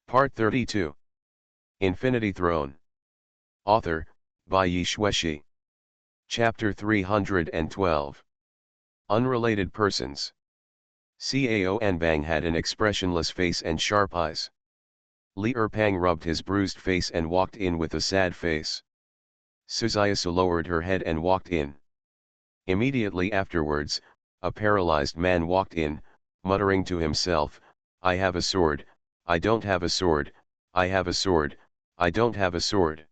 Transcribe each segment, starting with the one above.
Part 32. Infinity Throne. Author, by Yi Shueshi. Chapter 312. Unrelated Persons. Cao Anbang had an expressionless face and sharp eyes. Li Erpang rubbed his bruised face and walked in with a sad face. Suzayasu lowered her head and walked in. Immediately afterwards, a paralyzed man walked in, muttering to himself, "I have a sword, I don't have a sword, I have a sword, I don't have a sword."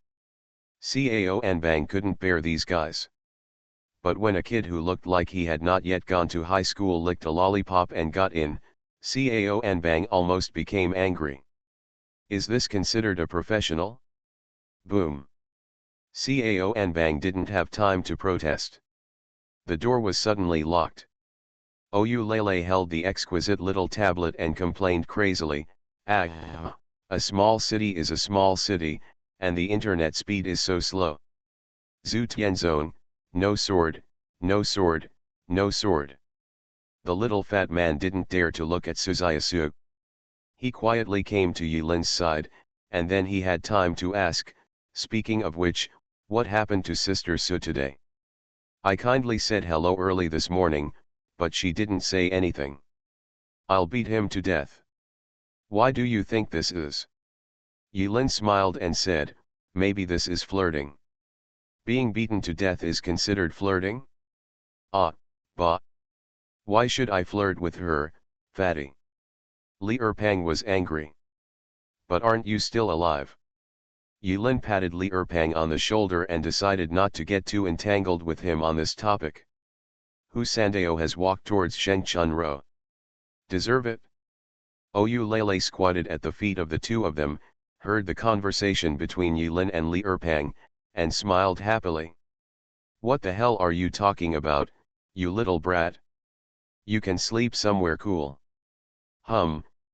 Cao Anbang couldn't bear these guys. But when a kid who looked like he had not yet gone to high school licked a lollipop and got in, Cao Anbang almost became angry. Is this considered a professional? Boom. Cao Anbang didn't have time to protest. The door was suddenly locked. Oulele held the exquisite little tablet and complained crazily, "Ah, a small city is a small city, and the internet speed is so slow. Zhu Tianzong, no sword, no sword, no sword." The little fat man didn't dare to look at Suzayasu. He quietly came to Yilin's side, and then he had time to ask, "Speaking of which, what happened to Sister Su today? I kindly said hello early this morning, but she didn't say anything. I'll beat him to death." "Why do you think this is?" Yilin smiled and said, "Maybe this is flirting." "Being beaten to death is considered flirting? Ah, bah. Why should I flirt with her, fatty?" Li Erpang was angry. "But aren't you still alive?" Yilin patted Li Erpang on the shoulder and decided not to get too entangled with him on this topic. Hu Sandao has walked towards Sheng Chunro. "Deserve it?" Oulele squatted at the feet of the two of them, heard the conversation between Yilin and Li Erpang, and smiled happily. "What the hell are you talking about, you little brat? You can sleep somewhere cool.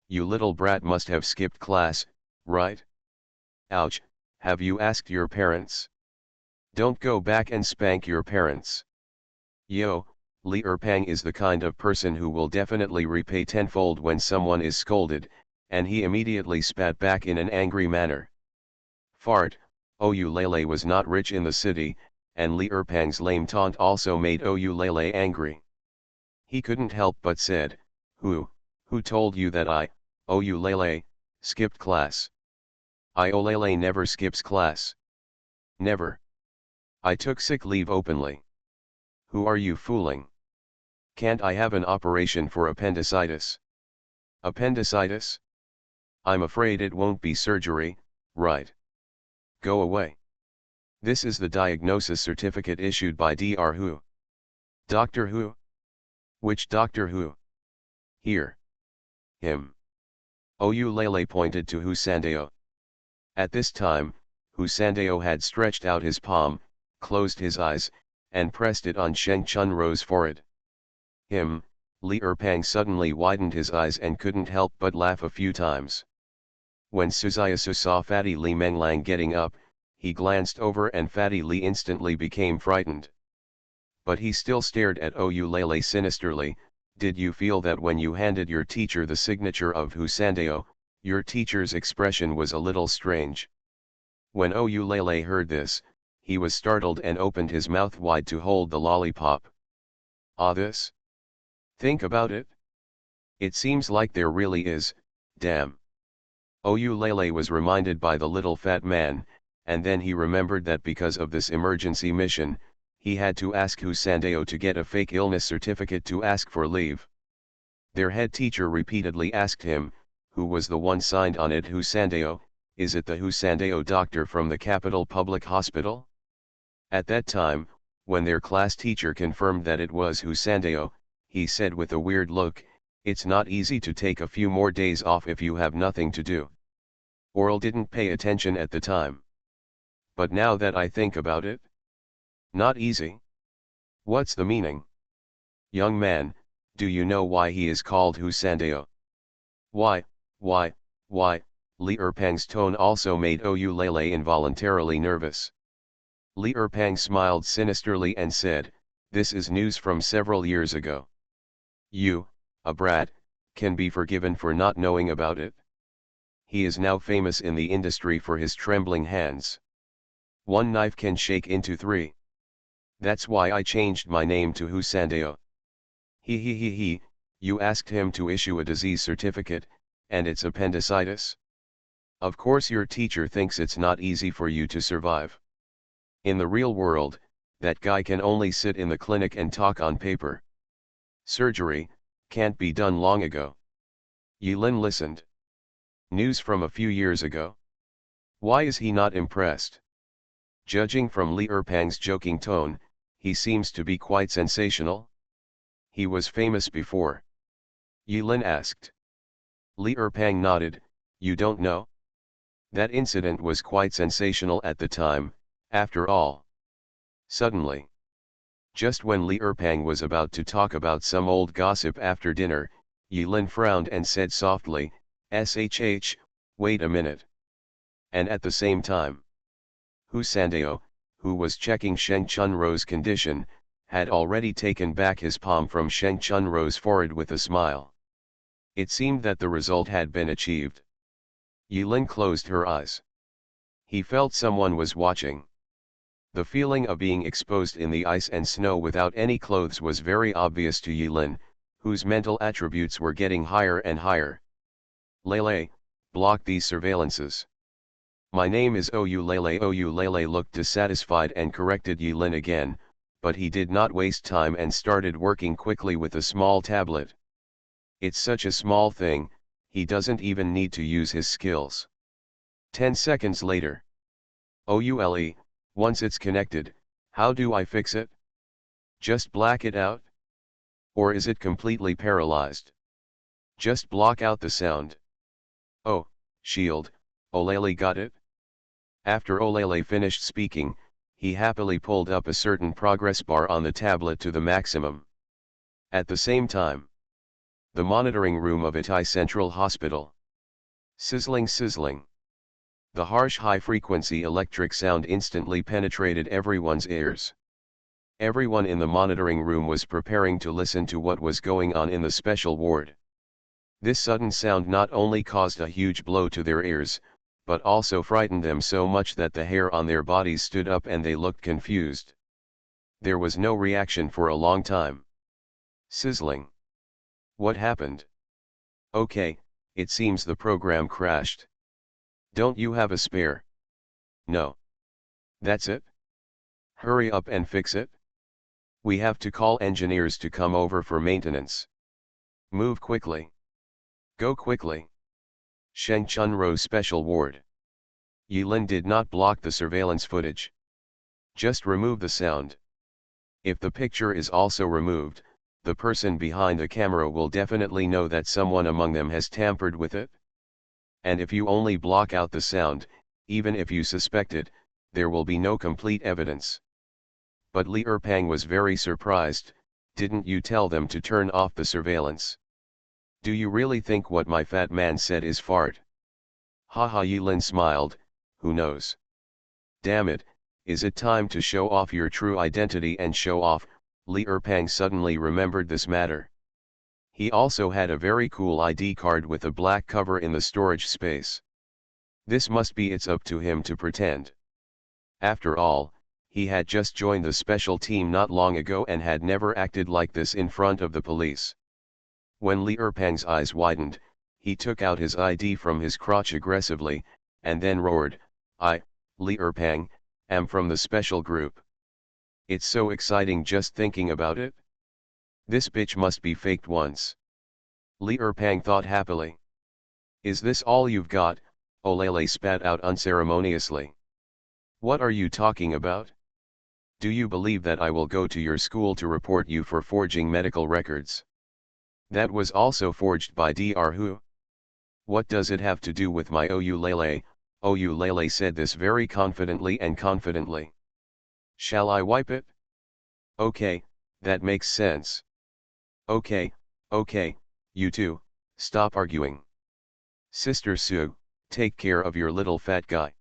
You little brat must have skipped class, right? Ouch, have you asked your parents? Don't go back and spank your parents." Yo, Li Erpang is the kind of person who will definitely repay tenfold when someone is scolded, and he immediately spat back in an angry manner. Fart. Oulele was not rich in the city, and Li Erpang's lame taunt also made Oulele angry. He couldn't help but said, Who told you that I, Oulele, skipped class? Iolele never skips class. Never. I took sick leave openly. Who are you fooling? Can't I have an operation for appendicitis? Appendicitis? I'm afraid it won't be surgery, right? Go away. This is the diagnosis certificate issued by Dr. Who. Doctor Who? Which Doctor Who? Here. Him. Oulele pointed to Hu Sandao. At this time, Hu Sandao had stretched out his palm, closed his eyes, and pressed it on Sheng Chunro's forehead. Him. Li Erpang suddenly widened his eyes and couldn't help but laugh a few times. When Suzayasu saw Fatty Li Menglang getting up, he glanced over and Fatty Li instantly became frightened. But he still stared at Oulele sinisterly. "Did you feel that when you handed your teacher the signature of Hu Sandao, your teacher's expression was a little strange?" When Oulele heard this, he was startled and opened his mouth wide to hold the lollipop. "Ah, this? Think about it. It seems like there really is, damn." Oulele was reminded by the little fat man, and then he remembered that because of this emergency mission, he had to ask Hu Sandao to get a fake illness certificate to ask for leave. Their head teacher repeatedly asked him, who was the one signed on it. Hu Sandao, is it the Hu Sandao doctor from the Capital Public Hospital? At that time, when their class teacher confirmed that it was Hu Sandao, he said with a weird look, "It's not easy to take a few more days off if you have nothing to do." Oral didn't pay attention at the time. But now that I think about it, not easy? What's the meaning? Young man, do you know why he is called Hu Sandao? Why, Li Erpang's tone also made Oulele involuntarily nervous. Li Erpang smiled sinisterly and said, "This is news from several years ago. You, a brat, can be forgiven for not knowing about it." He is now famous in the industry for his trembling hands. One knife can shake into three. That's why I changed my name to Husandeo. He, you asked him to issue a disease certificate, and it's appendicitis? Of course your teacher thinks it's not easy for you to survive. In the real world, that guy can only sit in the clinic and talk on paper. Surgery can't be done long ago. Yilin listened. News from a few years ago. Why is he not impressed? Judging from Li Erpang's joking tone, he seems to be quite sensational. He was famous before. Yilin asked. Li Erpang nodded. You don't know? That incident was quite sensational at the time, after all. Suddenly, just when Li Erpang was about to talk about some old gossip after dinner, Yilin frowned and said softly, "Shh, wait a minute." And at the same time, Husandeo, who was checking Sheng Chunro's condition, had already taken back his palm from Sheng Chunro's forehead with a smile. It seemed that the result had been achieved. Yilin closed her eyes. He felt someone was watching. The feeling of being exposed in the ice and snow without any clothes was very obvious to Yilin, whose mental attributes were getting higher and higher. Lele, block these surveillances. My name is Ou Lele. Ou Lele looked dissatisfied and corrected Yilin again, but he did not waste time and started working quickly with a small tablet. It's such a small thing, he doesn't even need to use his skills. 10 seconds later. Oule, once it's connected, how do I fix it? Just black it out? Or is it completely paralyzed? Just block out the sound. Oh, shield, Olele got it? After Olele finished speaking, he happily pulled up a certain progress bar on the tablet to the maximum. At the same time, the monitoring room of Itai Central Hospital. Sizzling. The harsh high-frequency electric sound instantly penetrated everyone's ears. Everyone in the monitoring room was preparing to listen to what was going on in the special ward. This sudden sound not only caused a huge blow to their ears, but also frightened them so much that the hair on their bodies stood up and they looked confused. There was no reaction for a long time. Sizzling. What happened? Okay, it seems the program crashed. Don't you have a spare? No. That's it? Hurry up and fix it? We have to call engineers to come over for maintenance. Move quickly. Go quickly. Sheng Chunro's special ward. Yilin did not block the surveillance footage. Just remove the sound. If the picture is also removed, the person behind the camera will definitely know that someone among them has tampered with it. And if you only block out the sound, even if you suspect it, there will be no complete evidence. But Li Erpang was very surprised. Didn't you tell them to turn off the surveillance? Do you really think what my fat man said is fart? Haha, Yilin smiled. Who knows? Damn it, is it time to show off your true identity and show off? Li Erpang suddenly remembered this matter. He also had a very cool ID card with a black cover in the storage space. This must be it's up to him to pretend. After all, he had just joined the special team not long ago and had never acted like this in front of the police. When Li Erpang's eyes widened, he took out his ID from his crotch aggressively, and then roared, I, Li Erpang, am from the special group. It's so exciting just thinking about it. This bitch must be faked once. Li Erpang thought happily. Is this all you've got? Olele spat out unceremoniously. What are you talking about? Do you believe that I will go to your school to report you for forging medical records? That was also forged by Dr. Hu. What does it have to do with my Ou Lele? Ou Lele said this very confidently and confidently. Shall I wipe it? Okay, that makes sense. Okay, you two, stop arguing. Sister Su, take care of your little fat guy.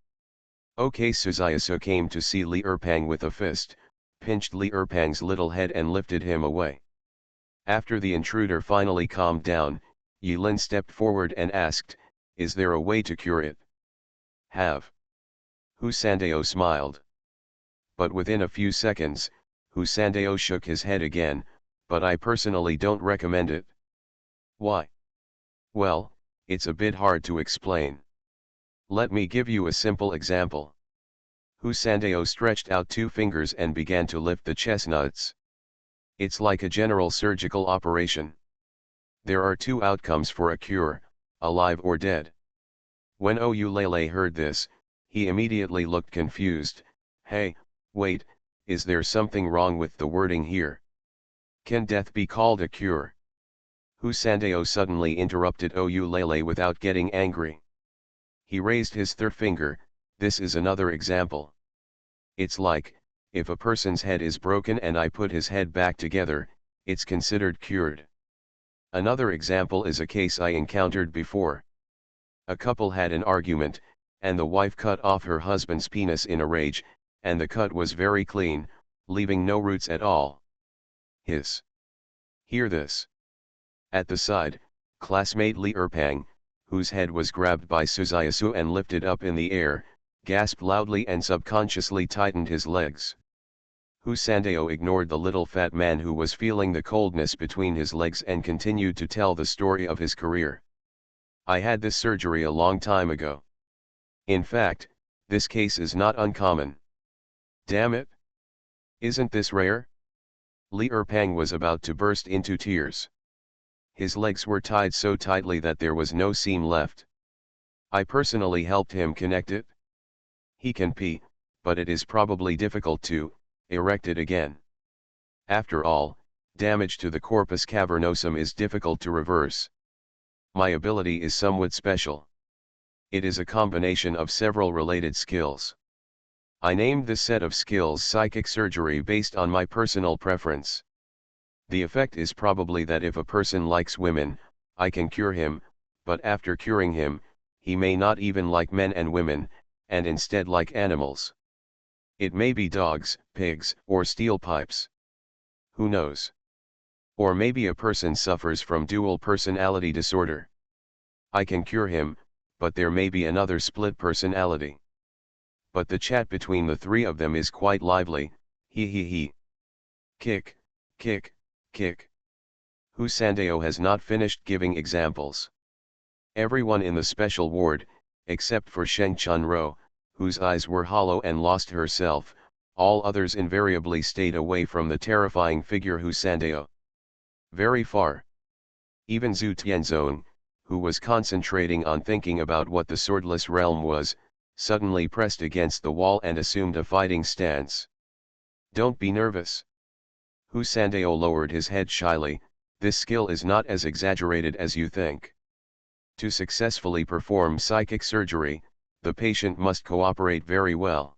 Okay, Suzayasu came to see Li Erpang with a fist, pinched Li Erpang's little head and lifted him away. After the intruder finally calmed down, Yilin stepped forward and asked, Is there a way to cure it? Have. Husandeo smiled. But within a few seconds, Husandeo shook his head again, but I personally don't recommend it. Why? Well, it's a bit hard to explain. Let me give you a simple example. Husandeo stretched out 2 fingers and began to lift the chestnuts. It's like a general surgical operation. There are 2 outcomes for a cure, alive or dead. When Oulele heard this, he immediately looked confused. Hey, wait, is there something wrong with the wording here? Can death be called a cure? Husandeo suddenly interrupted Oulele without getting angry. He raised his third finger. This is another example. It's like, if a person's head is broken and I put his head back together, it's considered cured. Another example is a case I encountered before. A couple had an argument, and the wife cut off her husband's penis in a rage, and the cut was very clean, leaving no roots at all. Hiss. Hear this. At the side, classmate Li Erpang, whose head was grabbed by Suzayasu and lifted up in the air, gasped loudly and subconsciously tightened his legs. Husandeo ignored the little fat man who was feeling the coldness between his legs and continued to tell the story of his career. I had this surgery a long time ago. In fact, this case is not uncommon. Damn it! Isn't this rare? Li Erpang was about to burst into tears. His legs were tied so tightly that there was no seam left. I personally helped him connect it. He can pee, but it is probably difficult to erect it again. After all, damage to the corpus cavernosum is difficult to reverse. My ability is somewhat special. It is a combination of several related skills. I named this set of skills psychic surgery based on my personal preference. The effect is probably that if a person likes women, I can cure him, but after curing him, he may not even like men and women, and instead like animals. It may be dogs, pigs, or steel pipes. Who knows? Or maybe a person suffers from dual personality disorder. I can cure him, but there may be another split personality. But the chat between the 3 of them is quite lively. He. Kick, kick, kick. Husandeo has not finished giving examples. Everyone in the special ward, except for Sheng Chunro, whose eyes were hollow and lost herself, all others invariably stayed away from the terrifying figure Husandeo. Very far. Even Zhu Tianzong, who was concentrating on thinking about what the swordless realm was, suddenly pressed against the wall and assumed a fighting stance. Don't be nervous. Husandeo lowered his head shyly. This skill is not as exaggerated as you think. To successfully perform psychic surgery, the patient must cooperate very well.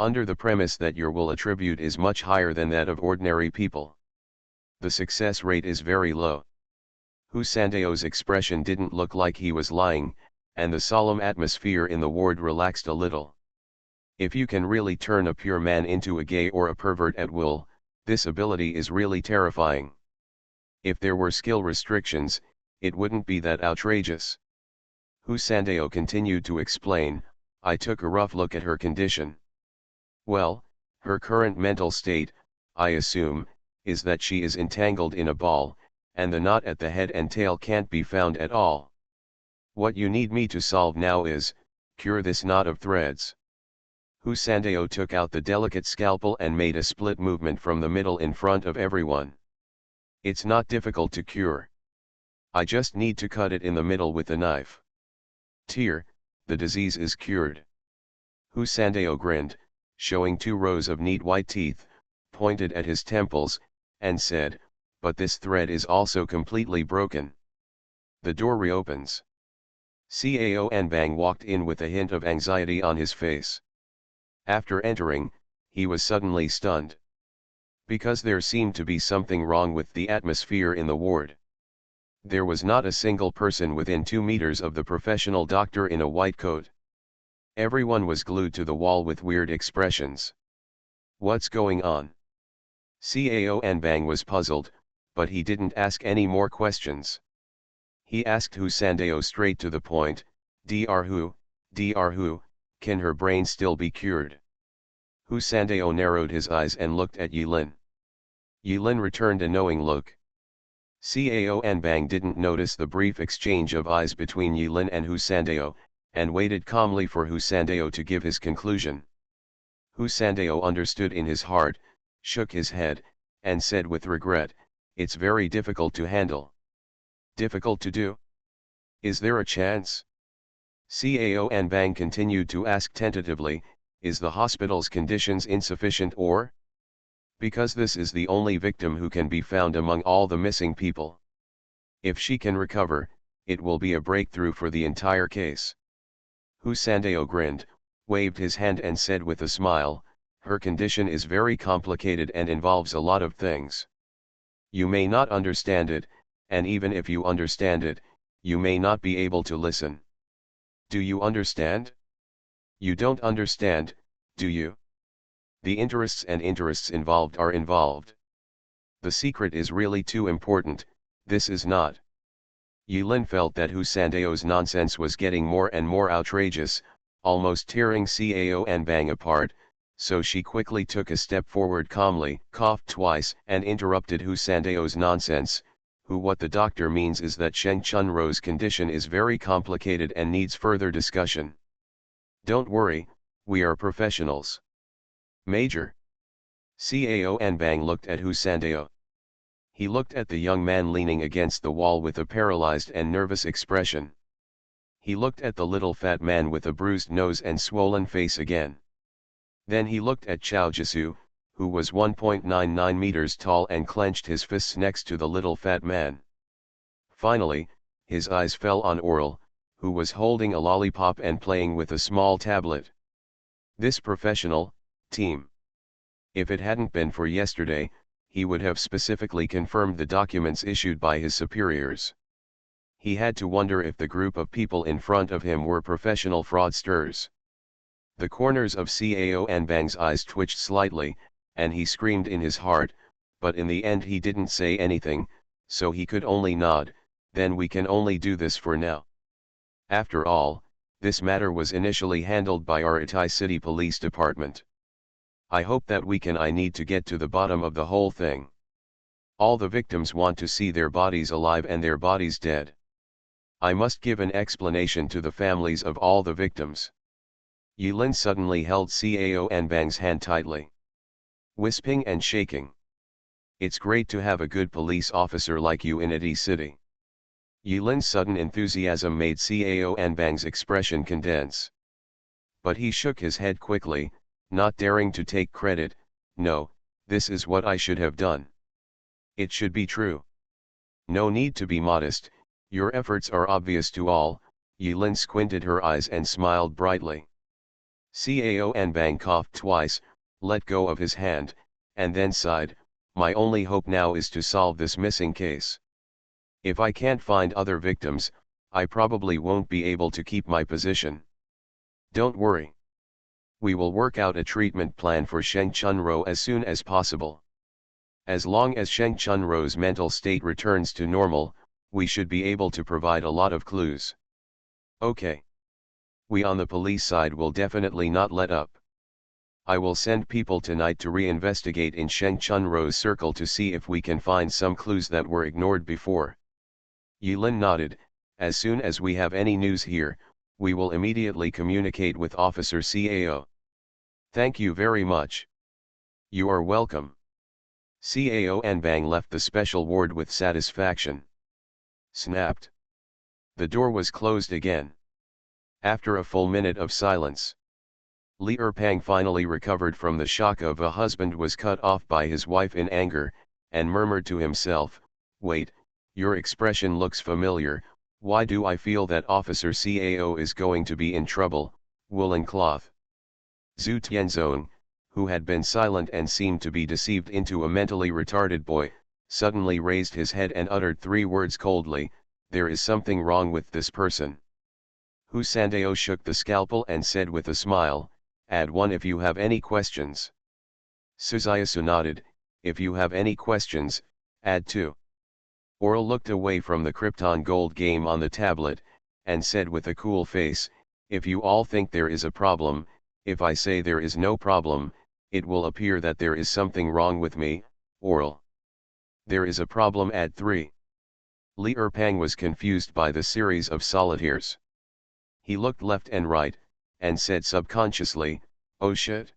Under the premise that your will attribute is much higher than that of ordinary people, the success rate is very low. Husandeo's expression didn't look like he was lying, and the solemn atmosphere in the ward relaxed a little. If you can really turn a pure man into a gay or a pervert at will, this ability is really terrifying. If there were skill restrictions, it wouldn't be that outrageous. Husandeo continued to explain, I took a rough look at her condition. Well, her current mental state, I assume, is that she is entangled in a ball, and the knot at the head and tail can't be found at all. What you need me to solve now is, cure this knot of threads. Husandeo took out the delicate scalpel and made a split movement from the middle in front of everyone. It's not difficult to cure. I just need to cut it in the middle with the knife. Tear, the disease is cured. Husandeo grinned, showing 2 rows of neat white teeth, pointed at his temples, and said, but this thread is also completely broken. The door reopens. Cao Anbang walked in with a hint of anxiety on his face. After entering, he was suddenly stunned. Because there seemed to be something wrong with the atmosphere in the ward. There was not a single person within 2 meters of the professional doctor in a white coat. Everyone was glued to the wall with weird expressions. What's going on? Cao Anbang was puzzled, but he didn't ask any more questions. He asked Hu Sandeo straight to the point, Dr. Hu, can her brain still be cured? Hu Sandeo narrowed his eyes and looked at Yilin. Yilin returned a knowing look. Cao Anbang didn't notice the brief exchange of eyes between Yilin and Hu Sandeo, and waited calmly for Hu Sandeo to give his conclusion. Hu Sandeo understood in his heart, shook his head, and said with regret, it's very difficult to handle. Difficult to do? Is there a chance? Cao Anbang continued to ask tentatively, is the hospital's conditions insufficient or? Because this is the only victim who can be found among all the missing people. If she can recover, it will be a breakthrough for the entire case. Hu Sandeo grinned, waved his hand and said with a smile, her condition is very complicated and involves a lot of things. You may not understand it, and even if you understand it, you may not be able to listen. Do you understand? You don't understand, do you? The interests involved are involved. The secret is really too important, this is not. Yilin felt that Hu Sandeo's nonsense was getting more and more outrageous, almost tearing Cao Anbang apart, so she quickly took a step forward calmly, coughed twice and interrupted Hu Sandeo's nonsense, what the doctor means is that Sheng Chunro's condition is very complicated and needs further discussion. Don't worry, we are professionals. Major. Cao Anbang looked at Hu Sandeo. He looked at the young man leaning against the wall with a paralyzed and nervous expression. He looked at the little fat man with a bruised nose and swollen face again. Then he looked at Chao Jisu, who was 1.99 meters tall and clenched his fists next to the little fat man. Finally, his eyes fell on Oral, who was holding a lollipop and playing with a small tablet. This professional team. If it hadn't been for yesterday, he would have specifically confirmed the documents issued by his superiors. He had to wonder if the group of people in front of him were professional fraudsters. The corners of Cao Anbang's eyes twitched slightly, and he screamed in his heart, but in the end he didn't say anything, so he could only nod, then we can only do this for now. After all, this matter was initially handled by our Itai City Police Department. I hope that I need to get to the bottom of the whole thing. All the victims want to see their bodies alive and their bodies dead. I must give an explanation to the families of all the victims. Yilin suddenly held Cao Anbang's hand tightly. Wisping and shaking. It's great to have a good police officer like you in Itai City. Yilin's sudden enthusiasm made Cao Anbang's expression condense. But he shook his head quickly, not daring to take credit. No, this is what I should have done. It should be true. No need to be modest, your efforts are obvious to all. Yilin squinted her eyes and smiled brightly. Cao Anbang coughed twice, let go of his hand, and then sighed, my only hope now is to solve this missing case. If I can't find other victims, I probably won't be able to keep my position. Don't worry. We will work out a treatment plan for Sheng Chunro as soon as possible. As long as Sheng Chunro's mental state returns to normal, we should be able to provide a lot of clues. Okay. We on the police side will definitely not let up. I will send people tonight to reinvestigate in Sheng Chunro's circle to see if we can find some clues that were ignored before. Yilin nodded, as soon as we have any news here, we will immediately communicate with Officer Cao. Thank you very much. You are welcome. Cao Anbang left the special ward with satisfaction. Snapped. The door was closed again. After a full minute of silence, Li Erpang finally recovered from the shock of a husband was cut off by his wife in anger, and murmured to himself, wait, your expression looks familiar, why do I feel that Officer Cao is going to be in trouble? Woolen cloth. Zhu Tianzong, who had been silent and seemed to be deceived into a mentally retarded boy, suddenly raised his head and uttered 3 words coldly, there is something wrong with this person. Hu Sandeo shook the scalpel and said with a smile, add 1 if you have any questions. Suzayasu nodded, if you have any questions, add 2. Oral looked away from the Krypton Gold game on the tablet, and said with a cool face, if you all think there is a problem, if I say there is no problem, it will appear that there is something wrong with me, Oral. There is a problem at 3. Li Erpang was confused by the series of solitaires. He looked left and right, and said subconsciously, oh shit.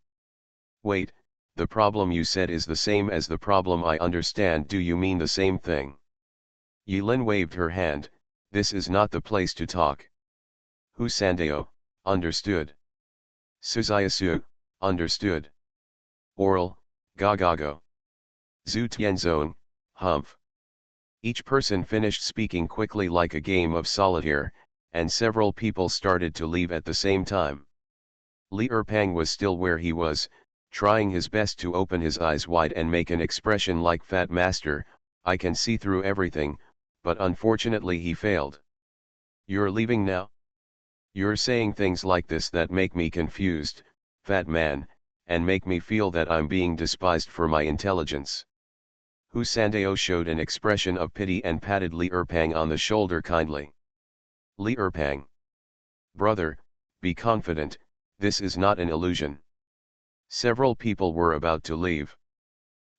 Wait, the problem you said is the same as the problem I understand. Do you mean the same thing? Yilin waved her hand, this is not the place to talk. Hu Sandeo, understood. Suzayasu, understood. Oral, Gagago. Zhu Tianzong, humph. Each person finished speaking quickly like a game of solitaire, and several people started to leave at the same time. Li Erpang was still where he was, trying his best to open his eyes wide and make an expression like Fat Master, I can see through everything, but unfortunately he failed. You're leaving now? You're saying things like this that make me confused, fat man, and make me feel that I'm being despised for my intelligence. Hu Sandeo showed an expression of pity and patted Li Erpang on the shoulder kindly. Li Erpang. Brother, be confident, this is not an illusion. Several people were about to leave.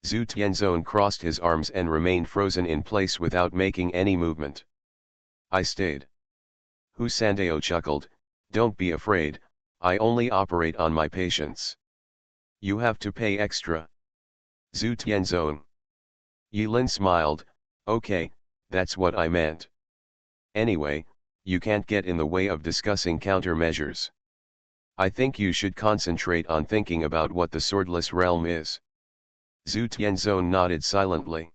Zhu Tianzong crossed his arms and remained frozen in place without making any movement. I stayed. Hu Sandeo chuckled, don't be afraid, I only operate on my patients. You have to pay extra. Zhu Tianzong. Yilin smiled, okay, that's what I meant. Anyway, you can't get in the way of discussing countermeasures. I think you should concentrate on thinking about what the swordless realm is. Zhu Tianzong nodded silently.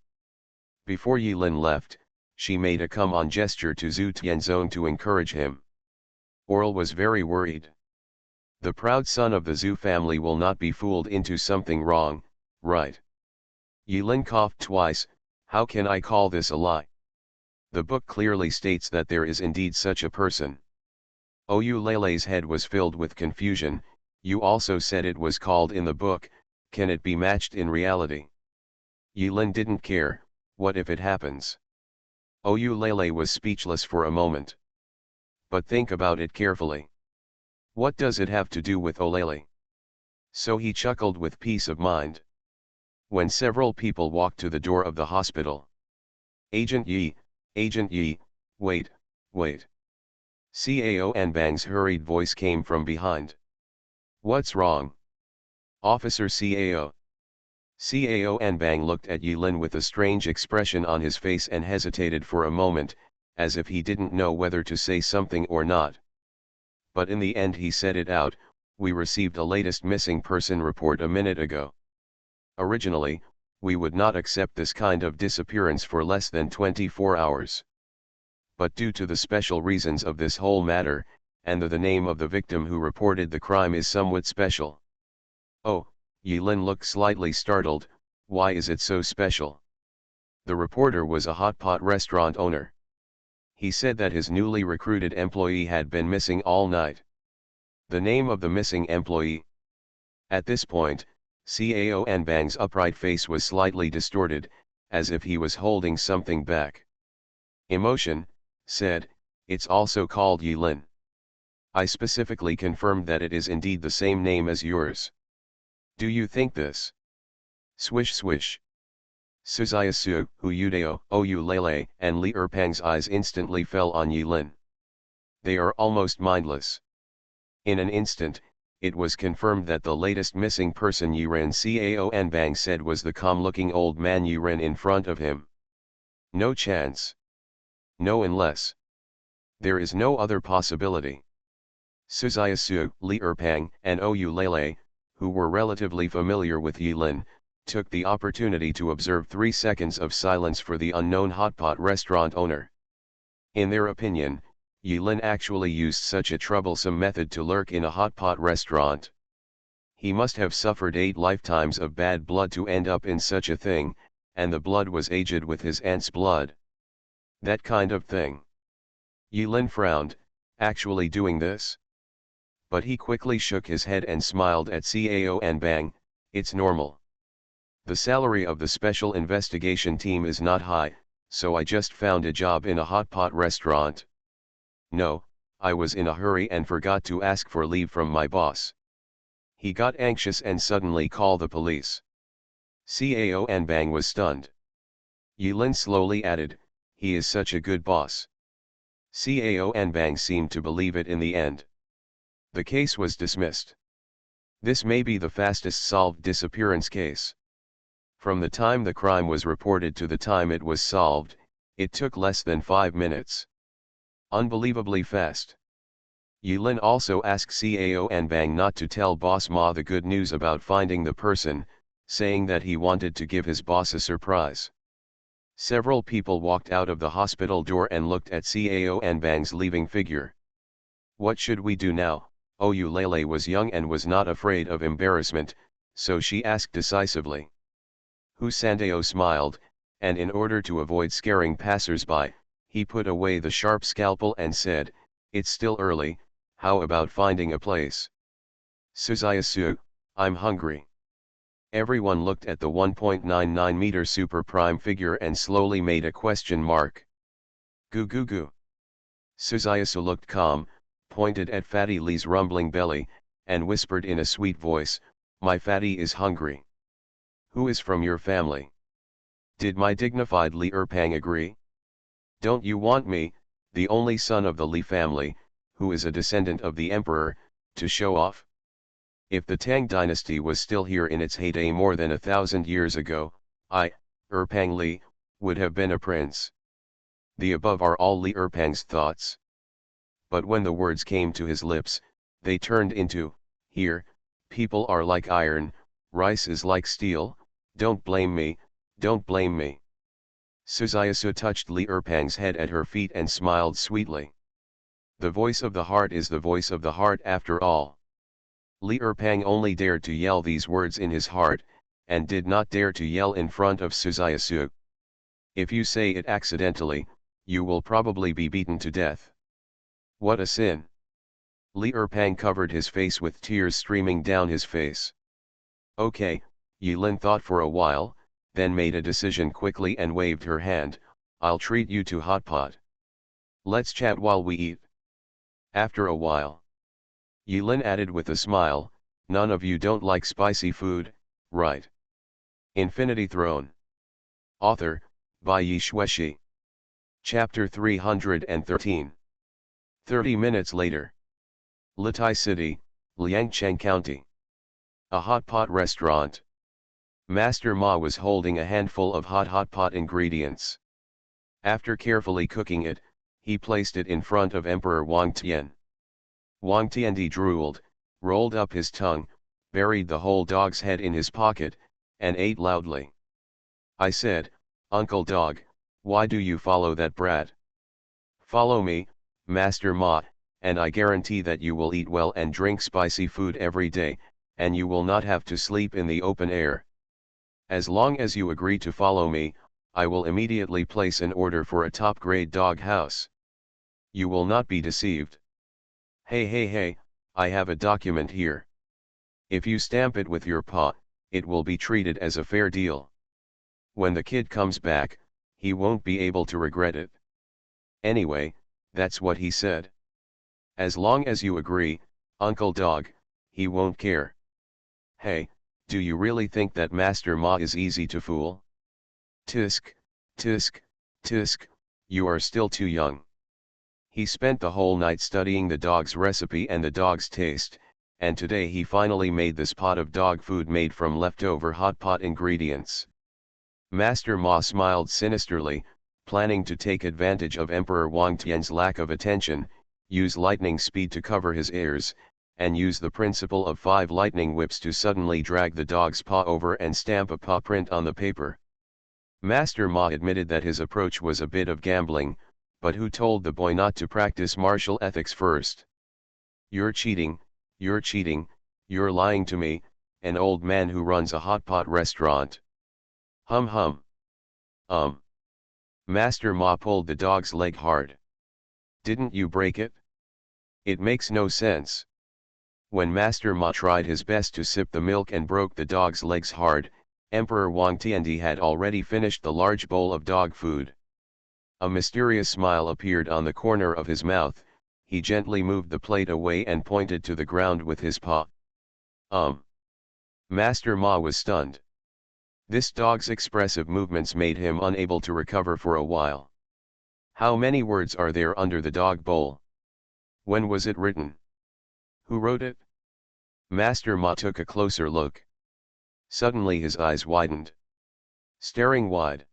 Before Yilin left, she made a come-on gesture to Zhu Tianzong to encourage him. Oral was very worried. The proud son of the Zhu family will not be fooled into something wrong, right? Yilin coughed twice, how can I call this a lie? The book clearly states that there is indeed such a person. Oyu Lele's head was filled with confusion, you also said it was called in the book, can it be matched in reality? Yilin didn't care, what if it happens? Oyu Lele was speechless for a moment. But think about it carefully. What does it have to do with Olele? So he chuckled with peace of mind. When several people walked to the door of the hospital. Agent Yi, wait, wait. Cao Anbang's hurried voice came from behind. What's wrong? Officer Cao. Cao Anbang looked at Yilin with a strange expression on his face and hesitated for a moment, as if he didn't know whether to say something or not. But in the end he said it out, we received a latest missing person report a minute ago. Originally, we would not accept this kind of disappearance for less than 24 hours. But due to the special reasons of this whole matter, and the name of the victim who reported the crime is somewhat special. Oh, Yilin looked slightly startled, why is it so special? The reporter was a hot pot restaurant owner. He said that his newly recruited employee had been missing all night. The name of the missing employee. At this point, Cao Anbang's upright face was slightly distorted, as if he was holding something back. Emotion, said, it's also called Yilin. I specifically confirmed that it is indeed the same name as yours. Do you think this? Swish swish. Suzayasu, Huyudeo, Oyu Lele, and Li Erpang's eyes instantly fell on Yilin. They are almost mindless. In an instant, it was confirmed that the latest missing person Yiren Cao Anbang said was the calm-looking old man Yiren in front of him. No chance. No unless. There is no other possibility. Suzayasu, Li Erpang, and Oyu Lele, who were relatively familiar with Yilin, took the opportunity to observe 3 seconds of silence for the unknown hotpot restaurant owner. In their opinion, Yilin actually used such a troublesome method to lurk in a hotpot restaurant. He must have suffered 8 lifetimes of bad blood to end up in such a thing, and the blood was aged with his aunt's blood. That kind of thing. Yilin frowned, actually doing this? But he quickly shook his head and smiled at Cao Anbang, it's normal. The salary of the special investigation team is not high, so I just found a job in a hot pot restaurant. No, I was in a hurry and forgot to ask for leave from my boss. He got anxious and suddenly called the police. Cao Anbang was stunned. Yilin slowly added, he is such a good boss. Cao Anbang seemed to believe it in the end. The case was dismissed. This may be the fastest solved disappearance case. From the time the crime was reported to the time it was solved, it took less than 5 minutes. Unbelievably fast. Yilin also asked Cao Anbang not to tell Boss Ma the good news about finding the person, saying that he wanted to give his boss a surprise. Several people walked out of the hospital door and looked at Cao Anbang's leaving figure. What should we do now? Oulele was young and was not afraid of embarrassment, so she asked decisively. Hu Sandao smiled, and in order to avoid scaring passers-by, he put away the sharp scalpel and said, it's still early, how about finding a place? Suzayasu, I'm hungry. Everyone looked at the 1.99-meter super prime figure and slowly made a question mark. Goo goo goo. Suzayasu looked calm, pointed at Fatty Lee's rumbling belly, and whispered in a sweet voice, my fatty is hungry. Who is from your family? Did my dignified Li Erpang agree? Don't you want me, the only son of the Li family, who is a descendant of the emperor, to show off? If the Tang dynasty was still here in its heyday more than 1,000 years ago, I, Erpang Li, would have been a prince. The above are all Li Erpang's thoughts. But when the words came to his lips, they turned into, here, people are like iron, rice is like steel, don't blame me, don't blame me. Suzayasu touched Li Erpang's head at her feet and smiled sweetly. The voice of the heart is the voice of the heart after all. Li Erpang only dared to yell these words in his heart, and did not dare to yell in front of Suzayasu. If you say it accidentally, you will probably be beaten to death. What a sin! Li Erpang covered his face with tears streaming down his face. Okay, Yilin thought for a while, then made a decision quickly and waved her hand, I'll treat you to hot pot. Let's chat while we eat. After a while. Yilin added with a smile, none of you don't like spicy food, right? Infinity Throne. Author, by Yi Shueshi. Chapter 313. 30 minutes later. Litai City, Liangcheng County. A hot pot restaurant. Master Ma was holding a handful of hot pot ingredients. After carefully cooking it, he placed it in front of Emperor Wang Tian. Wang Tiandi drooled, rolled up his tongue, buried the whole dog's head in his pocket, and ate loudly. I said, Uncle Dog, why do you follow that brat? Follow me, Master Ma, and I guarantee that you will eat well and drink spicy food every day, and you will not have to sleep in the open air. As long as you agree to follow me, I will immediately place an order for a top-grade dog house. You will not be deceived. Hey, I have a document here. If you stamp it with your paw, it will be treated as a fair deal. When the kid comes back, he won't be able to regret it. Anyway, that's what he said. As long as you agree, Uncle Dog, he won't care. Hey, do you really think that Master Ma is easy to fool? Tisk, tisk, tisk, you are still too young. He spent the whole night studying the dog's recipe and the dog's taste, and today he finally made this pot of dog food made from leftover hot pot ingredients. Master Ma smiled sinisterly, planning to take advantage of Emperor Wang Tian's lack of attention, use lightning speed to cover his ears, and use the principle of 5 lightning whips to suddenly drag the dog's paw over and stamp a paw print on the paper. Master Ma admitted that his approach was a bit of gambling, but who told the boy not to practice martial ethics first? You're cheating, you're lying to me, an old man who runs a hot pot restaurant. Hum. Master Ma pulled the dog's leg hard. Didn't you break it? It makes no sense. When Master Ma tried his best to sip the milk and broke the dog's legs hard, Emperor Wang Tiandi had already finished the large bowl of dog food. A mysterious smile appeared on the corner of his mouth. He gently moved the plate away and pointed to the ground with his paw. Master Ma was stunned. This dog's expressive movements made him unable to recover for a while. How many words are there under the dog bowl? When was it written? Who wrote it? Master Ma took a closer look. Suddenly his eyes widened. Staring wide.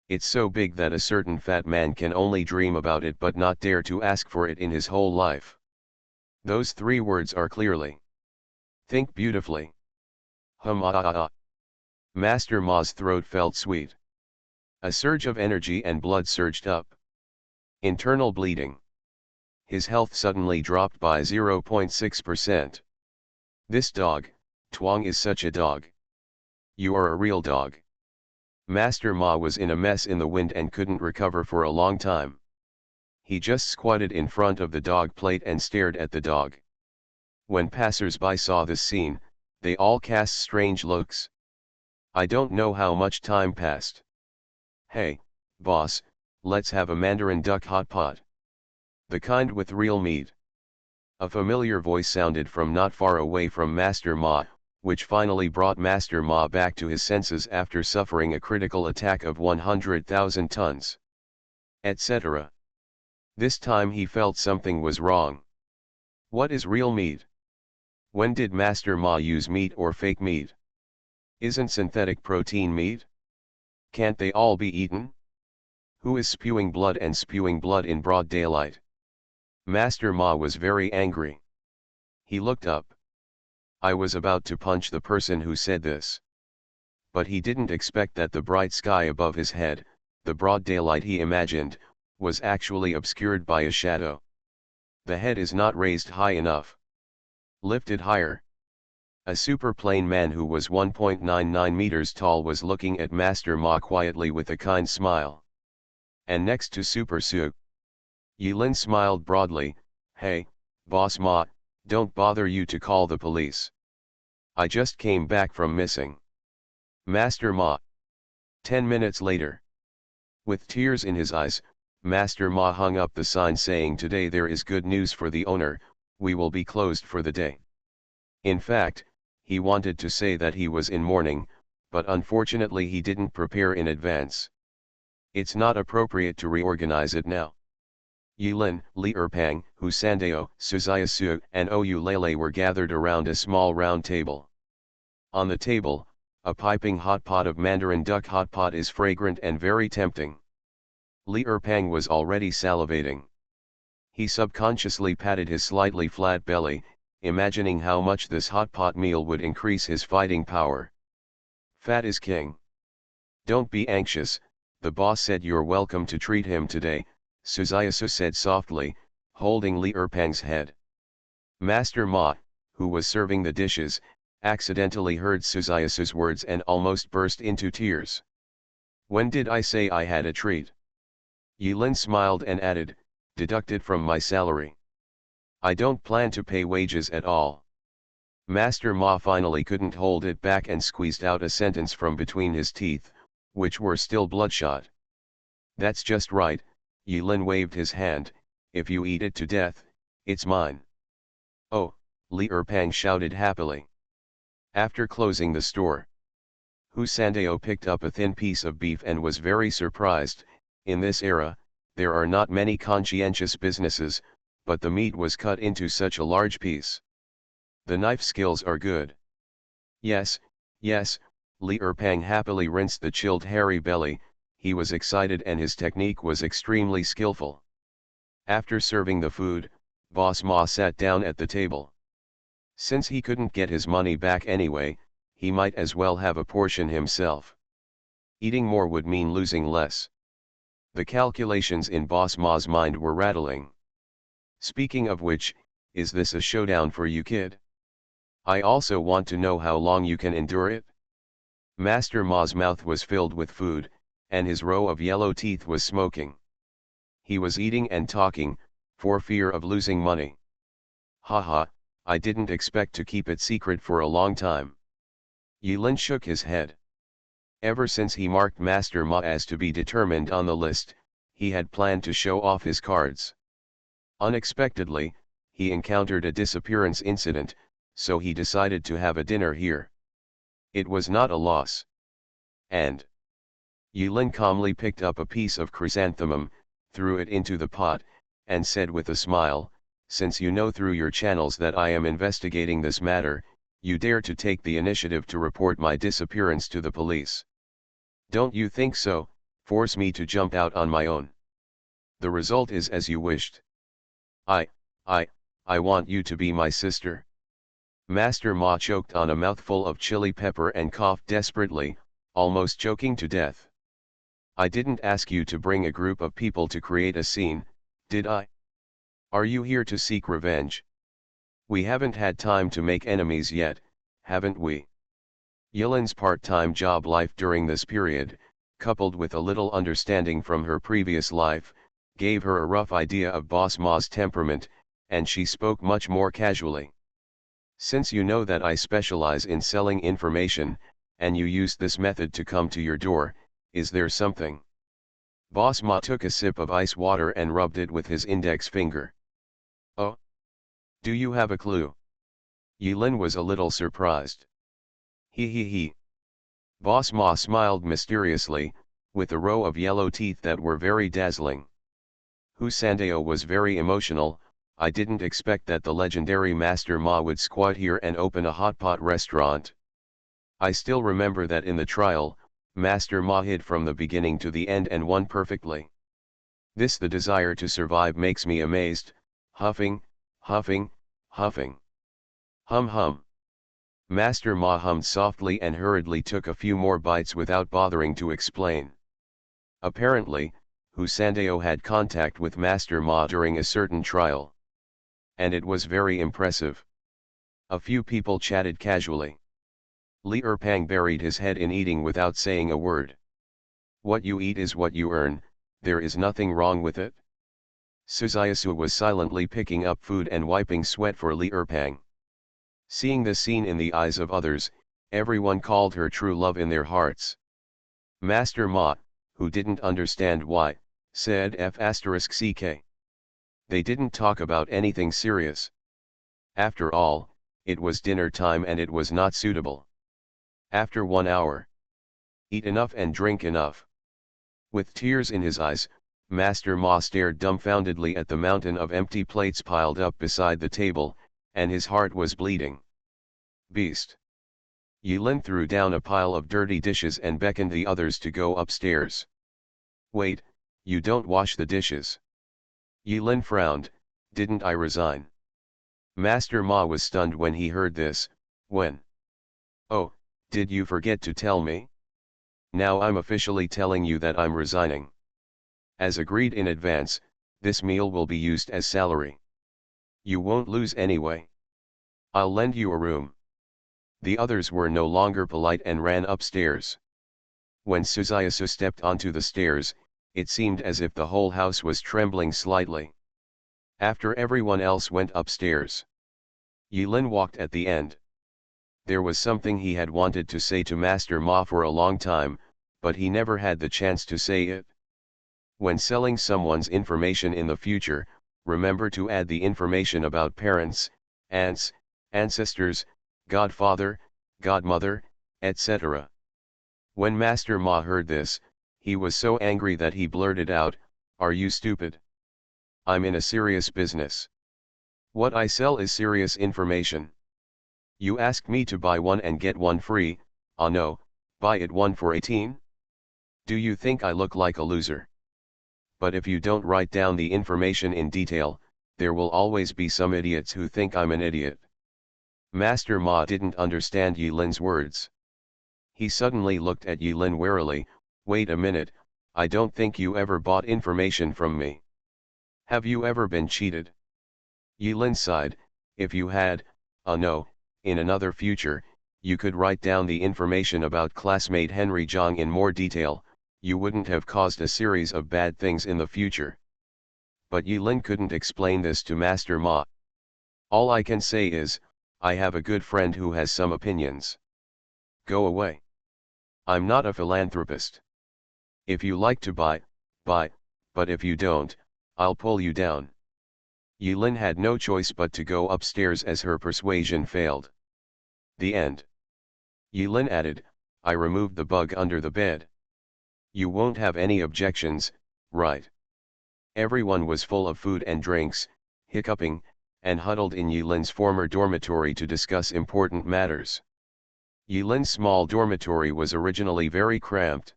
It's so big that a certain fat man can only dream about it but not dare to ask for it in his whole life. Those 3 words are clearly. Think beautifully. Master Ma's throat felt sweet. A surge of energy and blood surged up. Internal bleeding. His health suddenly dropped by 0.6%. This dog, Tuong, is such a dog. You are a real dog. Master Ma was in a mess in the wind and couldn't recover for a long time. He just squatted in front of the dog plate and stared at the dog. When passers-by saw this scene, they all cast strange looks. I don't know how much time passed. Hey, boss, let's have a Mandarin duck hot pot. The kind with real meat. A familiar voice sounded from not far away from Master Ma, which finally brought Master Ma back to his senses after suffering a critical attack of 100,000 tons. Etc. This time he felt something was wrong. What is real meat? When did Master Ma use meat or fake meat? Isn't synthetic protein meat? Can't they all be eaten? Who is spewing blood in broad daylight? Master Ma was very angry. He looked up. I was about to punch the person who said this. But he didn't expect that the bright sky above his head, the broad daylight he imagined, was actually obscured by a shadow. The head is not raised high enough. Lifted higher. A superplane man who was 1.99 meters tall was looking at Master Ma quietly with a kind smile. And next to Super Su, Yilin smiled broadly. Hey, Boss Ma, don't bother you to call the police. I just came back from missing. Master Ma. 10 minutes later. With tears in his eyes, Master Ma hung up the sign saying today there is good news for the owner, we will be closed for the day. In fact, he wanted to say that he was in mourning, but unfortunately he didn't prepare in advance. It's not appropriate to reorganize it now. Yilin, Li Erpang, Hu Sandeo, Suzayasu, and Ou Lele were gathered around a small round table. On the table, a piping hot pot of Mandarin duck hot pot is fragrant and very tempting. Li Erpang was already salivating. He subconsciously patted his slightly flat belly, imagining how much this hot pot meal would increase his fighting power. Fat is king. Don't be anxious, the boss said you're welcome to treat him today, Suzayasu said softly, holding Li Erpang's head. Master Ma, who was serving the dishes, accidentally heard Suzayasu's words and almost burst into tears. When did I say I had a treat? Yilin smiled and added, deducted from my salary. I don't plan to pay wages at all. Master Ma finally couldn't hold it back and squeezed out a sentence from between his teeth, which were still bloodshot. That's just right, Yilin waved his hand, if you eat it to death, it's mine. Oh, Li Erpang shouted happily. After closing the store, Hu Sandeo picked up a thin piece of beef and was very surprised. In this era, there are not many conscientious businesses, but the meat was cut into such a large piece. The knife skills are good. Yes, yes, Li Erpang happily rinsed the chilled hairy belly, he was excited and his technique was extremely skillful. After serving the food, Boss Ma sat down at the table. Since he couldn't get his money back anyway, he might as well have a portion himself. Eating more would mean losing less. The calculations in Boss Ma's mind were rattling. Speaking of which, is this a showdown for you, kid? I also want to know how long you can endure it. Master Ma's mouth was filled with food, and his row of yellow teeth was smoking. He was eating and talking, for fear of losing money. Haha, I didn't expect to keep it secret for a long time. Yilin shook his head. Ever since he marked Master Ma as to be determined on the list, he had planned to show off his cards. Unexpectedly, he encountered a disappearance incident, so he decided to have a dinner here. It was not a loss. And Yulin calmly picked up a piece of chrysanthemum, threw it into the pot, and said with a smile, "Since you know through your channels that I am investigating this matter, you dare to take the initiative to report my disappearance to the police. Don't you think so? Force me to jump out on my own. The result is as you wished. I, I, I want you to be my sister." Master Ma choked on a mouthful of chili pepper and coughed desperately, almost choking to death. "I didn't ask you to bring a group of people to create a scene, did I? Are you here to seek revenge? We haven't had time to make enemies yet, haven't we?" Yilin's part-time job life during this period, coupled with a little understanding from her previous life, gave her a rough idea of Boss Ma's temperament, and she spoke much more casually. "Since you know that I specialize in selling information, and you used this method to come to your door, is there something?" Boss Ma took a sip of ice water and rubbed it with his index finger. "Oh? Do you have a clue?" Yilin was a little surprised. He. Boss Ma smiled mysteriously, with a row of yellow teeth that were very dazzling. "Hu Sandeo was very emotional. I didn't expect that the legendary Master Ma would squat here and open a hot pot restaurant. I still remember that in the trial, Master Ma hid from the beginning to the end and won perfectly. The desire to survive makes me amazed." Huffing, huffing, huffing. Hum. Master Ma hummed softly and hurriedly took a few more bites without bothering to explain. Apparently, Hu Sandeo had contact with Master Ma during a certain trial. And it was very impressive. A few people chatted casually. Li Erpang buried his head in eating without saying a word. "What you eat is what you earn, there is nothing wrong with it." Suzayasu was silently picking up food and wiping sweat for Li Erpang. Seeing this scene in the eyes of others, everyone called her true love in their hearts. Master Ma, who didn't understand why, said F***ck. They didn't talk about anything serious. After all, it was dinner time and it was not suitable. After 1 hour. Eat enough and drink enough. With tears in his eyes, Master Ma stared dumbfoundedly at the mountain of empty plates piled up beside the table, and his heart was bleeding. "Beast!" Yilin threw down a pile of dirty dishes and beckoned the others to go upstairs. "Wait, you don't wash the dishes." Yilin frowned. "Didn't I resign?" Master Ma was stunned when he heard this. "When? Oh, did you forget to tell me? Now I'm officially telling you that I'm resigning. As agreed in advance, this meal will be used as salary. You won't lose anyway. I'll lend you a room." The others were no longer polite and ran upstairs. When Suzayasu stepped onto the stairs, it seemed as if the whole house was trembling slightly. After everyone else went upstairs, Yilin walked at the end. There was something he had wanted to say to Master Ma for a long time, but he never had the chance to say it. When selling someone's information in the future, remember to add the information about parents, aunts, ancestors, godfather, godmother, etc. When Master Ma heard this, he was so angry that he blurted out, "Are you stupid? I'm in a serious business. What I sell is serious information. You ask me to buy one and get one free, ah no, buy it 1 for 18? Do you think I look like a loser? But if you don't write down the information in detail, there will always be some idiots who think I'm an idiot." Master Ma didn't understand Yilin's words. He suddenly looked at Yilin warily. "Wait a minute, I don't think you ever bought information from me. Have you ever been cheated?" Yilin sighed. "If you had, no, in another future, you could write down the information about classmate Henry Zhang in more detail, you wouldn't have caused a series of bad things in the future." But Yilin couldn't explain this to Master Ma. "All I can say is, I have a good friend who has some opinions. Go away. I'm not a philanthropist. If you like to buy, but if you don't, I'll pull you down. Yulin had no choice but to go upstairs as her persuasion failed. The end. Yulin added, I removed the bug under the bed. You won't have any objections, right? Everyone was full of food and drinks, hiccuping, and huddled in Yulin's former dormitory to discuss important matters. Yulin's small dormitory was originally very cramped.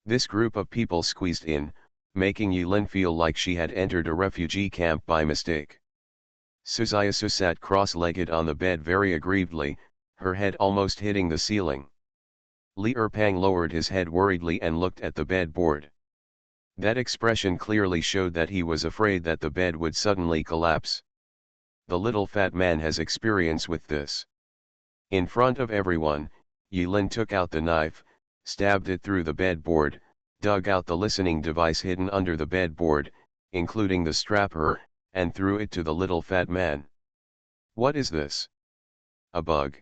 This group of people squeezed in, making Yulin feel like she had entered a refugee camp by mistake. Suzayasu sat cross-legged on the bed very aggrievedly, her head almost hitting the ceiling. Li Erpang lowered his head worriedly and looked at the bed board. That expression clearly showed that he was afraid that the bed would suddenly collapse. The little fat man has experience with this. In front of everyone, Yulin took out the knife, stabbed it through the bed board, dug out the listening device hidden under the bed board, including the strapper, and threw it to the little fat man. What is this? A bug?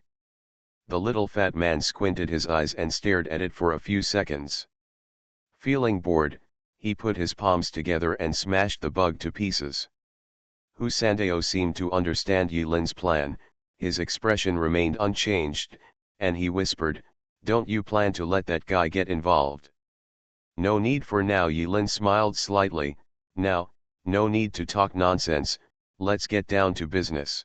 The little fat man squinted his eyes and stared at it for a few seconds. Feeling bored, he put his palms together and smashed the bug to pieces. Hu Sandeo seemed to understand Yulin's plan, his expression remained unchanged, and he whispered, Don't you plan to let that guy get involved? No need for now. Yulin smiled slightly, Now, no need to talk nonsense, let's get down to business.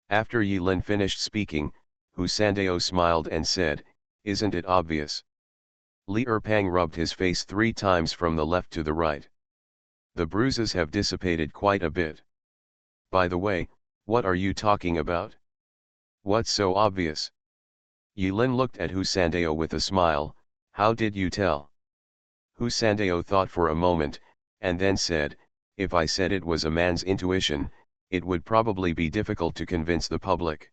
After Yulin finished speaking, Hu Sandeo smiled and said, Isn't it obvious? Li Erpang rubbed his face 3 times from the left to the right. The bruises have dissipated quite a bit. By the way, what are you talking about? What's so obvious? Yulin looked at Hu Sandeo with a smile, How did you tell? Hu Sandeo thought for a moment, and then said, If I said it was a man's intuition, it would probably be difficult to convince the public.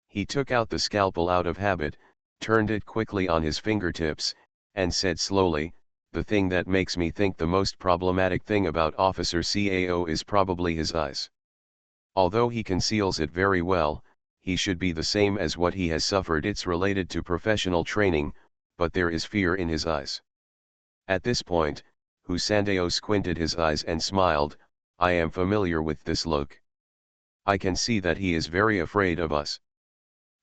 He took out the scalpel out of habit, turned it quickly on his fingertips, and said slowly, The thing that makes me think the most problematic thing about Officer Cao is probably his eyes. Although he conceals it very well, he should be the same as what he has suffered. It's related to professional training, but there is fear in his eyes. At this point, Hu Sandeo squinted his eyes and smiled, I am familiar with this look. I can see that he is very afraid of us.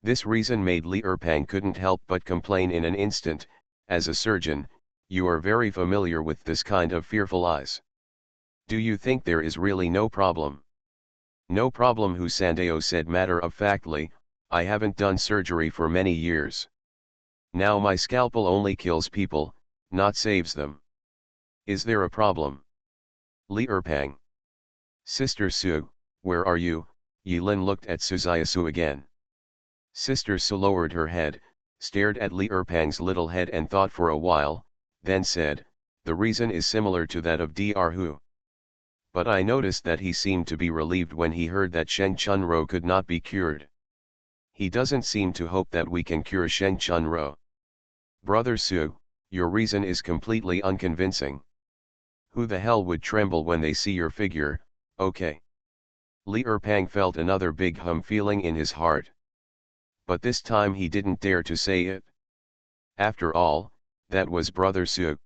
This reason made Li Erpang couldn't help but complain in an instant, As a surgeon, you are very familiar with this kind of fearful eyes. Do you think there is really no problem? No problem, Hu Sandeo said matter-of-factly, I haven't done surgery for many years. Now my scalpel only kills people, not saves them. Is there a problem? Li Erpang. Sister Su, where are you? Yulin looked at Suzayasu again. Sister Su lowered her head, stared at Li Erpang's little head and thought for a while, then said, The reason is similar to that of Dr. Hu. But I noticed that he seemed to be relieved when he heard that Shen Chunro could not be cured. He doesn't seem to hope that we can cure Shen Chunro. Brother Su, your reason is completely unconvincing. Who the hell would tremble when they see your figure? Okay. Li Erpang felt another big feeling in his heart. But this time he didn't dare to say it. After all, that was Brother Su.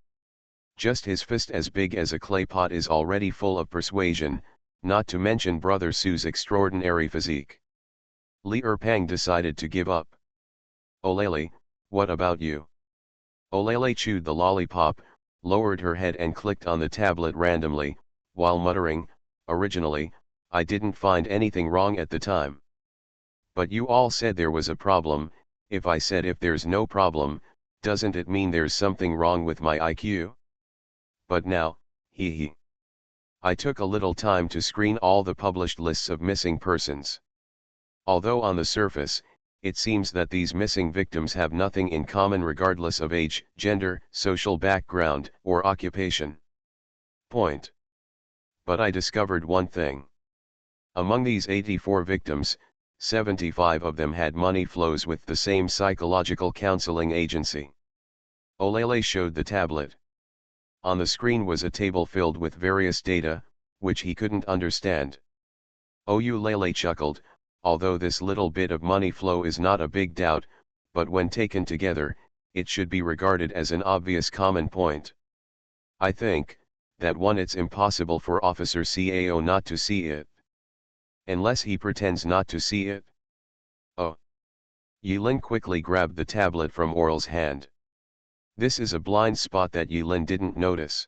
Just his fist as big as a clay pot is already full of persuasion, not to mention Brother Su's extraordinary physique. Li Erpang decided to give up. Olele, what about you? Olele chewed the lollipop, lowered her head and clicked on the tablet randomly, while muttering, Originally, I didn't find anything wrong at the time. But you all said there was a problem. If I said if there's no problem, doesn't it mean there's something wrong with my IQ? But now, hee. I took a little time to screen all the published lists of missing persons. Although on the surface, it seems that these missing victims have nothing in common regardless of age, gender, social background, or occupation. Point. But I discovered one thing. Among these 84 victims, 75 of them had money flows with the same psychological counseling agency. Olele showed the tablet. On the screen was a table filled with various data, which he couldn't understand. Olele chuckled, although this little bit of money flow is not a big doubt, but when taken together, it should be regarded as an obvious common point. I think, that one it's impossible for Officer Cao not to see it. Unless he pretends not to see it. Oh. Yilin quickly grabbed the tablet from Oral's hand. This is a blind spot that Yilin didn't notice.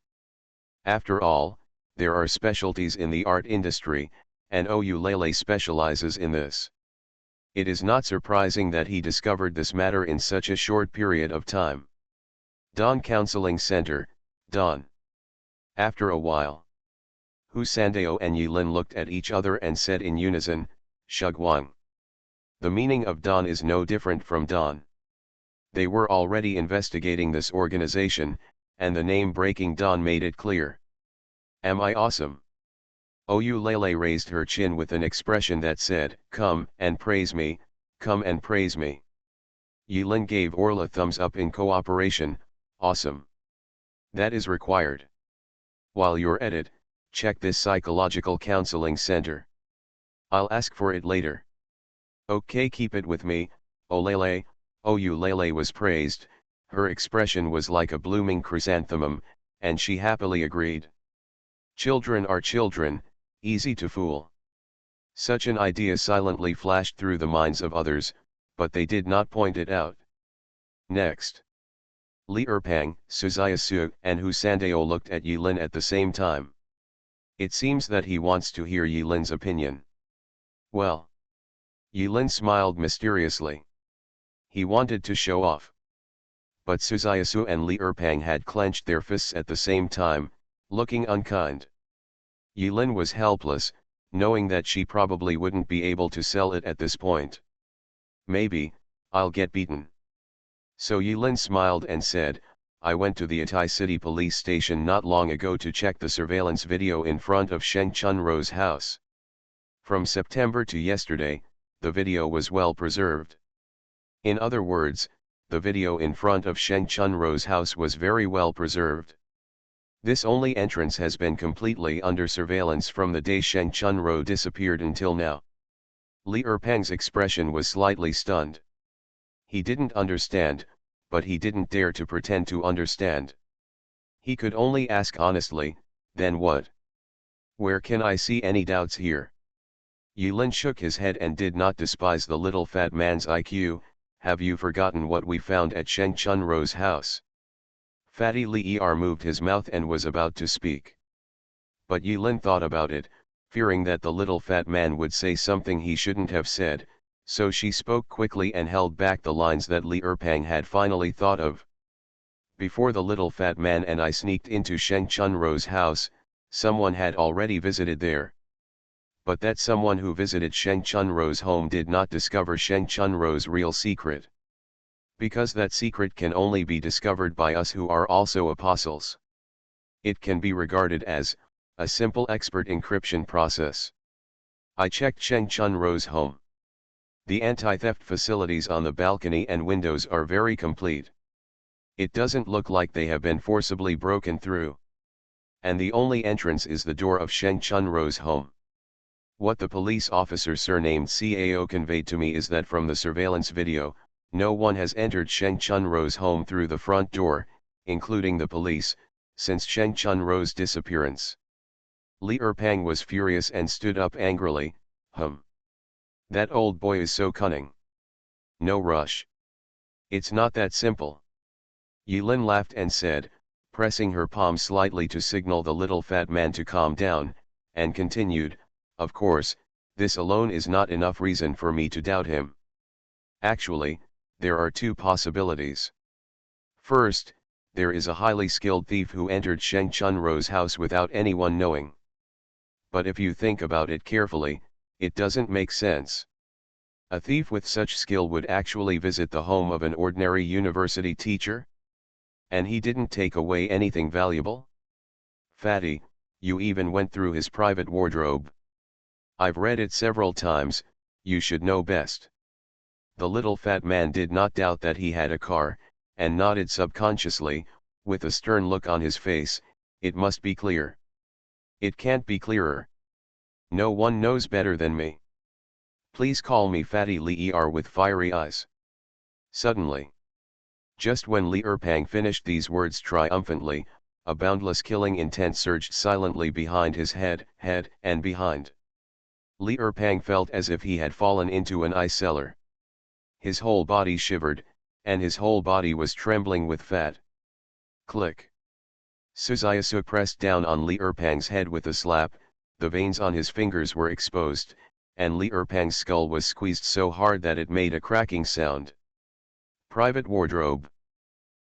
After all, there are specialties in the art industry, and Oulele specializes in this. It is not surprising that he discovered this matter in such a short period of time. Dawn Counseling Center, Dawn. After a while, Hu Sandao and Yilin looked at each other and said in unison, Shuguang. The meaning of Dawn is no different from Dawn. They were already investigating this organization, and the name Breaking Dawn made it clear. Am I awesome? Oulele raised her chin with an expression that said, come and praise me, come and praise me. Yilin gave Orla thumbs up in cooperation, awesome. That is required. While you're at it, check this psychological counseling center. I'll ask for it later. Okay, keep it with me, Olele. Oulele was praised, her expression was like a blooming chrysanthemum, and she happily agreed. Children are children, easy to fool. Such an idea silently flashed through the minds of others, but they did not point it out. Next. Li Erpang, Suzayasu, and Hu Sandao looked at Yilin at the same time. It seems that he wants to hear Yilin's opinion. Well. Yilin smiled mysteriously. He wanted to show off. But Suzayasu and Li Erpang had clenched their fists at the same time, looking unkind. Yilin was helpless, knowing that she probably wouldn't be able to sell it at this point. Maybe, I'll get beaten. So Yilin smiled and said, I went to the Atai City police station not long ago to check the surveillance video in front of Sheng Chunro's house. From September to yesterday, the video was well preserved. In other words, the video in front of Sheng Chunro's house was very well preserved. This only entrance has been completely under surveillance from the day Sheng Chunro disappeared until now. Li Erpang's expression was slightly stunned. He didn't understand, but he didn't dare to pretend to understand. He could only ask honestly, then what? Where can I see any doubts here? Yilin shook his head and did not despise the little fat man's IQ. Have you forgotten what we found at Sheng Chunro's house? Fatty Li moved his mouth and was about to speak. But Yilin thought about it, fearing that the little fat man would say something he shouldn't have said, so she spoke quickly and held back the lines that Li Erpang had finally thought of. Before the little fat man and I sneaked into Sheng Chunro's house, someone had already visited there. But that someone who visited Sheng Chunro's home did not discover Sheng Chunro's real secret. Because that secret can only be discovered by us who are also apostles. It can be regarded as a simple expert encryption process. I checked Sheng Chunro's home. The anti-theft facilities on the balcony and windows are very complete. It doesn't look like they have been forcibly broken through. And the only entrance is the door of Sheng Chunro's home. What the police officer surnamed Cao conveyed to me is that from the surveillance video, no one has entered Sheng Chunro's home through the front door, including the police, since Sheng Chunro's disappearance. Li Erpang was furious and stood up angrily, That old boy is so cunning. No rush. It's not that simple. Yilin laughed and said, pressing her palm slightly to signal the little fat man to calm down, and continued, of course, this alone is not enough reason for me to doubt him. Actually, there are two possibilities. First, there is a highly skilled thief who entered Sheng Chunro's house without anyone knowing. But if you think about it carefully, it doesn't make sense. A thief with such skill would actually visit the home of an ordinary university teacher? And he didn't take away anything valuable? Fatty, you even went through his private wardrobe. I've read it several times, you should know best. The little fat man did not doubt that he had a car, and nodded subconsciously, with a stern look on his face, it must be clear. It can't be clearer. No one knows better than me. Please call me Fatty Li with fiery eyes. Suddenly. Just when Li Erpang finished these words triumphantly, a boundless killing intent surged silently behind his head, and behind. Li Erpang felt as if he had fallen into an ice cellar. His whole body shivered, and his whole body was trembling with fat. Click. Suzayasu pressed down on Li Erpang's head with a slap, the veins on his fingers were exposed, and Li Erpang's skull was squeezed so hard that it made a cracking sound. Private wardrobe.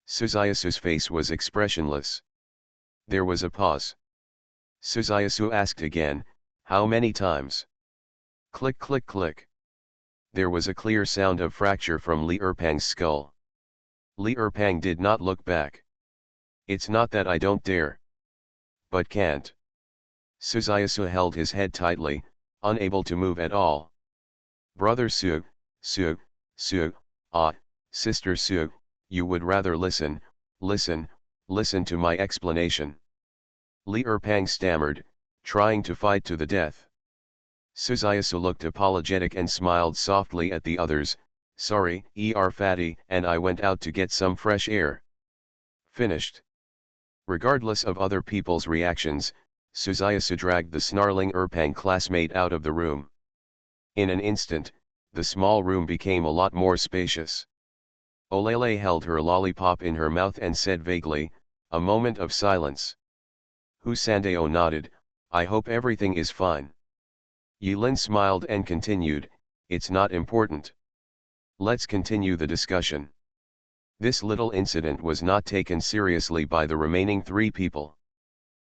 Suzayasu's face was expressionless. There was a pause. Suzayasu asked again, "How many times?" Click click click. There was a clear sound of fracture from Li Erpang's skull. Li Erpang did not look back. "It's not that I don't dare. But can't." Suzayasu held his head tightly, unable to move at all. "Brother Su, Sister Su, you would rather listen to my explanation." Li Erpang stammered, trying to fight to the death. Suzayasu looked apologetic and smiled softly at the others. "Sorry, fatty, and I went out to get some fresh air." Finished. Regardless of other people's reactions, Suzayasu dragged the snarling Erpang classmate out of the room. In an instant, the small room became a lot more spacious. Olele held her lollipop in her mouth and said vaguely, "A moment of silence." Hu Sandeo nodded, "I hope everything is fine." Yilin smiled and continued, "It's not important. Let's continue the discussion." This little incident was not taken seriously by the remaining three people.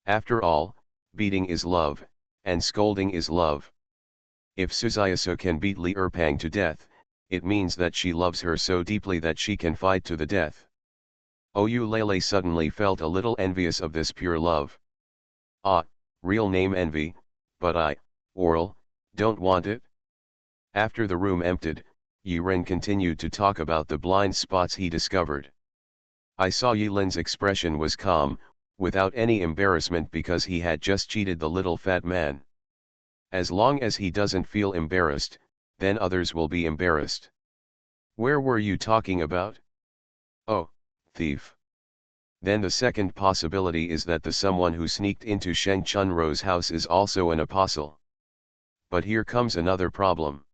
After all, beating is love, and scolding is love. If Suzayasu can beat Li Erpang to death, it means that she loves her so deeply that she can fight to the death. Oyulele suddenly felt a little envious of this pure love. Real name envy, but don't want it. After the room emptied, Yiren continued to talk about the blind spots he discovered. I saw Yilin's expression was calm, without any embarrassment because he had just cheated the little fat man. As long as he doesn't feel embarrassed, then others will be embarrassed. Where were you talking about? Oh, thief. Then the second possibility is that the someone who sneaked into Sheng Chunro's house is also an apostle. But here comes another problem.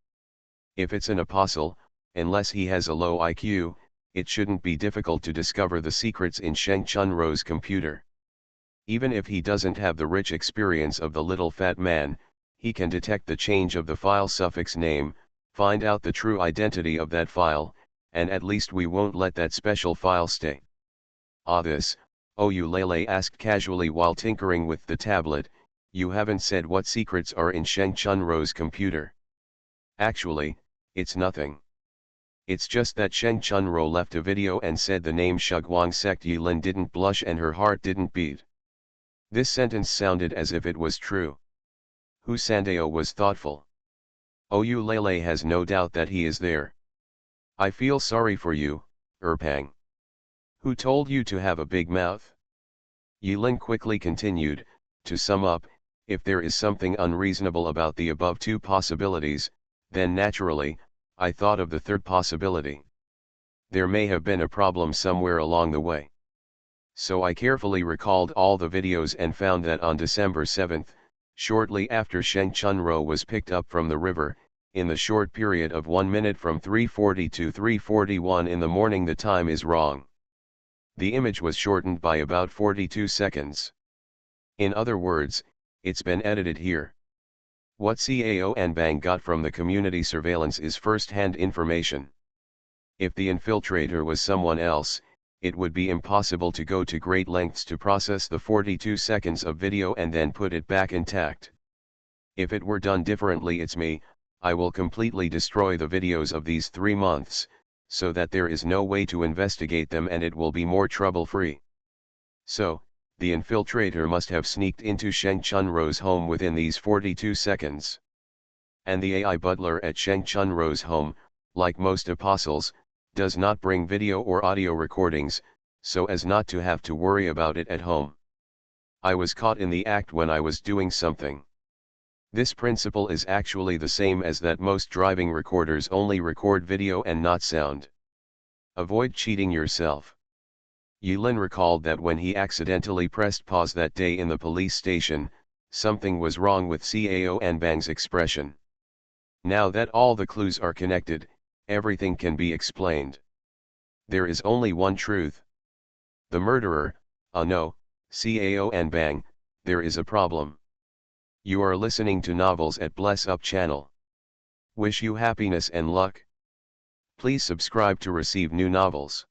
If it's an apostle, unless he has a low IQ, it shouldn't be difficult to discover the secrets in Sheng Chunro's computer. Even if he doesn't have the rich experience of the little fat man, he can detect the change of the file suffix name, find out the true identity of that file, and at least we won't let that special file stay. This, Oyulele asked casually while tinkering with the tablet, "You haven't said what secrets are in Sheng Chunro's computer." "Actually, it's nothing. It's just that Sheng Chunro left a video and said the name Shugwang sect." Yilin didn't blush and her heart didn't beat. This sentence sounded as if it was true. Hu Sandeo was thoughtful. Oyulele has no doubt that he is there. "I feel sorry for you, Erpang. Who told you to have a big mouth?" Yilin quickly continued, "To sum up, if there is something unreasonable about the above two possibilities, then naturally, I thought of the third possibility. There may have been a problem somewhere along the way. So I carefully recalled all the videos and found that on December 7th, shortly after Sheng Chunro was picked up from the river, in the short period of 1 minute from 3:40 to 3:41 in the morning, the time is wrong. The image was shortened by about 42 seconds. In other words, it's been edited here. What Cao and Bang got from the community surveillance is first-hand information. If the infiltrator was someone else, it would be impossible to go to great lengths to process the 42 seconds of video and then put it back intact. If it were done differently, it's me, I will completely destroy the videos of these 3 months, so that there is no way to investigate them and it will be more trouble-free. So, the infiltrator must have sneaked into Sheng Chunro's home within these 42 seconds. And the AI butler at Sheng Chunro's home, like most apostles, does not bring video or audio recordings, so as not to have to worry about it at home. I was caught in the act when I was doing something. This principle is actually the same as that most driving recorders only record video and not sound. Avoid cheating yourself. Yulin recalled that when he accidentally pressed pause that day in the police station, something was wrong with Cao Anbang's expression. Now that all the clues are connected, everything can be explained. There is only one truth. The murderer, no, Cao Anbang, there is a problem. You are listening to Novels at Bless Up channel. Wish you happiness and luck. Please subscribe to receive new novels.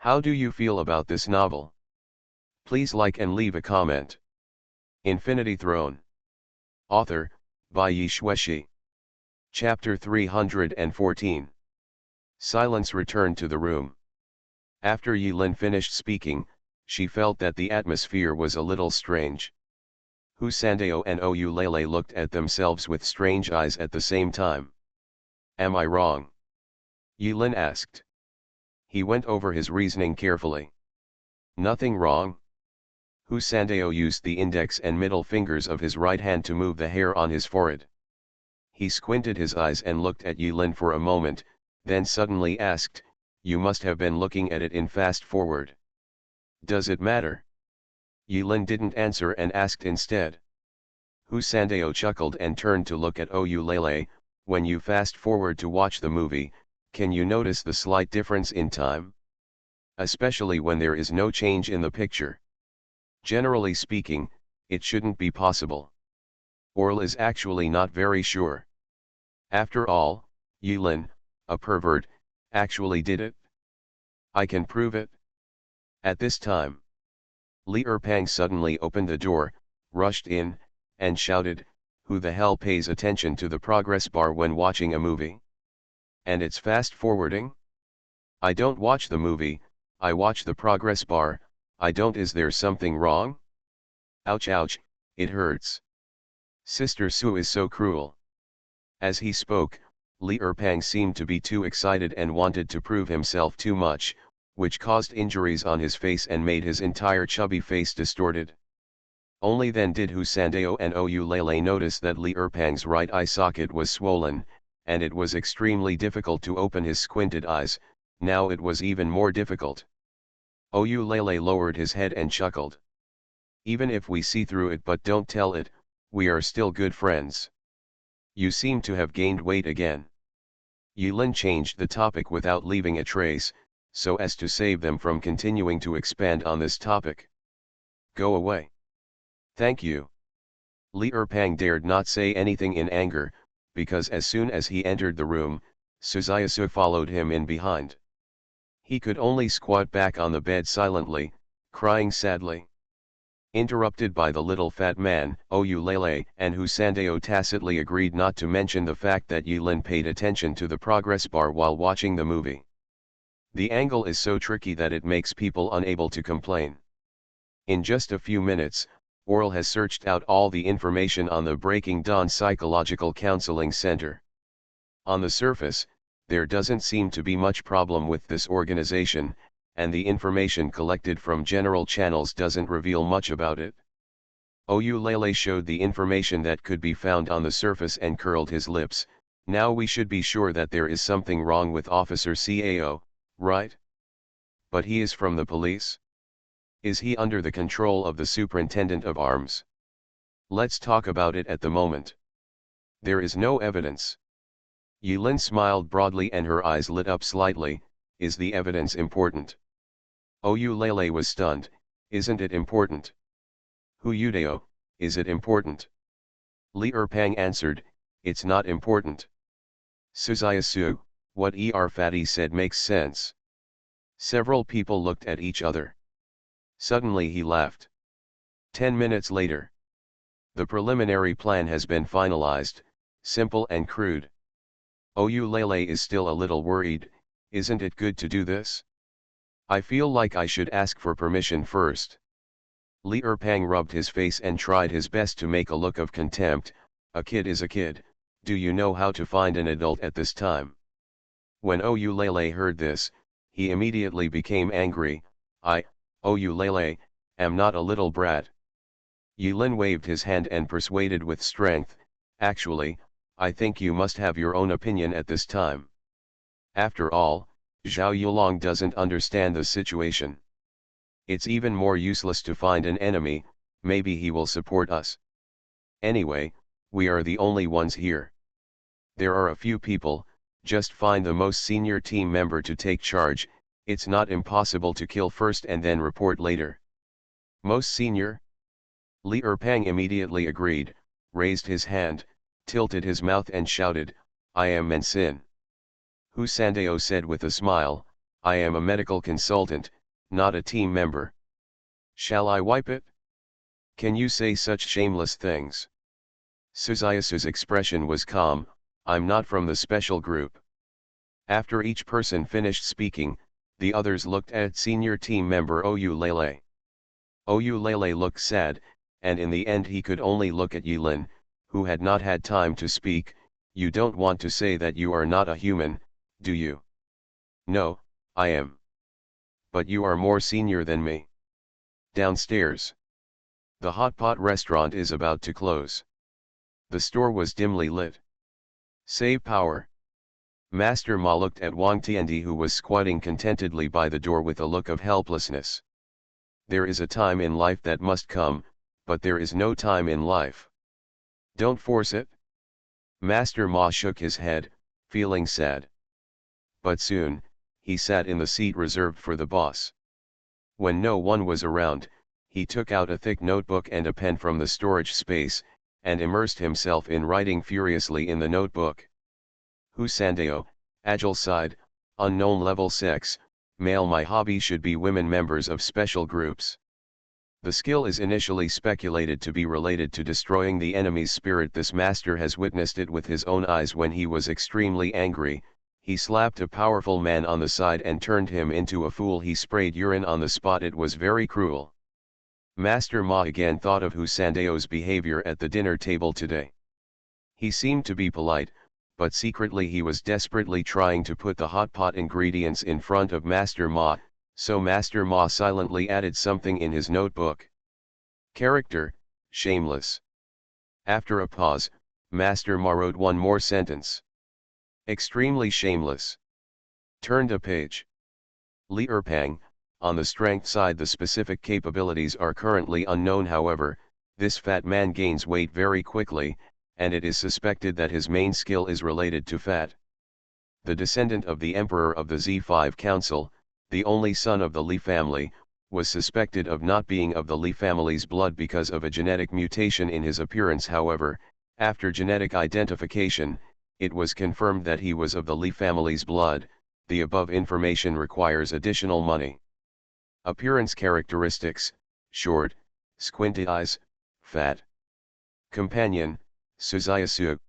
How do you feel about this novel? Please like and leave a comment. Infinity Throne. Author, by Yi Shueshi. Chapter 314. Silence returned to the room. After Yilin finished speaking, she felt that the atmosphere was a little strange. Hu Sandao and Oulele looked at themselves with strange eyes at the same time. Am I wrong? Yilin asked. He went over his reasoning carefully. Nothing wrong. Hu Sandao used the index and middle fingers of his right hand to move the hair on his forehead. He squinted his eyes and looked at Yilin for a moment, then suddenly asked, You must have been looking at it in fast forward. Does it matter? Yilin didn't answer and asked instead. Hu Sandao chuckled and turned to look at Oulele. When you fast forward to watch the movie, can you notice the slight difference in time? Especially when there is no change in the picture. Generally speaking, it shouldn't be possible. Orl is actually not very sure. After all, Yilin, a pervert, actually did it. I can prove it. At this time, Li Erpang suddenly opened the door, rushed in, and shouted, Who the hell pays attention to the progress bar when watching a movie? And it's fast forwarding? I don't watch the movie, I watch the progress bar, I don't. Is there something wrong? Ouch ouch, it hurts. Sister Su is so cruel. As he spoke, Li Erpang seemed to be too excited and wanted to prove himself too much, which caused injuries on his face and made his entire chubby face distorted. Only then did Hu Sandao and Oulele notice that Li Erpang's right eye socket was swollen, and it was extremely difficult to open his squinted eyes. Now it was even more difficult. Oulele lowered his head and chuckled. Even if we see through it but don't tell it, we are still good friends. You seem to have gained weight again. Yilin changed the topic without leaving a trace, so as to save them from continuing to expand on this topic. Go away. Thank you. Li Erpang dared not say anything in anger, because as soon as he entered the room, Suzayasu followed him in behind. He could only squat back on the bed silently, crying sadly. Interrupted by the little fat man, Oulele and Hu Sandao tacitly agreed not to mention the fact that Yilin paid attention to the progress bar while watching the movie. The angle is so tricky that it makes people unable to complain. In just a few minutes, Oral has searched out all the information on the Breaking Dawn Psychological Counseling Center. On the surface, there doesn't seem to be much problem with this organization, and the information collected from general channels doesn't reveal much about it. Oulele showed the information that could be found on the surface and curled his lips. Now we should be sure that there is something wrong with Officer Cao, right? But he is from the police? Is he under the control of the Superintendent of Arms? Let's talk about it at the moment. There is no evidence. Yilin smiled broadly and her eyes lit up slightly. Is the evidence important? Oulele was stunned. Isn't it important? Hu Yudao, is it important? Li Erpang answered, it's not important. Suzayasu, what Fatty said makes sense. Several people looked at each other. Suddenly he laughed. 10 minutes later. The preliminary plan has been finalized, simple and crude. Oulele is still a little worried. Isn't it good to do this? I feel like I should ask for permission first. Li Erpang rubbed his face and tried his best to make a look of contempt. A kid is a kid, do you know how to find an adult at this time? When Oulele heard this, he immediately became angry. Oulele, am not a little brat. Yilin waved his hand and persuaded with strength, actually, I think you must have your own opinion at this time. After all, Zhao Yulong doesn't understand the situation. It's even more useless to find an enemy, maybe he will support us. Anyway, we are the only ones here. There are a few people, just find the most senior team member to take charge, it's not impossible to kill first and then report later. Most senior? Li Erpang immediately agreed, raised his hand, tilted his mouth and shouted, I am Mensin. Hu Sandao said with a smile, I am a medical consultant, not a team member. Shall I wipe it? Can you say such shameless things? Suzayasu's expression was calm, I'm not from the special group. After each person finished speaking, the others looked at senior team member Ou Lele. Ou Lele looked sad, and in the end he could only look at Yilin, who had not had time to speak. You don't want to say that you are not a human, do you? No, I am. But you are more senior than me. Downstairs. The hot pot restaurant is about to close. The store was dimly lit. Save power. Master Ma looked at Wang Tiandi, who was squatting contentedly by the door with a look of helplessness. There is a time in life that must come, but there is no time in life. Don't force it. Master Ma shook his head, feeling sad. But soon, he sat in the seat reserved for the boss. When no one was around, he took out a thick notebook and a pen from the storage space, and immersed himself in writing furiously in the notebook. Hu Sandao, Agile side, unknown level sex, male. My hobby should be women members of special groups. The skill is initially speculated to be related to destroying the enemy's spirit. This master has witnessed it with his own eyes when he was extremely angry. He slapped a powerful man on the side and turned him into a fool. He sprayed urine on the spot. It was very cruel. Master Ma again thought of Hu Sandao's behavior at the dinner table today. He seemed to be polite, but secretly he was desperately trying to put the hot pot ingredients in front of Master Ma, so Master Ma silently added something in his notebook. Character, shameless. After a pause, Master Ma wrote one more sentence. Extremely shameless. Turned a page. Li Erpang, on the strength side the specific capabilities are currently unknown. However, this fat man gains weight very quickly, and it is suspected that his main skill is related to fat. The descendant of the Emperor of the Z5 Council, the only son of the Li family, was suspected of not being of the Li family's blood because of a genetic mutation in his appearance. However, after genetic identification, it was confirmed that he was of the Li family's blood. The above information requires additional money. Appearance characteristics: short, squinty eyes, fat. Companion, Suzayasu.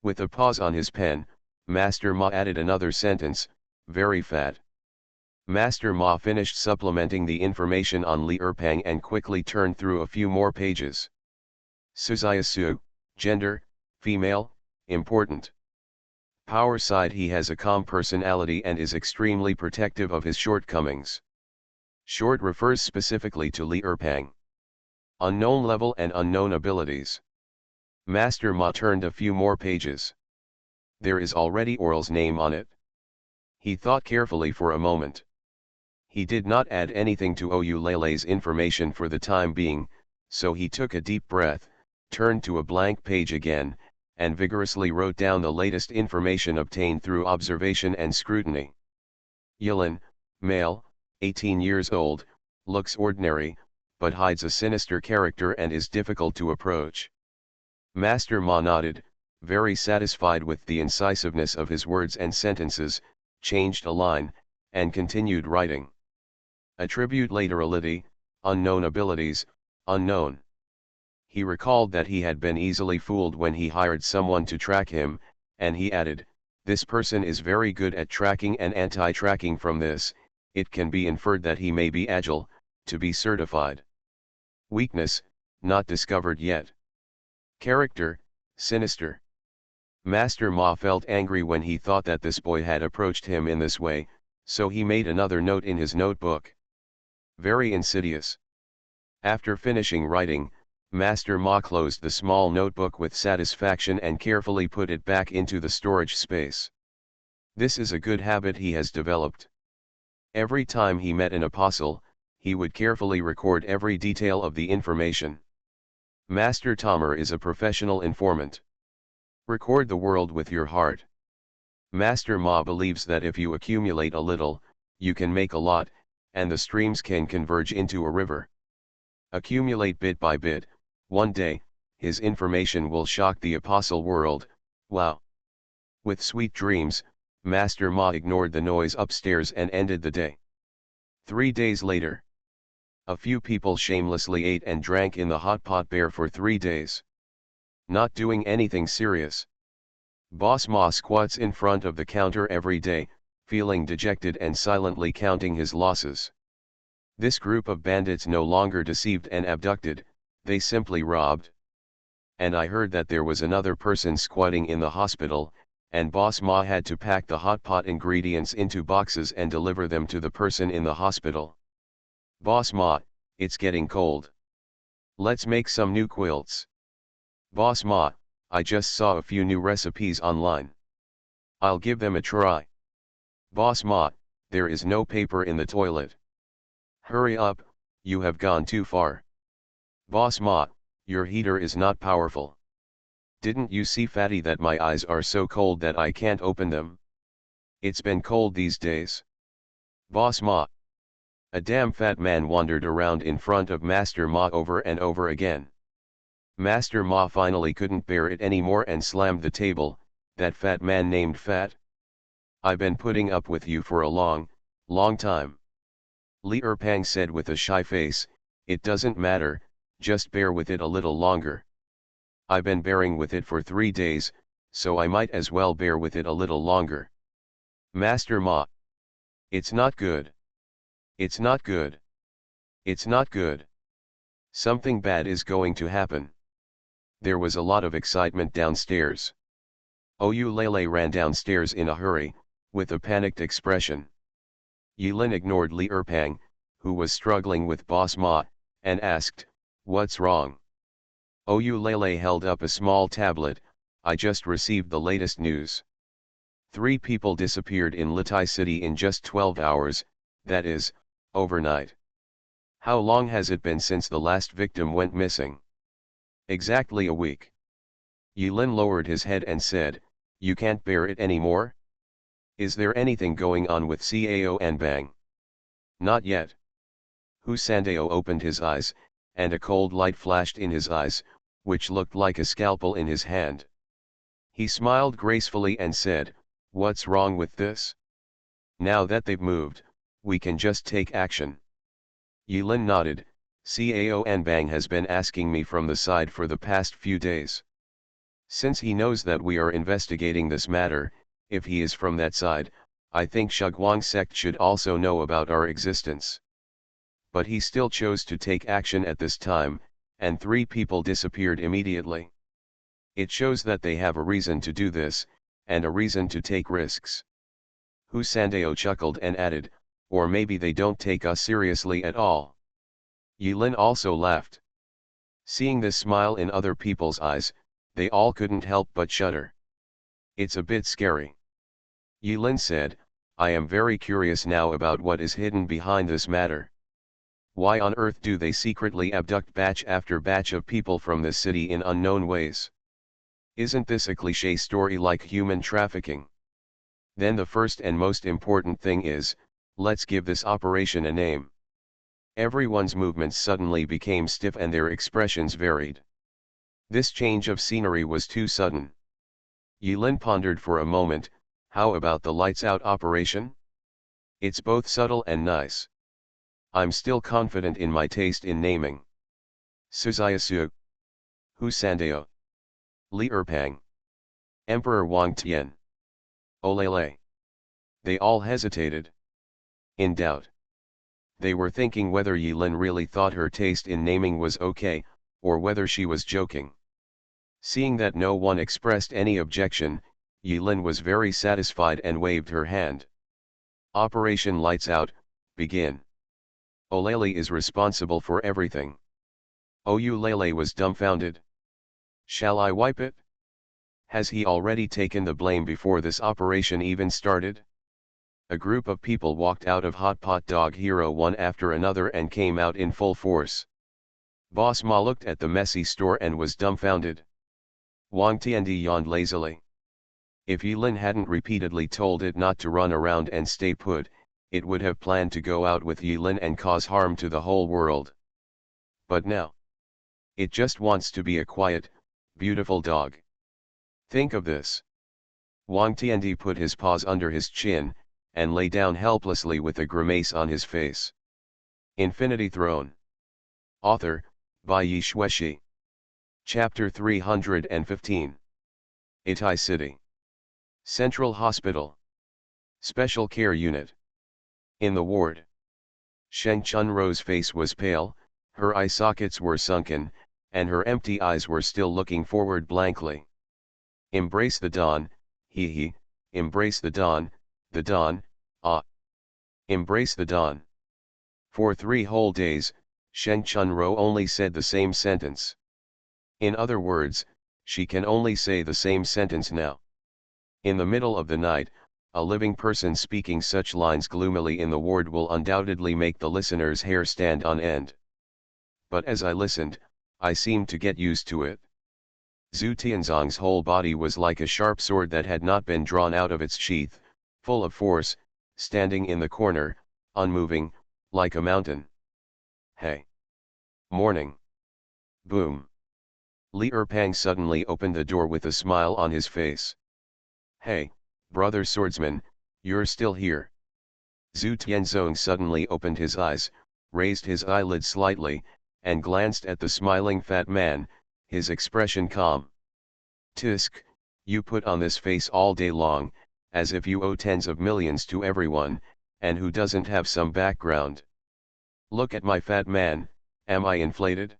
With a pause on his pen, Master Ma added another sentence, very fat. Master Ma finished supplementing the information on Li Erpang and quickly turned through a few more pages. Suzayasu, gender, female, important. Power side: he has a calm personality and is extremely protective of his shortcomings. Short refers specifically to Li Erpang. Unknown level and unknown abilities. Master Ma turned a few more pages. There is already Oral's name on it. He thought carefully for a moment. He did not add anything to Ou Lele's information for the time being, so he took a deep breath, turned to a blank page again, and vigorously wrote down the latest information obtained through observation and scrutiny. Yilin, male, 18 years old, looks ordinary, but hides a sinister character and is difficult to approach. Master Ma nodded, very satisfied with the incisiveness of his words and sentences, changed a line, and continued writing. Attribute laterality, unknown abilities, unknown. He recalled that he had been easily fooled when he hired someone to track him, and he added, this person is very good at tracking and anti-tracking. From this, it can be inferred that he may be agile, to be certified. Weakness, not discovered yet. Character, sinister. Master Ma felt angry when he thought that this boy had approached him in this way, so he made another note in his notebook. Very insidious. After finishing writing, Master Ma closed the small notebook with satisfaction and carefully put it back into the storage space. This is a good habit he has developed. Every time he met an apostle, he would carefully record every detail of the information. Master Tomer is a professional informant. Record the world with your heart. Master Ma believes that if you accumulate a little, you can make a lot, and the streams can converge into a river. Accumulate bit by bit, one day, his information will shock the apostle world. Wow! With sweet dreams, Master Ma ignored the noise upstairs and ended the day. 3 days later, a few people shamelessly ate and drank in the hot pot bear for 3 days. Not doing anything serious. Boss Ma squats in front of the counter every day, feeling dejected and silently counting his losses. This group of bandits no longer deceived and abducted, they simply robbed. And I heard that there was another person squatting in the hospital, and Boss Ma had to pack the hot pot ingredients into boxes and deliver them to the person in the hospital. Boss Ma, it's getting cold. Let's make some new quilts. Boss Ma, I just saw a few new recipes online. I'll give them a try. Boss Ma, there is no paper in the toilet. Hurry up, you have gone too far. Boss Ma, your heater is not powerful. Didn't you see, Fatty, that my eyes are so cold that I can't open them? It's been cold these days. Boss Ma. A damn fat man wandered around in front of Master Ma over and over again. Master Ma finally couldn't bear it anymore and slammed the table. That fat man named Fat. I've been putting up with you for a long time. Li Erpang said with a shy face, it doesn't matter, just bear with it a little longer. I've been bearing with it for 3 days, so I might as well bear with it a little longer. Master Ma. It's not good. It's not good. It's not good. Something bad is going to happen. There was a lot of excitement downstairs. Oulele ran downstairs in a hurry, with a panicked expression. Yilin ignored Li Erpang, who was struggling with Boss Ma, and asked, what's wrong? Oulele held up a small tablet. I just received the latest news. 3 people disappeared in Litai City in just 12 hours, that is, overnight. How long has it been since the last victim went missing? Exactly a week. Yilin lowered his head and said, you can't bear it anymore? Is there anything going on with Cao and Bang? Not yet. Hu Sandao opened his eyes, and a cold light flashed in his eyes, which looked like a scalpel in his hand. He smiled gracefully and said, what's wrong with this? Now that they've moved, we can just take action. Yilin nodded. Cao and Bang has been asking me from the side for the past few days. Since he knows that we are investigating this matter, if he is from that side, I think Shugwang sect should also know about our existence. But he still chose to take action at this time, and 3 people disappeared immediately. It shows that they have a reason to do this, and a reason to take risks. Hu Sandao chuckled and added, or maybe they don't take us seriously at all. Yilin also laughed. Seeing this smile in other people's eyes, they all couldn't help but shudder. It's a bit scary. Yilin said, I am very curious now about what is hidden behind this matter. Why on earth do they secretly abduct batch after batch of people from this city in unknown ways? Isn't this a cliché story like human trafficking? Then the first and most important thing is, let's give this operation a name. Everyone's movements suddenly became stiff and their expressions varied. This change of scenery was too sudden. Yilin pondered for a moment, how about the lights out operation? It's both subtle and nice. I'm still confident in my taste in naming. Suzayasu. Hu Sandao. Li Erpang. Emperor Wang Tian. Olele. They all hesitated. In doubt. They were thinking whether Yilin really thought her taste in naming was okay, or whether she was joking. Seeing that no one expressed any objection, Yilin was very satisfied and waved her hand. Operation Lights Out, begin. Olele is responsible for everything. Oulele was dumbfounded. Shall I wipe it? Has he already taken the blame before this operation even started? A group of people walked out of Hot Pot Dog Hero one after another and came out in full force. Boss Ma looked at the messy store and was dumbfounded. Wang Tiandi yawned lazily. If Yilin hadn't repeatedly told it not to run around and stay put, it would have planned to go out with Yilin and cause harm to the whole world. But now, it just wants to be a quiet, beautiful dog. Think of this. Wang Tiandi put his paws under his chin, and lay down helplessly with a grimace on his face. Infinity Throne. Author, by Yi Shueshi. Chapter 315. Itai City. Central Hospital. Special Care Unit. In the ward. Sheng Chunro's face was pale, her eye sockets were sunken, and her empty eyes were still looking forward blankly. Embrace the dawn, he, embrace the dawn, ah. Embrace the dawn. For 3 whole days, Sheng Chunro only said the same sentence. In other words, she can only say the same sentence now. In the middle of the night, a living person speaking such lines gloomily in the ward will undoubtedly make the listener's hair stand on end. But as I listened, I seemed to get used to it. Zhu Tianzong's whole body was like a sharp sword that had not been drawn out of its sheath, full of force, standing in the corner, unmoving, like a mountain. Hey! Morning! Boom! Li Erpang suddenly opened the door with a smile on his face. Hey, brother swordsman, you're still here. Zhu Tianzong suddenly opened his eyes, raised his eyelids slightly, and glanced at the smiling fat man, his expression calm. Tisk, you put on this face all day long, as if you owe tens of millions to everyone, and who doesn't have some background. Look at my fat man, am I inflated?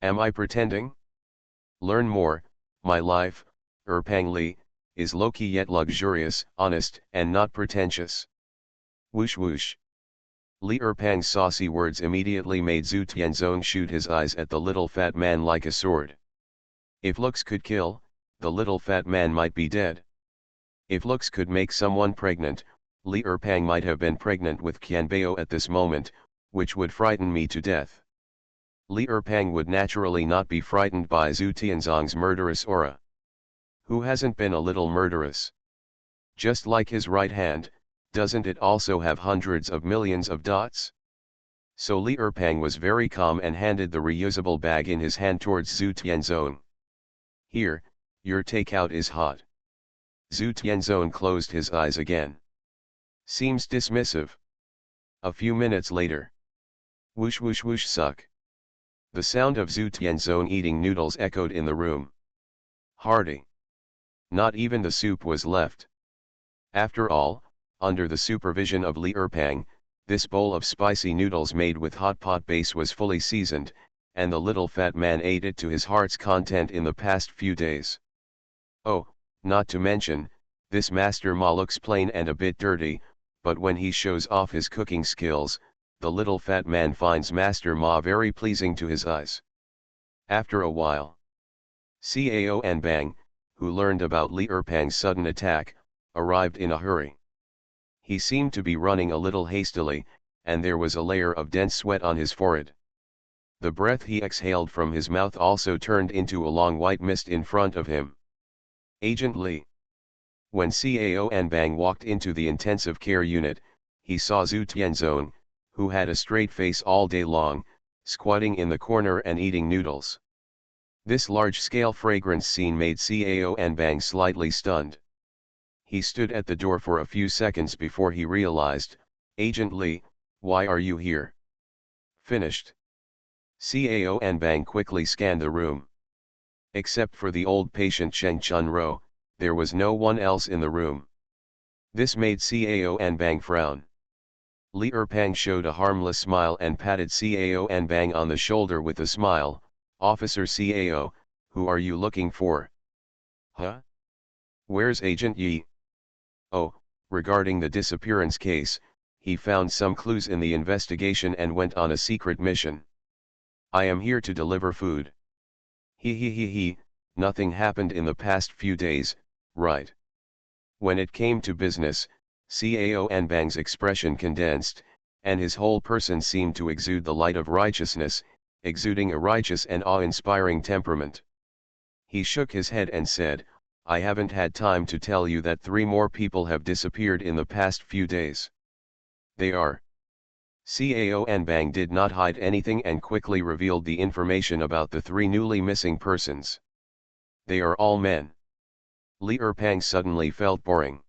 Am I pretending? Learn more, my life, Erpang Li, is low-key yet luxurious, honest, and not pretentious. Whoosh whoosh. Li Erpang's saucy words immediately made Zhu Tianzong shoot his eyes at the little fat man like a sword. If looks could kill, the little fat man might be dead. If looks could make someone pregnant, Li Erpang might have been pregnant with Qianbao at this moment, which would frighten me to death. Li Erpang would naturally not be frightened by Zhu Tianzong's murderous aura. Who hasn't been a little murderous? Just like his right hand, doesn't it also have hundreds of millions of dots? So Li Erpang was very calm and handed the reusable bag in his hand towards Zhu Tianzong. Here, your takeout is hot. Zhu Tianzong closed his eyes again. Seems dismissive. A few minutes later. Whoosh whoosh whoosh suck. The sound of Zhu Tianzong eating noodles echoed in the room. Hearty. Not even the soup was left. After all, under the supervision of Li Erpang, this bowl of spicy noodles made with hot pot base was fully seasoned, and the little fat man ate it to his heart's content in the past few days. Oh, not to mention, this Master Ma looks plain and a bit dirty, but when he shows off his cooking skills, the little fat man finds Master Ma very pleasing to his eyes. After a while, Cao Anbang, who learned about Li Erpang's sudden attack, arrived in a hurry. He seemed to be running a little hastily, and there was a layer of dense sweat on his forehead. The breath he exhaled from his mouth also turned into a long white mist in front of him. Agent Li. When Cao Anbang walked into the intensive care unit, he saw Zhu Tianzong, who had a straight face all day long, squatting in the corner and eating noodles. This large-scale fragrance scene made Cao Anbang slightly stunned. He stood at the door for a few seconds before he realized, Agent Li, why are you here? Finished. Cao Anbang quickly scanned the room. Except for the old patient Sheng Chunro, there was no one else in the room. This made Cao Anbang frown. Li Erpang showed a harmless smile and patted Cao Anbang on the shoulder with a smile. Officer Cao, who are you looking for? Huh? Where's Agent Yi? Oh, regarding the disappearance case, he found some clues in the investigation and went on a secret mission. I am here to deliver food. He, nothing happened in the past few days, right? When it came to business, Cao Anbang's expression condensed, and his whole person seemed to exude the light of righteousness, exuding a righteous and awe-inspiring temperament. He shook his head and said, "I haven't had time to tell you that 3 more people have disappeared in the past few days. They are." Cao Anbang did not hide anything and quickly revealed the information about the 3 newly missing persons. "They are all men." Li Erpang suddenly felt boring.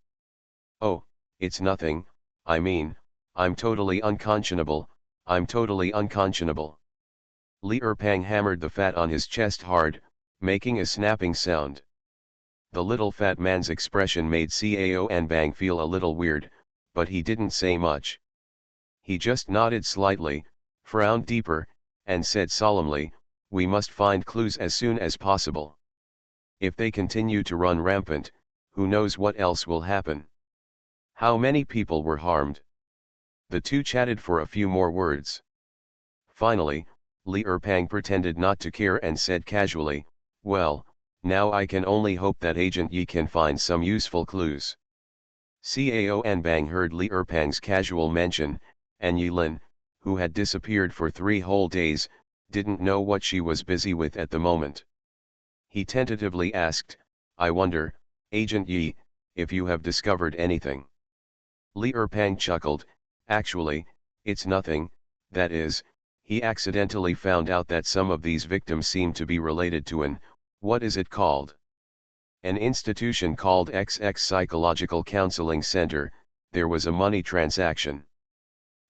"Oh, it's nothing, I mean, I'm totally unconscionable, I'm totally unconscionable." Li Erpang hammered the fat on his chest hard, making a snapping sound. The little fat man's expression made Cao Anbang feel a little weird, but he didn't say much. He just nodded slightly, frowned deeper, and said solemnly, "We must find clues as soon as possible. If they continue to run rampant, who knows what else will happen." "How many people were harmed?" The two chatted for a few more words. Finally, Li Erpang pretended not to care and said casually, "Well, now I can only hope that Agent Yi can find some useful clues." Cao Anbang heard Li Erpang's casual mention, and Yilin, who had disappeared for 3 whole days, didn't know what she was busy with at the moment. He tentatively asked, "I wonder, Agent Yi, if you have discovered anything." Li Erpang chuckled, "Actually, it's nothing, that is, he accidentally found out that some of these victims seem to be related to what is it called? An institution called XX Psychological Counseling Center. There was a money transaction.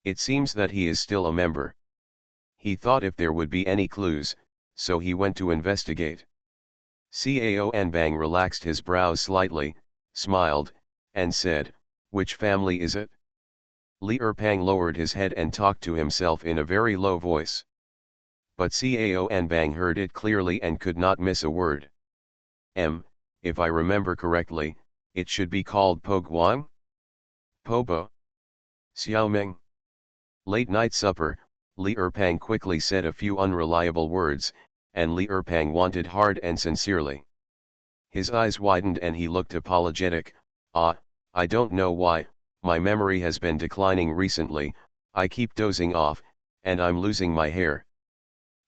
It seems that he is still a member. He thought if there would be any clues, so he went to investigate." Cao Anbang relaxed his brows slightly, smiled, and said, "Which family is it?" Li Erpang lowered his head and talked to himself in a very low voice. But Cao Anbang heard it clearly and could not miss a word. If I remember correctly, it should be called Po Guang? Pobo? Xiaoming? Late night supper, Li Erpang quickly said a few unreliable words, and Li Erpang wanted hard and sincerely. His eyes widened and he looked apologetic. I don't know why, my memory has been declining recently, I keep dozing off, and I'm losing my hair.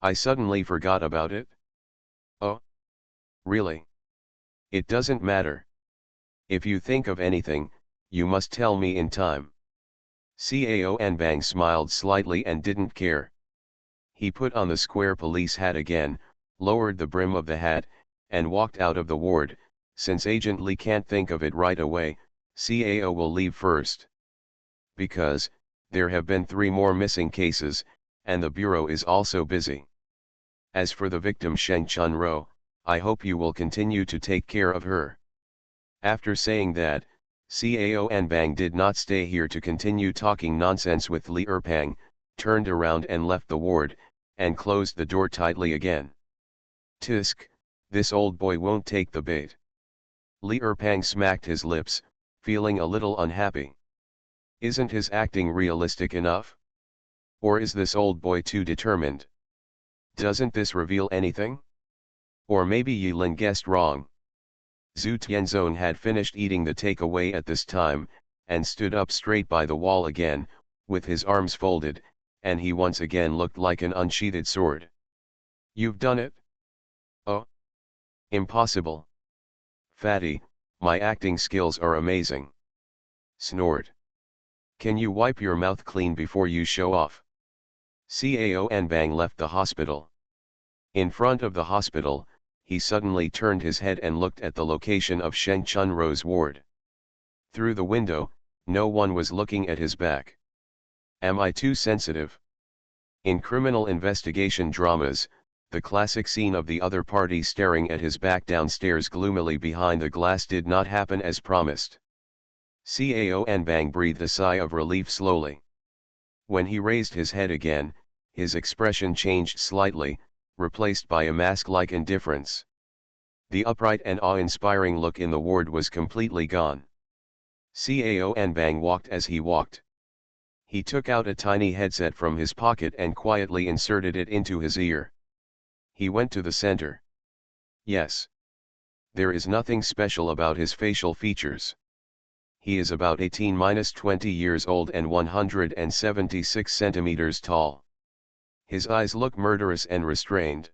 I suddenly forgot about it." "Oh? Really? It doesn't matter. If you think of anything, you must tell me in time." Cao Anbang smiled slightly and didn't care. He put on the square police hat again, lowered the brim of the hat, and walked out of the ward. "Since Agent Li can't think of it right away, Cao will leave first. Because, there have been 3 more missing cases, and the bureau is also busy. As for the victim Sheng Chunro, I hope you will continue to take care of her." After saying that, Cao Anbang did not stay here to continue talking nonsense with Li Erpang, turned around and left the ward, and closed the door tightly again. "Tisk, this old boy won't take the bait." Li Erpang smacked his lips, feeling a little unhappy. Isn't his acting realistic enough? Or is this old boy too determined? Doesn't this reveal anything? Or maybe Yilin guessed wrong. Zhu Tianzong had finished eating the takeaway at this time, and stood up straight by the wall again, with his arms folded, and he once again looked like an unsheathed sword. "You've done it?" "Oh? Impossible. Fatty, my acting skills are amazing." Snort. "Can you wipe your mouth clean before you show off?" Cao Anbang left the hospital. In front of the hospital, he suddenly turned his head and looked at the location of Sheng Chunro's ward. Through the window, no one was looking at his back. Am I too sensitive? In criminal investigation dramas, the classic scene of the other party staring at his back downstairs gloomily behind the glass did not happen as promised. Cao Anbang breathed a sigh of relief slowly. When he raised his head again, his expression changed slightly, replaced by a mask-like indifference. The upright and awe-inspiring look in the ward was completely gone. Cao Anbang walked as he walked. He took out a tiny headset from his pocket and quietly inserted it into his ear. He went to the center. Yes. There is nothing special about his facial features. he is about 18-20 years old and 176 centimeters tall. His eyes look murderous and restrained.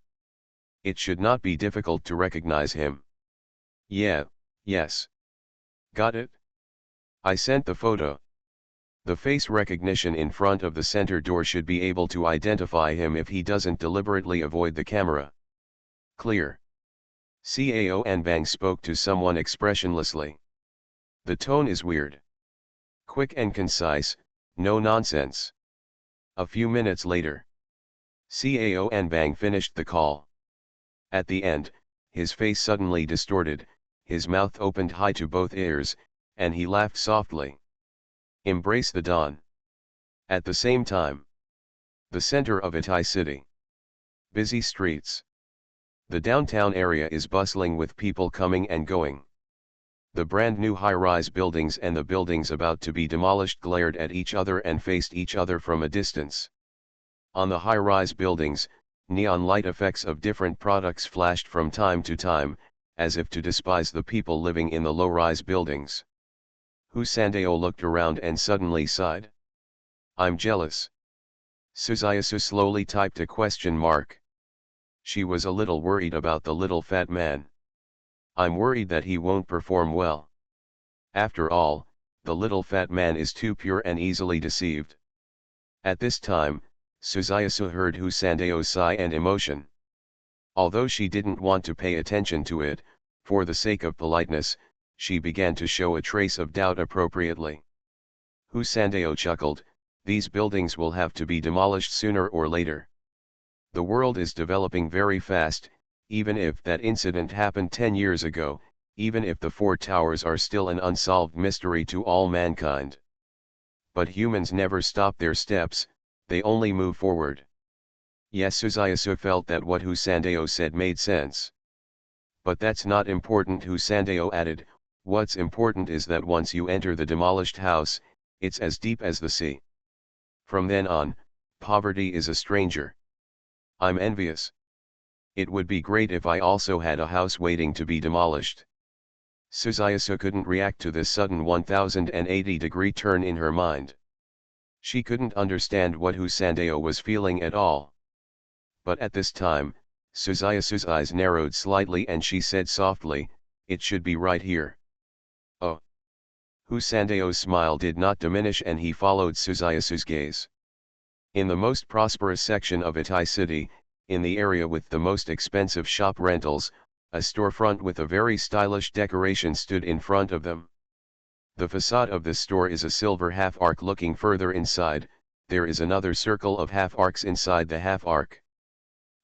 It should not be difficult to recognize him. Yeah, yes. Got it? I sent the photo. The face recognition in front of the center door should be able to identify him if he doesn't deliberately avoid the camera. Clear. Cao Anbang spoke to someone expressionlessly. The tone is weird. Quick and concise, no nonsense. A few minutes later, Cao Anbang finished the call. At the end, his face suddenly distorted, his mouth opened high to both ears, and he laughed softly. Embrace the dawn. At the same time, the center of Itai City. Busy streets. The downtown area is bustling with people coming and going. The brand new high-rise buildings and the buildings about to be demolished glared at each other and faced each other from a distance. On the high-rise buildings, neon light effects of different products flashed from time to time, as if to despise the people living in the low-rise buildings. Hu Sandao looked around and suddenly sighed. I'm jealous. Suzayasu slowly typed a question mark. She was a little worried about the little fat man. I'm worried that he won't perform well. After all, the little fat man is too pure and easily deceived. At this time, Suzayasu heard Hu Sandao's sigh and emotion. Although she didn't want to pay attention to it, for the sake of politeness, she began to show a trace of doubt appropriately. Hu Sandao chuckled, these buildings will have to be demolished sooner or later. The world is developing very fast, even if that incident happened 10 years ago, even if the four towers are still an unsolved mystery to all mankind. But humans never stop their steps, they only move forward. Yes, Suzayasu felt that what Hu Sandao said made sense. But that's not important, Hu Sandao added, what's important is that once you enter the demolished house, it's as deep as the sea. From then on, poverty is a stranger. I'm envious. It would be great if I also had a house waiting to be demolished. Suzayasu couldn't react to this sudden 180-degree turn in her mind. She couldn't understand what Hu Sandao was feeling at all. But at this time, Suzayasu's eyes narrowed slightly and she said softly, it should be right here. Oh. Hu Sandao's smile did not diminish and he followed Suzayasu's gaze. In the most prosperous section of Itai City, in the area with the most expensive shop rentals, a storefront with a very stylish decoration stood in front of them. The facade of this store is a silver half-arc. Looking further inside, there is another circle of half-arcs inside the half-arc.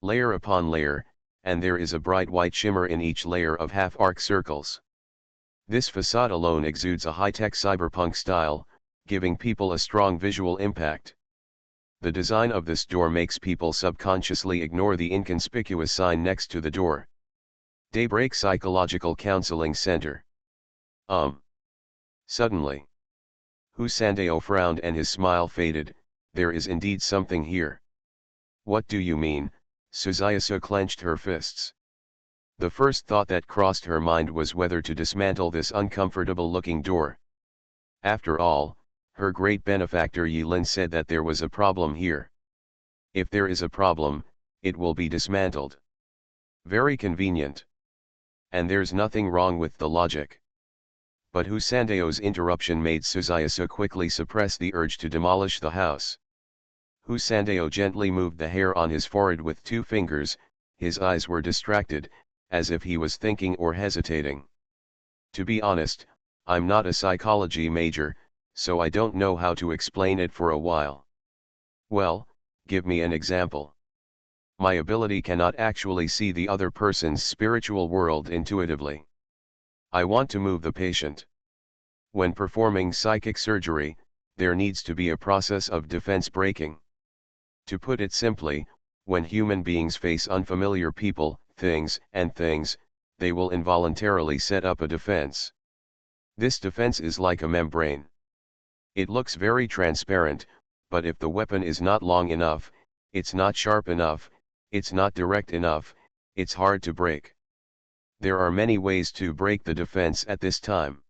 Layer upon layer, and there is a bright white shimmer in each layer of half-arc circles. This facade alone exudes a high-tech cyberpunk style, giving people a strong visual impact. The design of this door makes people subconsciously ignore the inconspicuous sign next to the door. Daybreak Psychological Counseling Center. Suddenly, Hu Sandao frowned and his smile faded. There is indeed something here. What do you mean? Suzayasu clenched her fists. The first thought that crossed her mind was whether to dismantle this uncomfortable-looking door. After all, her great benefactor Yilin said that there was a problem here. If there is a problem, it will be dismantled. Very convenient. And there's nothing wrong with the logic. But Hu Sandao's interruption made Suzayasu quickly suppress the urge to demolish the house. Hu Sandao gently moved the hair on his forehead with 2 fingers, his eyes were distracted, as if he was thinking or hesitating. To be honest, I'm not a psychology major, so I don't know how to explain it for a while. Well, give me an example. My ability cannot actually see the other person's spiritual world intuitively. I want to move the patient. When performing psychic surgery, there needs to be a process of defense breaking. To put it simply, when human beings face unfamiliar people, things, they will involuntarily set up a defense. This defense is like a membrane. It looks very transparent, but if the weapon is not long enough, it's not sharp enough, it's not direct enough, it's hard to break. There are many ways to break the defense at this time.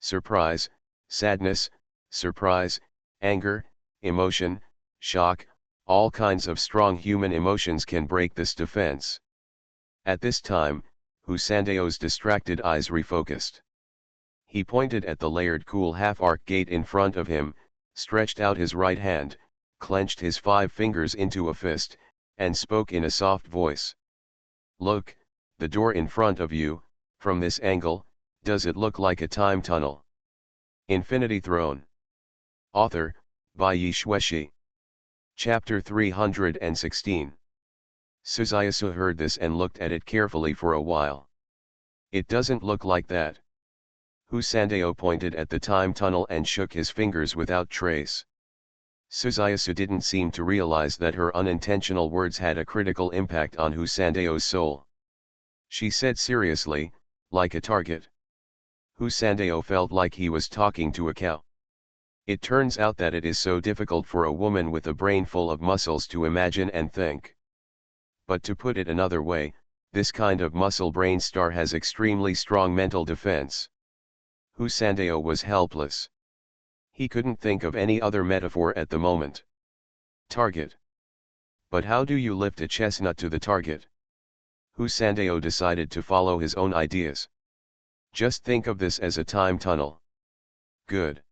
surprise, sadness, surprise, anger, emotion, shock, all kinds of strong human emotions can break this defense. At this time, Husandeo's distracted eyes refocused. He pointed at the layered cool half-arc gate in front of him, stretched out his right hand, clenched his 5 fingers into a fist, and spoke in a soft voice. Look, the door in front of you, from this angle, does it look like a time tunnel? Infinity Throne. Author, by Yi Shueshi. Chapter 316. Suzayasu heard this and looked at it carefully for a while. It doesn't look like that. Husandeo pointed at the time tunnel and shook his fingers without trace. Suzayasu didn't seem to realize that her unintentional words had a critical impact on Husandeo's soul. She said seriously, like a target. Husandeo felt like he was talking to a cow. It turns out that it is so difficult for a woman with a brain full of muscles to imagine and think. But to put it another way, this kind of muscle brain star has extremely strong mental defense. Husandeo was helpless. He couldn't think of any other metaphor at the moment. Target. But how do you lift a chestnut to the target? Husandeo decided to follow his own ideas. Just think of this as a time tunnel. Good.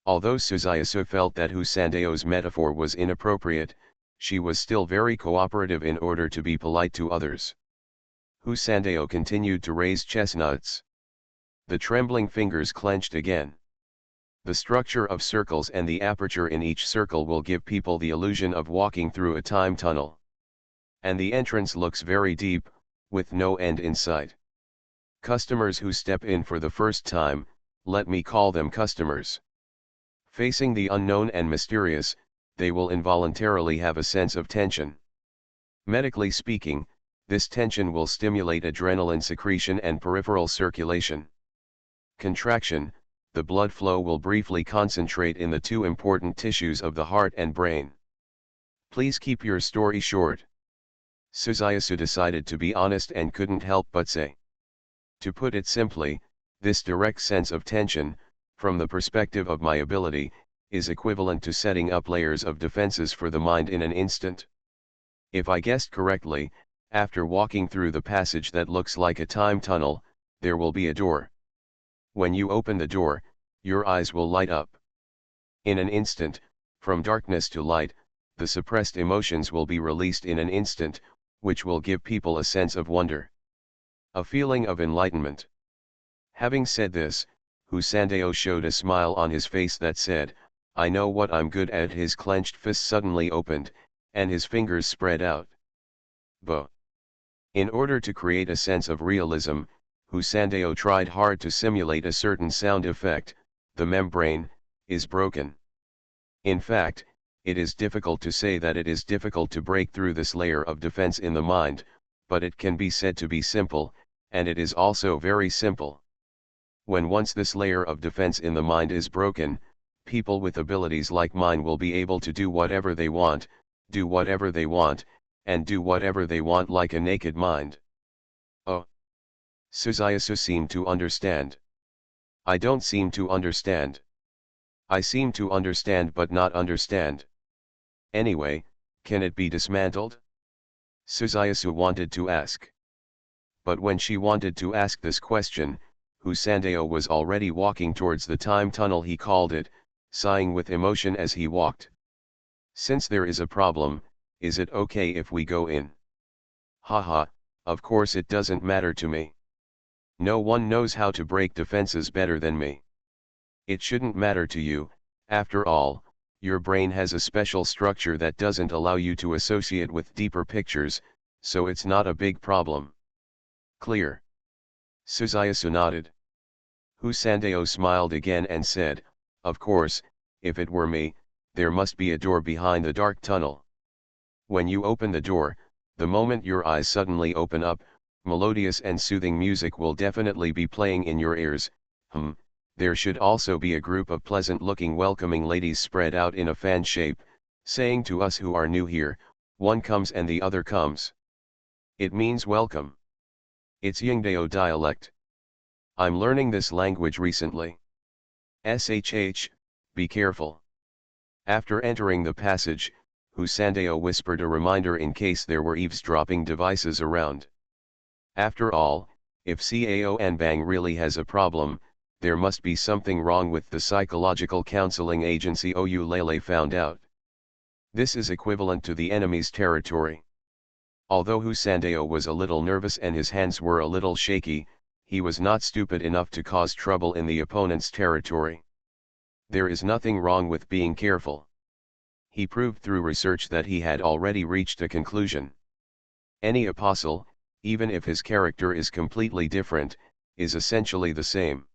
Although Suzayasu felt that Husandeo's metaphor was inappropriate, she was still very cooperative in order to be polite to others. Husandeo continued to raise chestnuts. The trembling fingers clenched again. The structure of circles and the aperture in each circle will give people the illusion of walking through a time tunnel. And the entrance looks very deep, with no end in sight. Customers who step in for the first time, let me call them customers. Facing the unknown and mysterious, they will involuntarily have a sense of tension. Medically speaking, this tension will stimulate adrenaline secretion and peripheral circulation. Contraction, the blood flow will briefly concentrate in the 2 important tissues of the heart and brain. Please keep your story short. Suzayasu decided to be honest and couldn't help but say. To put it simply, this direct sense of tension, from the perspective of my ability, is equivalent to setting up layers of defenses for the mind in an instant. If I guessed correctly, after walking through the passage that looks like a time tunnel, there will be a door. When you open the door, your eyes will light up. In an instant, from darkness to light, the suppressed emotions will be released in an instant, which will give people a sense of wonder. A feeling of enlightenment. Having said this, Husandeo showed a smile on his face that said, I know what I'm good at. His clenched fist suddenly opened, and his fingers spread out. Bo. In order to create a sense of realism, Husandeo tried hard to simulate a certain sound effect. The membrane is broken. In fact, it is difficult to say that it is difficult to break through this layer of defense in the mind, but it can be said to be simple, and it is also very simple. When once this layer of defense in the mind is broken, people with abilities like mine will be able to do whatever they want, do whatever they want, and do whatever they want like a naked mind. Oh. Suzayasu seemed to understand. I don't seem to understand. I seem to understand but not understand. Anyway, can it be dismantled? Suzayasu wanted to ask. But when she wanted to ask this question, Husandeo was already walking towards the time tunnel he called it, sighing with emotion as he walked. Since there is a problem, is it okay if we go in? Haha, of course it doesn't matter to me. No one knows how to break defenses better than me. It shouldn't matter to you, after all, your brain has a special structure that doesn't allow you to associate with deeper pictures, so it's not a big problem. Clear? Suzayasu nodded. Husandeo smiled again and said, of course, if it were me, there must be a door behind the dark tunnel. When you open the door, the moment your eyes suddenly open up, melodious and soothing music will definitely be playing in your ears. There should also be a group of pleasant-looking welcoming ladies spread out in a fan shape, saying to us who are new here, one comes and the other comes. It means welcome. It's Yingdao dialect. I'm learning this language recently. SHH, be careful. After entering the passage, Husandeo whispered a reminder in case there were eavesdropping devices around. After all, if Cao Anbang really has a problem, there must be something wrong with the psychological counseling agency Oulele found out. This is equivalent to the enemy's territory. Although Husandeo was a little nervous and his hands were a little shaky, he was not stupid enough to cause trouble in the opponent's territory. There is nothing wrong with being careful. He proved through research that he had already reached a conclusion. Any apostle, even if his character is completely different, is essentially the same.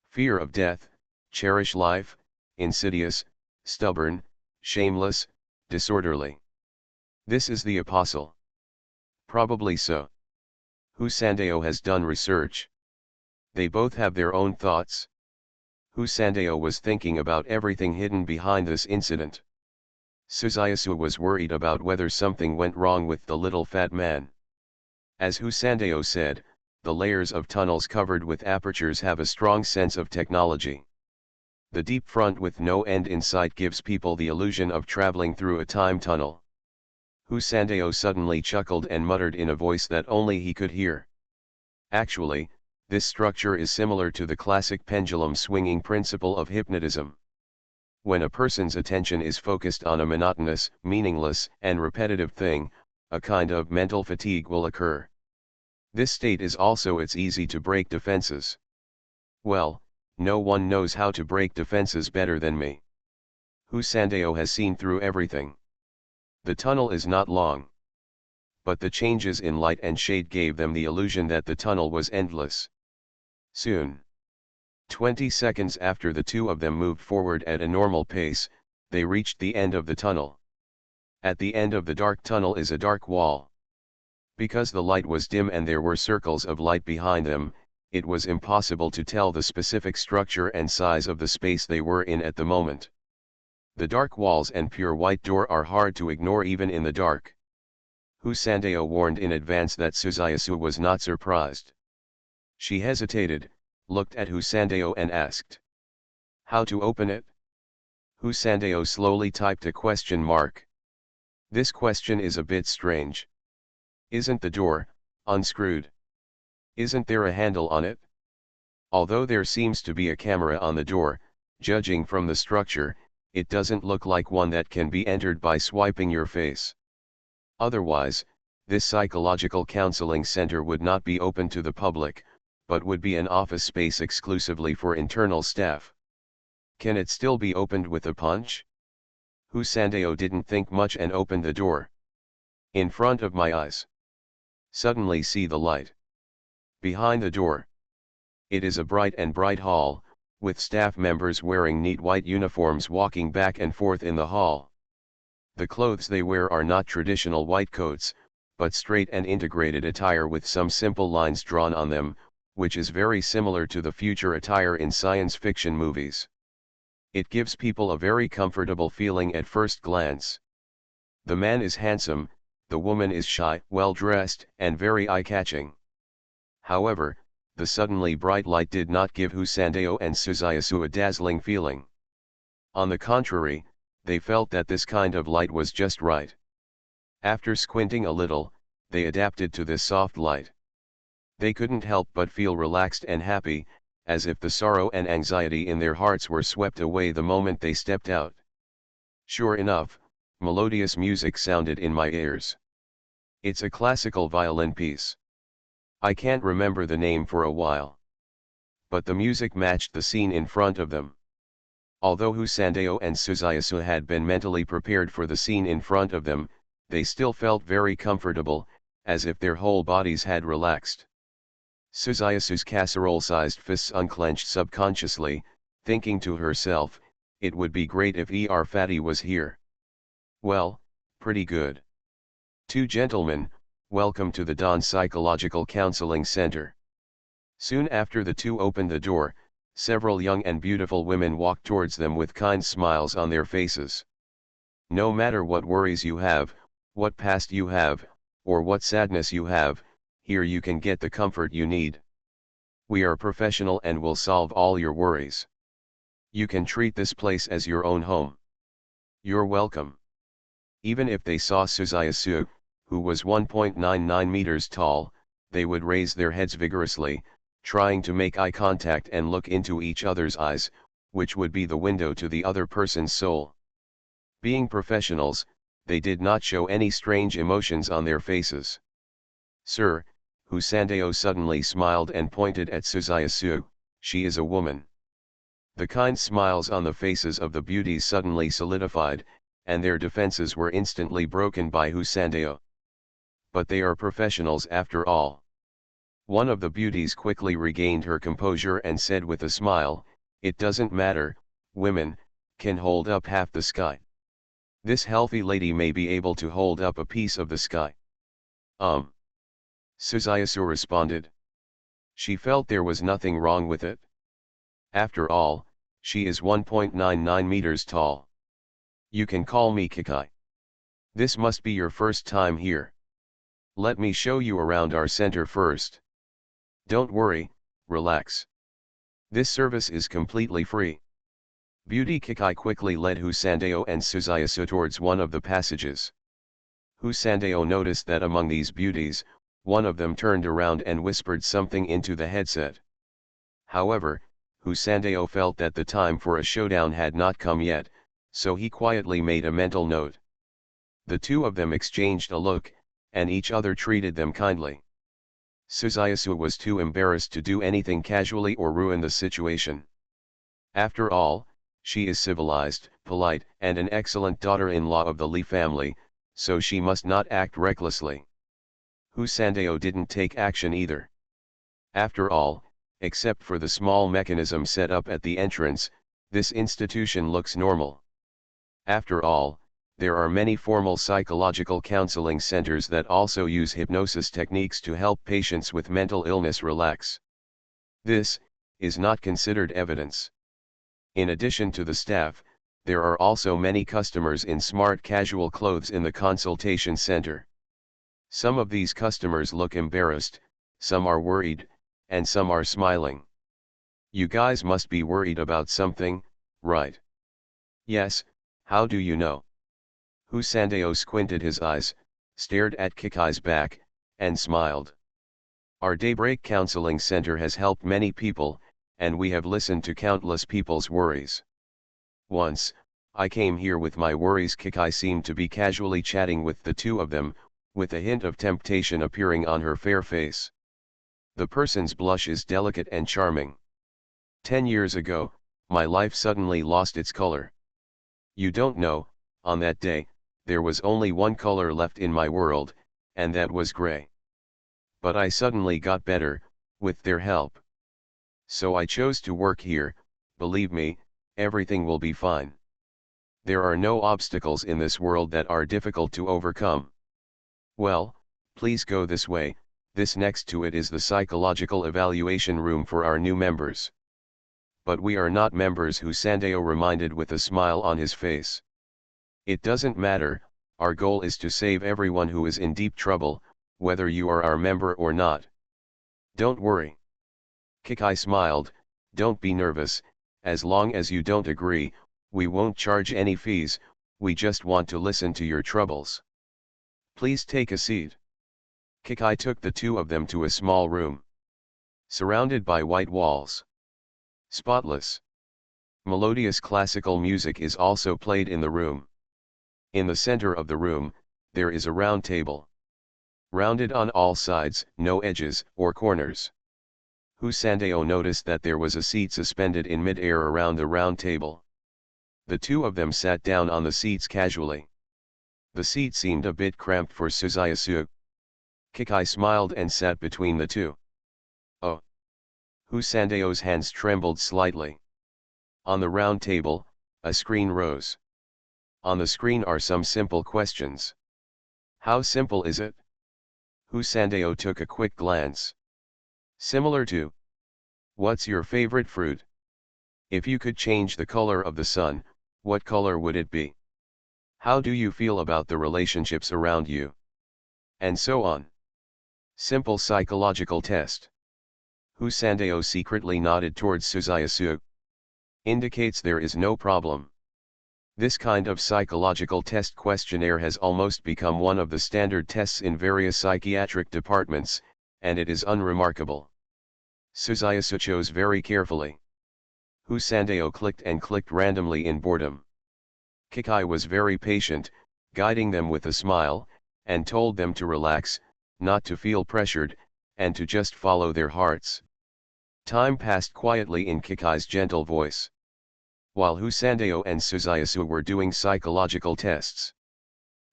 Fear of death, cherish life, insidious, stubborn, shameless, disorderly. This is the apostle. Probably so. Husandeo has done research. They both have their own thoughts. Husandeo was thinking about everything hidden behind this incident. Suzayasu was worried about whether something went wrong with the little fat man. As Husandeo said, the layers of tunnels covered with apertures have a strong sense of technology. The deep front with no end in sight gives people the illusion of traveling through a time tunnel. Husandeo suddenly chuckled and muttered in a voice that only he could hear. Actually, this structure is similar to the classic pendulum swinging principle of hypnotism. When a person's attention is focused on a monotonous, meaningless, and repetitive thing, a kind of mental fatigue will occur. This state is also it's easy to break defenses. Well, no one knows how to break defenses better than me. Husandeo has seen through everything. The tunnel is not long. But the changes in light and shade gave them the illusion that the tunnel was endless. Soon. 20 seconds after the two of them moved forward at a normal pace, they reached the end of the tunnel. At the end of the dark tunnel is a dark wall. Because the light was dim and there were circles of light behind them, it was impossible to tell the specific structure and size of the space they were in at the moment. The dark walls and pure white door are hard to ignore even in the dark. Husandeo warned in advance that Suzayasu was not surprised. She hesitated, looked at Husandeo and asked, "How to open it?" Husandeo slowly typed a question mark. This question is a bit strange. Isn't the door unscrewed? Isn't there a handle on it? Although there seems to be a camera on the door, judging from the structure, it doesn't look like one that can be entered by swiping your face. Otherwise, this psychological counseling center would not be open to the public, but would be an office space exclusively for internal staff. Can it still be opened with a punch? Husandeo didn't think much and opened the door. In front of my eyes. Suddenly see the light. Behind the door. It is a bright hall, with staff members wearing neat white uniforms walking back and forth in the hall. The clothes they wear are not traditional white coats, but straight and integrated attire with some simple lines drawn on them, which is very similar to the future attire in science fiction movies. It gives people a very comfortable feeling at first glance. The man is handsome, the woman is shy, well-dressed, and very eye-catching. However, the suddenly bright light did not give Husandeo and Suzayasu a dazzling feeling. On the contrary, they felt that this kind of light was just right. After squinting a little, they adapted to this soft light. They couldn't help but feel relaxed and happy, as if the sorrow and anxiety in their hearts were swept away the moment they stepped out. Sure enough, melodious music sounded in my ears. It's a classical violin piece. I can't remember the name for a while. But the music matched the scene in front of them. Although Husandeo and Suzayasu had been mentally prepared for the scene in front of them, they still felt very comfortable, as if their whole bodies had relaxed. Suzayasu's casserole-sized fists unclenched subconsciously, thinking to herself, it would be great if Fatty was here. Well, pretty good. Two gentlemen, welcome to the Dawn Psychological Counseling Center. Soon after the two opened the door, several young and beautiful women walked towards them with kind smiles on their faces. No matter what worries you have, what past you have, or what sadness you have, here you can get the comfort you need. We are professional and will solve all your worries. You can treat this place as your own home. You're welcome. Even if they saw Suzayasu, who was 1.99 meters tall, they would raise their heads vigorously, trying to make eye contact and look into each other's eyes, which would be the window to the other person's soul. Being professionals, they did not show any strange emotions on their faces. Sir, Husandeo suddenly smiled and pointed at Suzayasu, she is a woman. The kind smiles on the faces of the beauties suddenly solidified, and their defenses were instantly broken by Husandeo. But they are professionals after all. One of the beauties quickly regained her composure and said with a smile, it doesn't matter, women can hold up half the sky. This healthy lady may be able to hold up a piece of the sky. Suzayasu responded. She felt there was nothing wrong with it. After all, she is 1.99 meters tall. You can call me Kikai. This must be your first time here. Let me show you around our center first. Don't worry, relax. This service is completely free. Beauty Kikai quickly led Husandeo and Suzayasu towards one of the passages. Husandeo noticed that among these beauties, one of them turned around and whispered something into the headset. However, Husandeo felt that the time for a showdown had not come yet, so he quietly made a mental note. The two of them exchanged a look, and each other treated them kindly. Suzayasu was too embarrassed to do anything casually or ruin the situation. After all, she is civilized, polite, and an excellent daughter-in-law of the Li family, so she must not act recklessly. Husandeo didn't take action either. After all, except for the small mechanism set up at the entrance, this institution looks normal. After all, there are many formal psychological counseling centers that also use hypnosis techniques to help patients with mental illness relax. This is not considered evidence. In addition to the staff, there are also many customers in smart casual clothes in the consultation center. Some of these customers look embarrassed, some are worried, and some are smiling. You guys must be worried about something, right? Yes, how do you know? Husandeo squinted his eyes, stared at Kikai's back, and smiled. Our Daybreak Counseling Center has helped many people, and we have listened to countless people's worries. Once, I came here with my worries. Kikai seemed to be casually chatting with the two of them, with a hint of temptation appearing on her fair face. The person's blush is delicate and charming. 10 years ago, my life suddenly lost its color. You don't know, on that day, there was only one color left in my world, and that was gray. But I suddenly got better, with their help. So I chose to work here. Believe me, everything will be fine. There are no obstacles in this world that are difficult to overcome. Well, please go this way. This next to it is the psychological evaluation room for our new members. But we are not members, Husandeo reminded with a smile on his face. It doesn't matter, our goal is to save everyone who is in deep trouble, whether you are our member or not. Don't worry. Kikai smiled, don't be nervous, as long as you don't agree, we won't charge any fees, we just want to listen to your troubles. Please take a seat. Kikai took the two of them to a small room. Surrounded by white walls. Spotless. Melodious classical music is also played in the room. In the center of the room, there is a round table. Rounded on all sides, no edges or corners. Husandeo noticed that there was a seat suspended in mid-air around the round table. The two of them sat down on the seats casually. The seat seemed a bit cramped for Suzayasu. Kikai smiled and sat between the two. Oh! Husandeo's hands trembled slightly. On the round table, a screen rose. On the screen are some simple questions. How simple is it? Husandeo took a quick glance. Similar to: what's your favorite fruit? If you could change the color of the sun, what color would it be? How do you feel about the relationships around you? And so on. Simple psychological test. Husandeo secretly nodded towards Suzayasu. indicates there is no problem. This kind of psychological test questionnaire has almost become one of the standard tests in various psychiatric departments, and it is unremarkable. Suzayasu chose very carefully. Husandeo clicked and clicked randomly in boredom. Kikai was very patient, guiding them with a smile, and told them to relax, not to feel pressured, and to just follow their hearts. Time passed quietly in Kikai's gentle voice. While Husandeo and Suzayasu were doing psychological tests,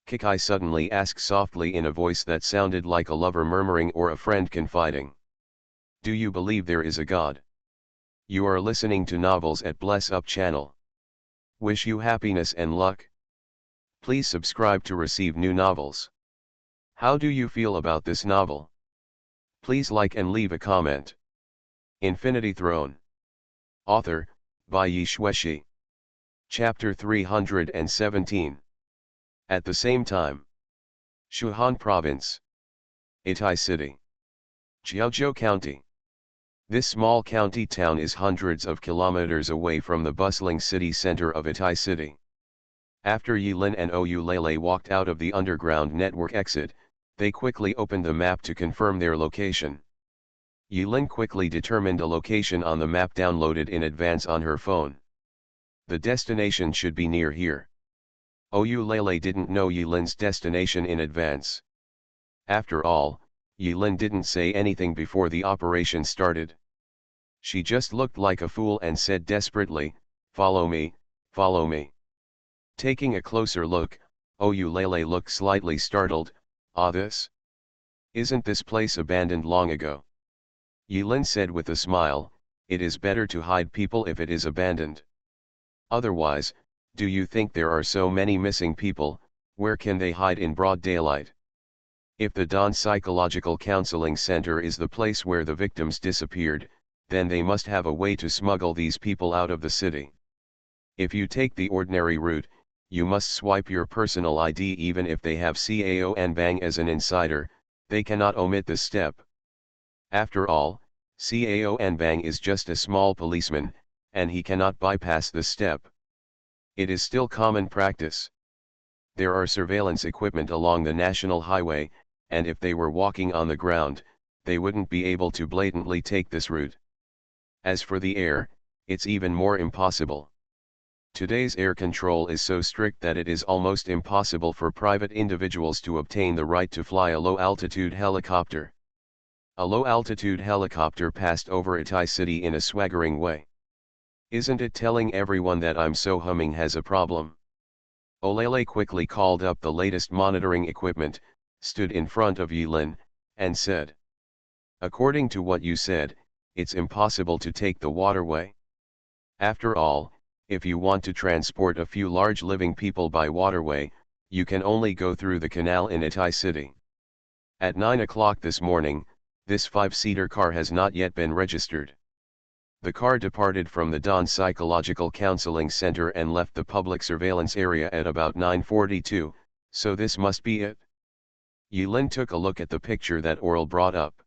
Kikai suddenly asked softly in a voice that sounded like a lover murmuring or a friend confiding. Do you believe there is a God? You are listening to novels at Bless Up channel. Wish you happiness and luck. Please subscribe to receive new novels. How do you feel about this novel? Please like and leave a comment. Infinity Throne. Author, by Yi Shueshi. Chapter 317. At the same time. Shuhan Province. Itai City. Jiaozhou County. This small county town is hundreds of kilometers away from the bustling city center of Itai City. After Yilin and Oulele walked out of the underground network exit, they quickly opened the map to confirm their location. Yilin quickly determined a location on the map downloaded in advance on her phone. The destination should be near here. Oulele didn't know Yilin's destination in advance. After all, Yilin didn't say anything before the operation started. She just looked like a fool and said desperately, "Follow me, follow me." Taking a closer look, Oulele looked slightly startled. This? Isn't this place abandoned long ago? Yilin said with a smile, "It is better to hide people if it is abandoned. Otherwise, do you think there are so many missing people, where can they hide in broad daylight? If the Dawn Psychological Counseling Center is the place where the victims disappeared, then they must have a way to smuggle these people out of the city. If you take the ordinary route, you must swipe your personal ID even if they have Cao Anbang as an insider, they cannot omit this step. After all, Cao Anbang is just a small policeman, and he cannot bypass this step. It is still common practice. There are surveillance equipment along the national highway, and if they were walking on the ground, they wouldn't be able to blatantly take this route. As for the air, it's even more impossible. Today's air control is so strict that it is almost impossible for private individuals to obtain the right to fly a low-altitude helicopter. A low-altitude helicopter passed over Itai City in a swaggering way. Isn't it telling everyone that I'm so humming has a problem? Olele quickly called up the latest monitoring equipment, stood in front of Yilin, and said, "According to what you said, it's impossible to take the waterway. After all, if you want to transport a few large living people by waterway, you can only go through the canal in Itai City. At 9 o'clock this morning, this 5-seater car has not yet been registered. The car departed from the Dawn Psychological Counseling Center and left the public surveillance area at about 9:42, so this must be it." Yilin took a look at the picture that Oral brought up.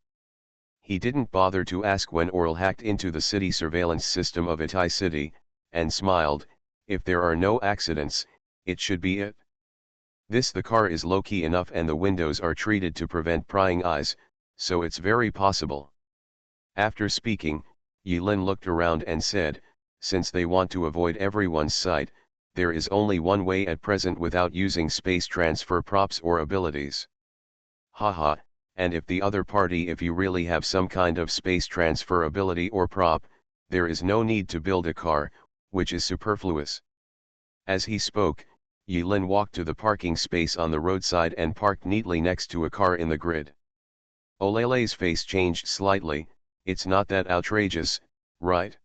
He didn't bother to ask when Oral hacked into the city surveillance system of Itai City, and smiled, "If there are no accidents, it should be it. The car is low-key enough and the windows are treated to prevent prying eyes, so it's very possible." After speaking, Yilin looked around and said, "Since they want to avoid everyone's sight, there is only one way at present without using space transfer props or abilities. Haha, and if the other party, if you really have some kind of space transfer ability or prop, there is no need to build a car, which is superfluous." As he spoke, Yilin walked to the parking space on the roadside and parked neatly next to a car in the grid. Olele's face changed slightly. "It's not that outrageous, right?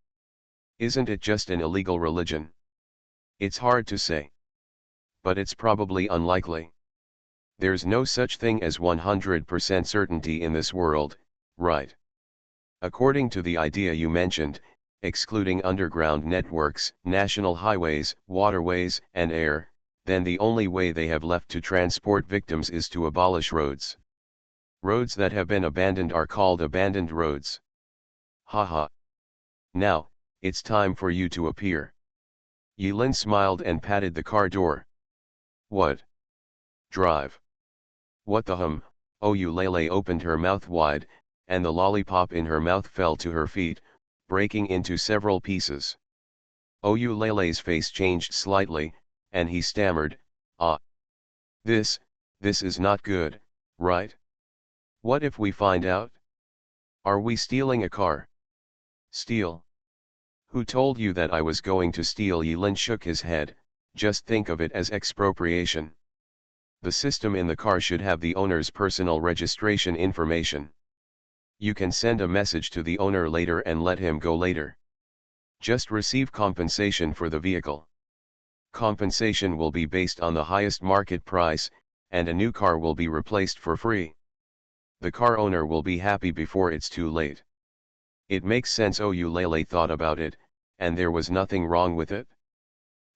Isn't it just an illegal religion? It's hard to say. But it's probably unlikely. There's no such thing as 100% certainty in this world, right? According to the idea you mentioned, excluding underground networks, national highways, waterways, and air, then the only way they have left to transport victims is to abolish roads. Roads that have been abandoned are called abandoned roads. Haha. Now, It's time for you to appear. Yilin smiled and patted the car door. What? Drive. What the Oulele opened her mouth wide, and the lollipop in her mouth fell to her feet, breaking into several pieces. Oulele's face changed slightly, and he stammered, ah. This is not good, right? What if we find out? Are we stealing a car? Steal? Who told you that I was going to steal? Yilin shook his head. Just think of it as expropriation. The system in the car should have the owner's personal registration information. You can send a message to the owner later and let him go later. Just receive compensation for the vehicle. Compensation will be based on the highest market price, and a new car will be replaced for free. The car owner will be happy before it's too late. It makes sense. Oulele thought about it, and there was nothing wrong with it.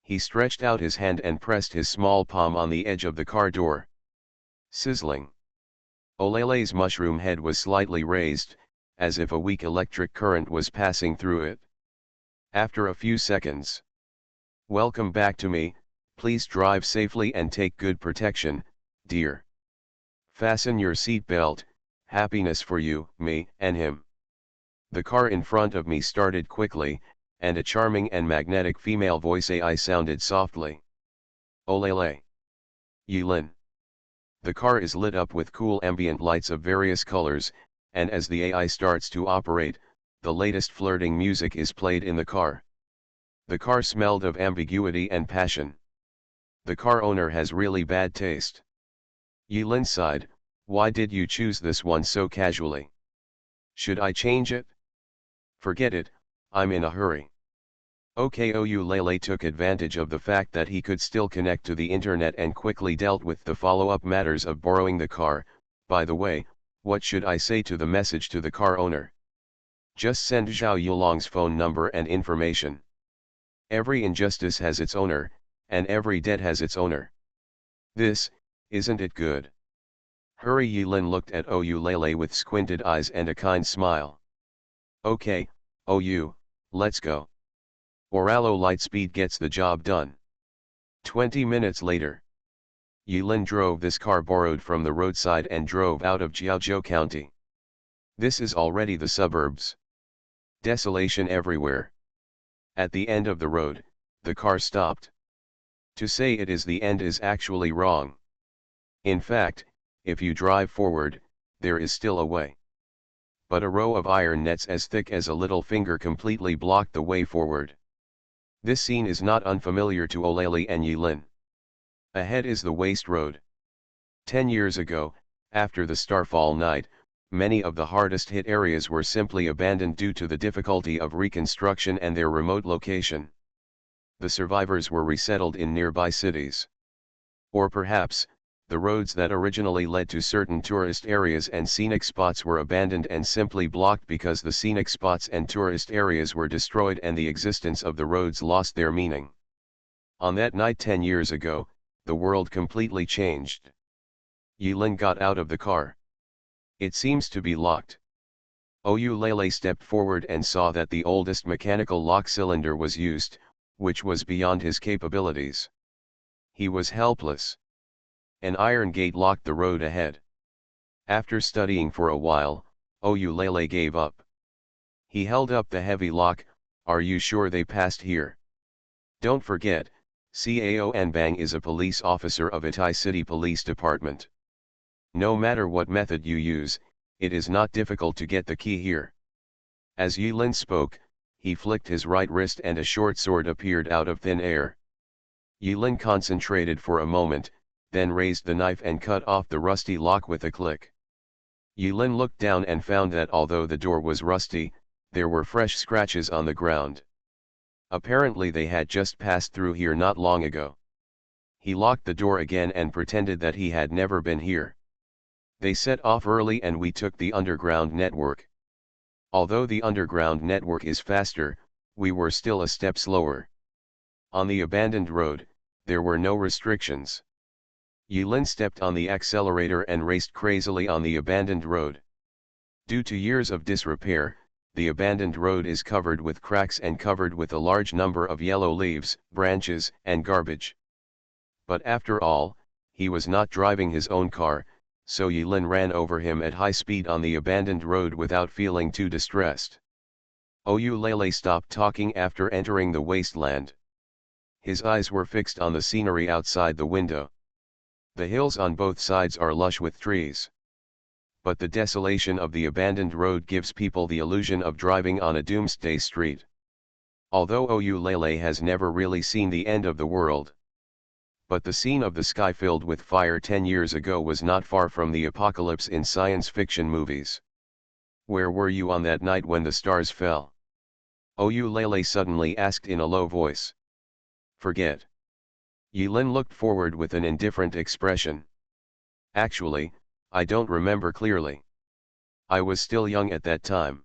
He stretched out his hand and pressed his small palm on the edge of the car door. Sizzling. Oulele's mushroom head was slightly raised, as if a weak electric current was passing through it. After a few seconds. Welcome back to me, please drive safely and take good protection, dear. Fasten your seat belt, happiness for you, me, and him. The car in front of me started quickly, and a charming and magnetic female voice AI sounded softly. Oulele. Yilin. The car is lit up with cool ambient lights of various colors, and as the AI starts to operate, the latest flirting music is played in the car. The car smelled of ambiguity and passion. The car owner has really bad taste. Yilin sighed, why did you choose this one so casually? Should I change it? Forget it, I'm in a hurry. Okay. Oulele took advantage of the fact that he could still connect to the internet and quickly dealt with the follow-up matters of borrowing the car. By the way, what should I say to the message to the car owner? Just send Zhao Yulong's phone number and information. Every injustice has its owner, and every debt has its owner. Isn't it good? Hurry. Yilin looked at Oulele with squinted eyes and a kind smile. Okay, let's go. Oralo Lightspeed gets the job done. 20 minutes later. Yilin drove this car borrowed from the roadside and drove out of Jiaozhou County. This is already the suburbs. Desolation everywhere. At the end of the road, the car stopped. To say it is the end is actually wrong. In fact, if you drive forward, there is still a way. But a row of iron nets as thick as a little finger completely blocked the way forward. This scene is not unfamiliar to Oulele and Yilin. Ahead is the waste road. 10 years ago, after the Starfall night, many of the hardest hit areas were simply abandoned due to the difficulty of reconstruction and their remote location. The survivors were resettled in nearby cities. Or perhaps, the roads that originally led to certain tourist areas and scenic spots were abandoned and simply blocked because the scenic spots and tourist areas were destroyed and the existence of the roads lost their meaning. On that night 10 years ago, the world completely changed. Yilin got out of the car. It seems to be locked. Oulele stepped forward and saw that the oldest mechanical lock cylinder was used, which was beyond his capabilities. He was helpless. An iron gate locked the road ahead. After studying for a while, Oulele gave up. He held up the heavy lock. Are you sure they passed here? Don't forget, Cao Anbang is a police officer of Itai City Police Department. No matter what method you use, it is not difficult to get the key here. As Yilin spoke, he flicked his right wrist and a short sword appeared out of thin air. Yilin concentrated for a moment, then raised the knife and cut off the rusty lock with a click. Yilin looked down and found that although the door was rusty, there were fresh scratches on the ground. Apparently they had just passed through here not long ago. He locked the door again and pretended that he had never been here. They set off early and we took the underground network. Although the underground network is faster, we were still a step slower. On the abandoned road, there were no restrictions. Yilin stepped on the accelerator and raced crazily on the abandoned road. Due to years of disrepair, The abandoned road is covered with cracks and covered with a large number of yellow leaves, branches, and garbage. But after all, he was not driving his own car, so Yilin ran over him at high speed on the abandoned road without feeling too distressed. Oyulele stopped talking after entering the wasteland. His eyes were fixed on the scenery outside the window. The hills on both sides are lush with trees. But the desolation of the abandoned road gives people the illusion of driving on a doomsday street. Although Oyulele has never really seen the end of the world. But the scene of the sky filled with fire 10 years ago was not far from the apocalypse in science fiction movies. Where were you on that night when the stars fell? Oyulele suddenly asked in a low voice. Forget. Yilin looked forward with an indifferent expression. Actually, I don't remember clearly. I was still young at that time.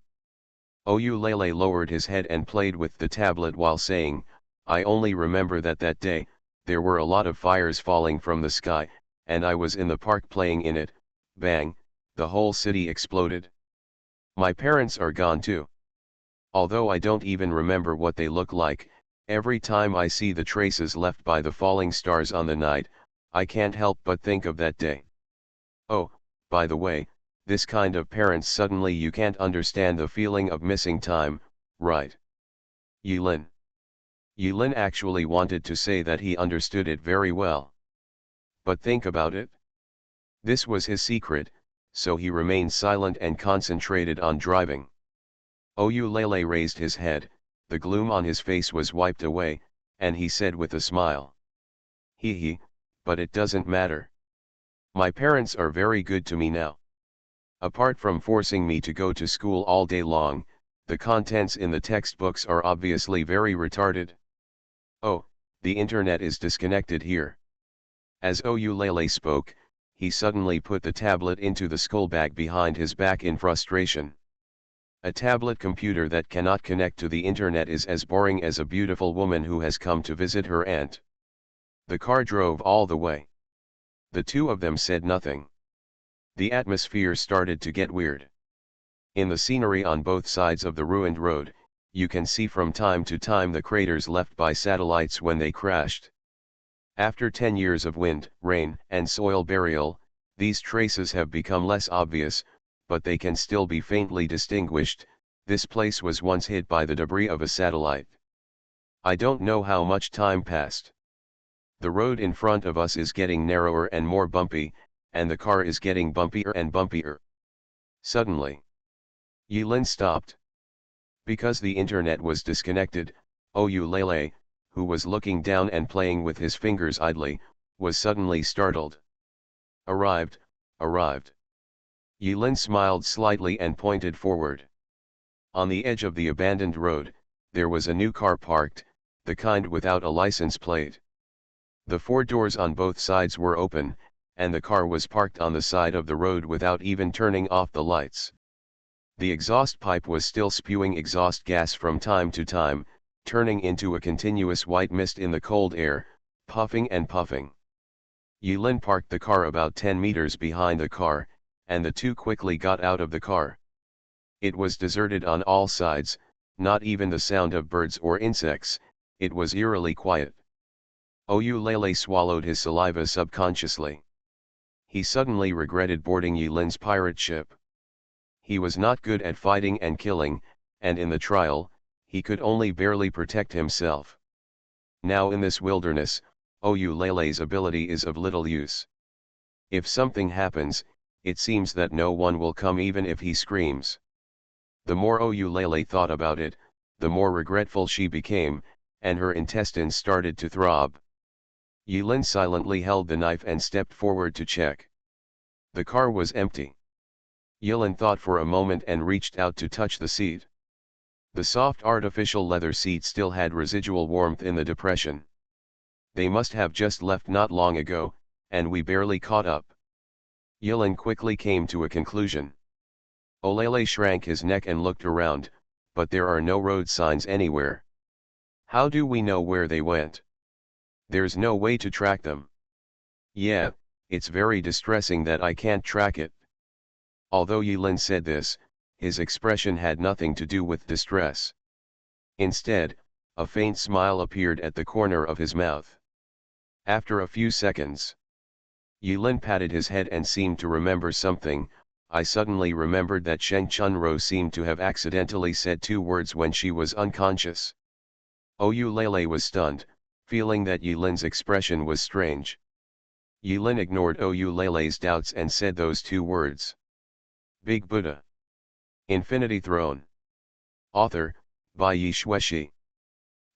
Oyulele lowered his head and played with the tablet while saying, I only remember that that day, there were a lot of fires falling from the sky, and I was in the park playing in it. Bang, the whole city exploded. My parents are gone too. Although I don't even remember what they look like, every time I see the traces left by the falling stars on the night, I can't help but think of that day. Oh, by the way, this kind of parents suddenly you can't understand the feeling of missing time, right? Yilin. Yilin actually wanted to say that he understood it very well. But think about it. This was his secret, so he remained silent and concentrated on driving. Oyulele raised his head, the gloom on his face was wiped away, and he said with a smile. Hee, but it doesn't matter. My parents are very good to me now. Apart from forcing me to go to school all day long, the contents in the textbooks are obviously very retarded. Oh, the internet is disconnected here. As Oyulele spoke, he suddenly put the tablet into the school bag behind his back in frustration. A tablet computer that cannot connect to the internet is as boring as a beautiful woman who has come to visit her aunt. The car drove all the way. The two of them said nothing. The atmosphere started to get weird. In the scenery on both sides of the ruined road, you can see from time to time the craters left by satellites when they crashed. After 10 years of wind, rain, and soil burial, these traces have become less obvious, but they can still be faintly distinguished. This place was once hit by the debris of a satellite. I don't know how much time passed. The road in front of us is getting narrower and more bumpy, and the car is getting bumpier and bumpier. Suddenly, Yilin stopped. Because the internet was disconnected, Oyulele, who was looking down and playing with his fingers idly, was suddenly startled. Arrived. Yilin smiled slightly and pointed forward. On the edge of the abandoned road, there was a new car parked, the kind without a license plate. The 4 doors on both sides were open, and the car was parked on the side of the road without even turning off the lights. The exhaust pipe was still spewing exhaust gas from time to time, turning into a continuous white mist in the cold air, puffing and puffing. Yilin parked the car about 10 meters behind the car, and the two quickly got out of the car. It was deserted on all sides, not even the sound of birds or insects, it was eerily quiet. Oyulele swallowed his saliva subconsciously. He suddenly regretted boarding Yilin's pirate ship. He was not good at fighting and killing, and in the trial, he could only barely protect himself. Now in this wilderness, Oyulele's ability is of little use. If something happens, it seems that no one will come even if he screams. The more Oyulele thought about it, the more regretful she became, and her intestines started to throb. Yilin silently held the knife and stepped forward to check. The car was empty. Yilin thought for a moment and reached out to touch the seat. The soft artificial leather seat still had residual warmth in the depression. They must have just left not long ago, and we barely caught up. Yilin quickly came to a conclusion. Olele shrank his neck and looked around, but there are no road signs anywhere. How do we know where they went? There's no way to track them. Yeah, it's very distressing that I can't track it. Although Yilin said this, his expression had nothing to do with distress. Instead, a faint smile appeared at the corner of his mouth. After a few seconds, Yilin patted his head and seemed to remember something. I suddenly remembered that Sheng Chunro seemed to have accidentally said 2 words when she was unconscious. Oyu Lele was stunned, feeling that Yilin's expression was strange. Yilin ignored Oyu Lele's doubts and said those 2 words. Big Buddha. Infinity Throne. Author, by Yi Shueshi.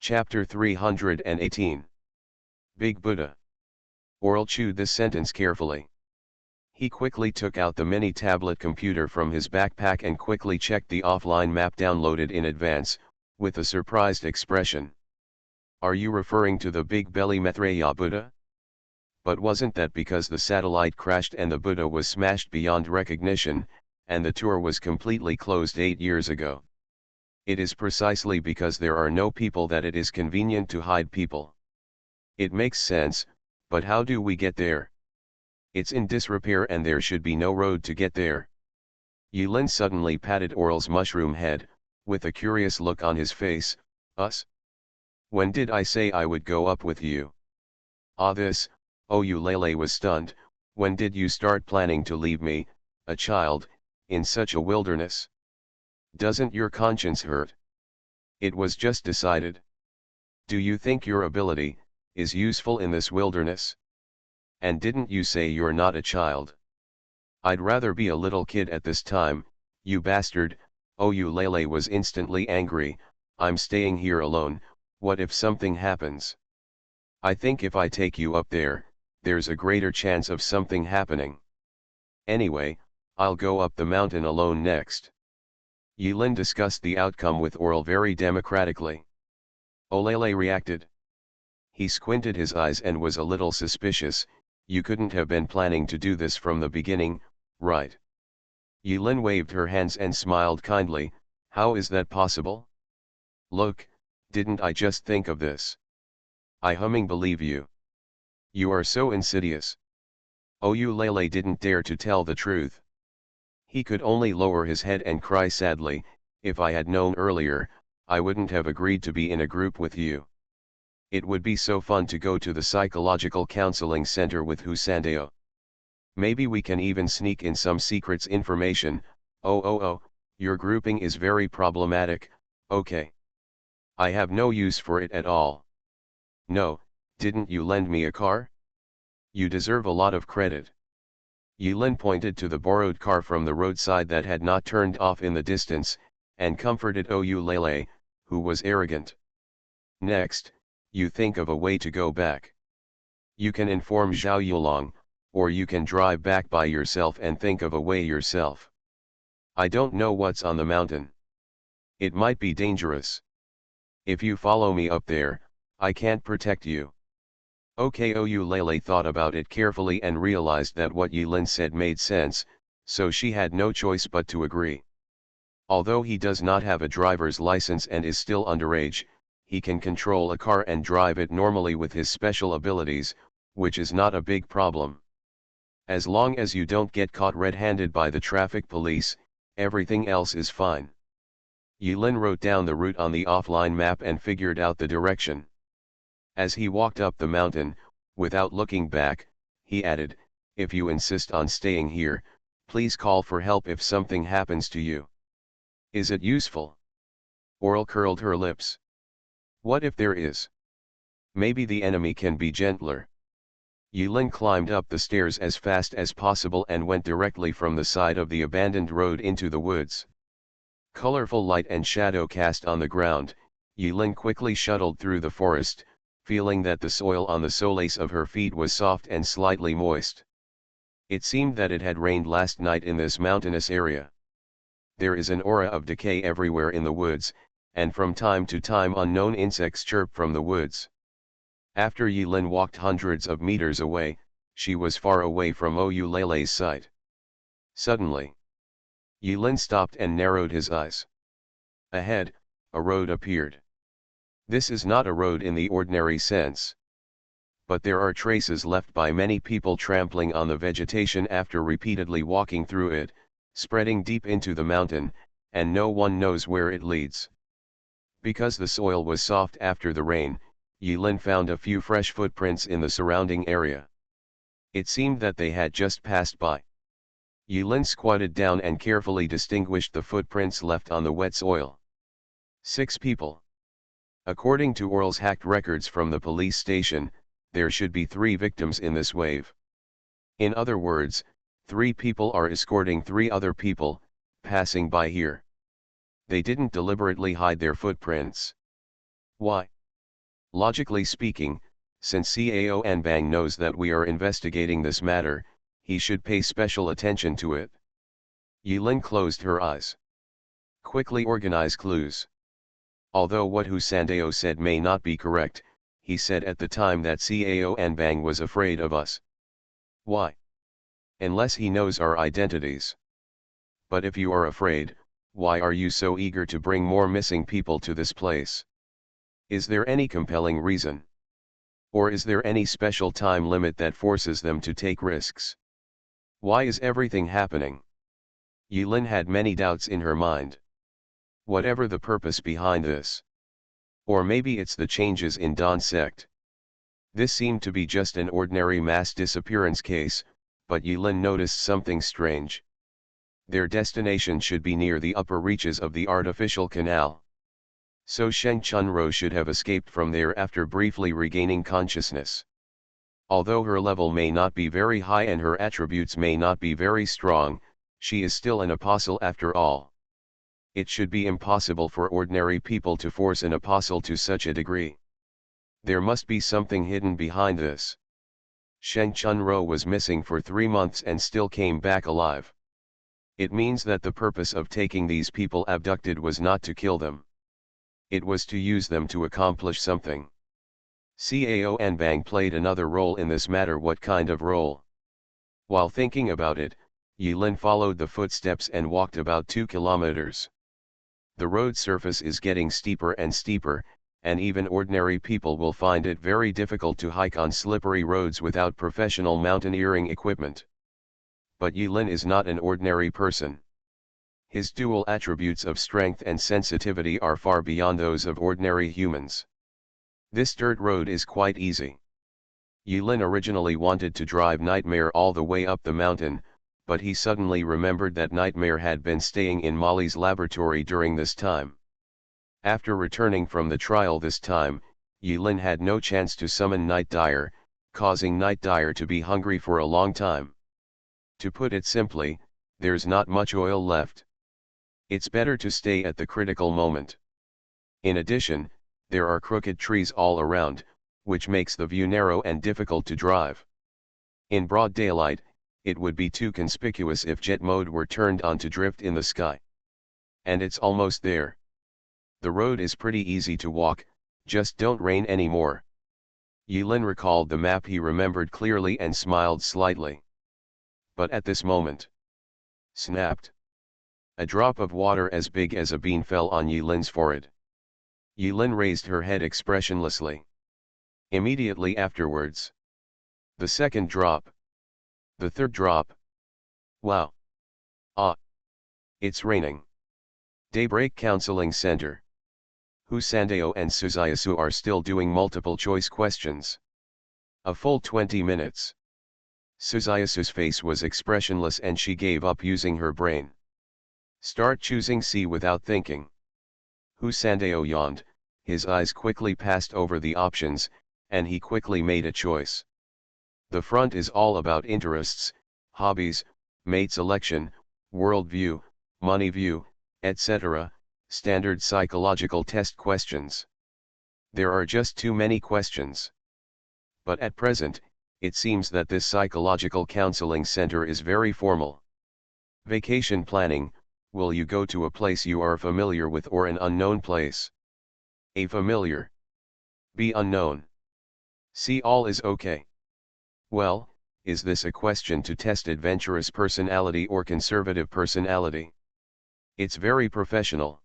Chapter 318. Big Buddha. Oral chewed this sentence carefully. He quickly took out the mini tablet computer from his backpack and quickly checked the offline map downloaded in advance, with a surprised expression. Are you referring to the Big Belly Maitreya Buddha? But wasn't that because the satellite crashed and the Buddha was smashed beyond recognition, and the tour was completely closed 8 years ago? It is precisely because there are no people that it is convenient to hide people. It makes sense, but how do we get there? It's in disrepair and there should be no road to get there. Yilin suddenly patted Oral's mushroom head, with a curious look on his face. Us? When did I say I would go up with you? This, Oyu Lele was stunned. When did you start planning to leave me, a child, in such a wilderness? Doesn't your conscience hurt? It was just decided. Do you think your ability is useful in this wilderness? And didn't you say you're not a child? I'd rather be a little kid at this time, you bastard. Oyu Lele was instantly angry. I'm staying here alone. What if something happens? I think if I take you up there, there's a greater chance of something happening. Anyway, I'll go up the mountain alone next. Yilin discussed the outcome with Oral very democratically. Olele reacted. He squinted his eyes and was a little suspicious. You couldn't have been planning to do this from the beginning, right? Yilin waved her hands and smiled kindly. How is that possible? Look, didn't I just think of this? I believe you. You are so insidious. Oyu Lele didn't dare to tell the truth. He could only lower his head and cry sadly. If I had known earlier, I wouldn't have agreed to be in a group with you. It would be so fun to go to the psychological counseling center with Husandeo. Maybe we can even sneak in some secrets information. Oh, your grouping is very problematic. Okay. I have no use for it at all. No, didn't you lend me a car? You deserve a lot of credit. Yilin pointed to the borrowed car from the roadside that had not turned off in the distance, and comforted Oyu Lele, who was arrogant. Next, you think of a way to go back. You can inform Zhao Yulong, or you can drive back by yourself and think of a way yourself. I don't know what's on the mountain. It might be dangerous. If you follow me up there, I can't protect you. Okay. Oyu Lele thought about it carefully and realized that what Yilin said made sense, so she had no choice but to agree. Although he does not have a driver's license and is still underage, he can control a car and drive it normally with his special abilities, which is not a big problem. As long as you don't get caught red-handed by the traffic police, everything else is fine. Yilin wrote down the route on the offline map and figured out the direction. As he walked up the mountain, without looking back, he added, if you insist on staying here, please call for help if something happens to you. Is it useful? Oral curled her lips. What if there is? Maybe the enemy can be gentler. Yilin climbed up the stairs as fast as possible and went directly from the side of the abandoned road into the woods. Colorful light and shadow cast on the ground, Yilin quickly shuttled through the forest, feeling that the soil on the soles of her feet was soft and slightly moist. It seemed that it had rained last night in this mountainous area. There is an aura of decay everywhere in the woods, and from time to time unknown insects chirp from the woods. After Yilin walked hundreds of meters away, she was far away from Oyu Lele's sight. Suddenly, Yilin stopped and narrowed his eyes. Ahead, a road appeared. This is not a road in the ordinary sense. But there are traces left by many people trampling on the vegetation after repeatedly walking through it, spreading deep into the mountain, and no one knows where it leads. Because the soil was soft after the rain, Yilin found a few fresh footprints in the surrounding area. It seemed that they had just passed by. Yilin squatted down and carefully distinguished the footprints left on the wet soil. 6 people. According to Orl's hacked records from the police station, there should be 3 victims in this wave. In other words, 3 people are escorting 3 other people, passing by here. They didn't deliberately hide their footprints. Why? Logically speaking, since CAO Anbang knows that we are investigating this matter, he should pay special attention to it. Yilin closed her eyes. Quickly organize clues. Although what Husandeo said may not be correct, he said at the time that CAO Anbang was afraid of us. Why? Unless he knows our identities. But if you are afraid, why are you so eager to bring more missing people to this place? Is there any compelling reason? Or is there any special time limit that forces them to take risks? Why is everything happening? Yilin had many doubts in her mind. Whatever the purpose behind this. Or maybe it's the changes in Dawn sect. This seemed to be just an ordinary mass disappearance case, but Yilin noticed something strange. Their destination should be near the upper reaches of the artificial canal. So Sheng Chunro should have escaped from there after briefly regaining consciousness. Although her level may not be very high and her attributes may not be very strong, she is still an apostle after all. It should be impossible for ordinary people to force an apostle to such a degree. There must be something hidden behind this. Sheng Chunro was missing for 3 months and still came back alive. It means that the purpose of taking these people abducted was not to kill them. It was to use them to accomplish something. Cao Anbang played another role in this matter. What kind of role? While thinking about it, Yilin followed the footsteps and walked about 2 kilometers. The road surface is getting steeper and steeper, and even ordinary people will find it very difficult to hike on slippery roads without professional mountaineering equipment. But Yilin is not an ordinary person. His dual attributes of strength and sensitivity are far beyond those of ordinary humans. This dirt road is quite easy. Yilin originally wanted to drive Nightmare all the way up the mountain, but he suddenly remembered that Nightmare had been staying in Molly's laboratory during this time. After returning from the trial this time, Yilin had no chance to summon Night Dire, causing Night Dire to be hungry for a long time. To put it simply, there's not much oil left. It's better to stay at the critical moment. In addition, there are crooked trees all around, which makes the view narrow and difficult to drive. In broad daylight, it would be too conspicuous if jet mode were turned on to drift in the sky. And it's almost there. The road is pretty easy to walk, just don't rain anymore. Yilin recalled the map he remembered clearly and smiled slightly. But at this moment, snapped. A drop of water as big as a bean fell on Yilin's forehead. Yilin raised her head expressionlessly. Immediately afterwards, the second drop. The third drop. Wow. Ah. It's raining. Daybreak Counseling Center. Husandeo and Suzayasu are still doing multiple choice questions. A full 20 minutes. Suzayasu's face was expressionless and she gave up using her brain. Start choosing C without thinking. Husandeo yawned, his eyes quickly passed over the options, and he quickly made a choice. The front is all about interests, hobbies, mate selection, worldview, money view, etc., standard psychological test questions. There are just too many questions. But at present, it seems that this psychological counseling center is very formal. Vacation planning: will you go to a place you are familiar with or an unknown place? A, familiar. B, unknown. C, all is okay. Well, is this a question to test adventurous personality or conservative personality? It's very professional.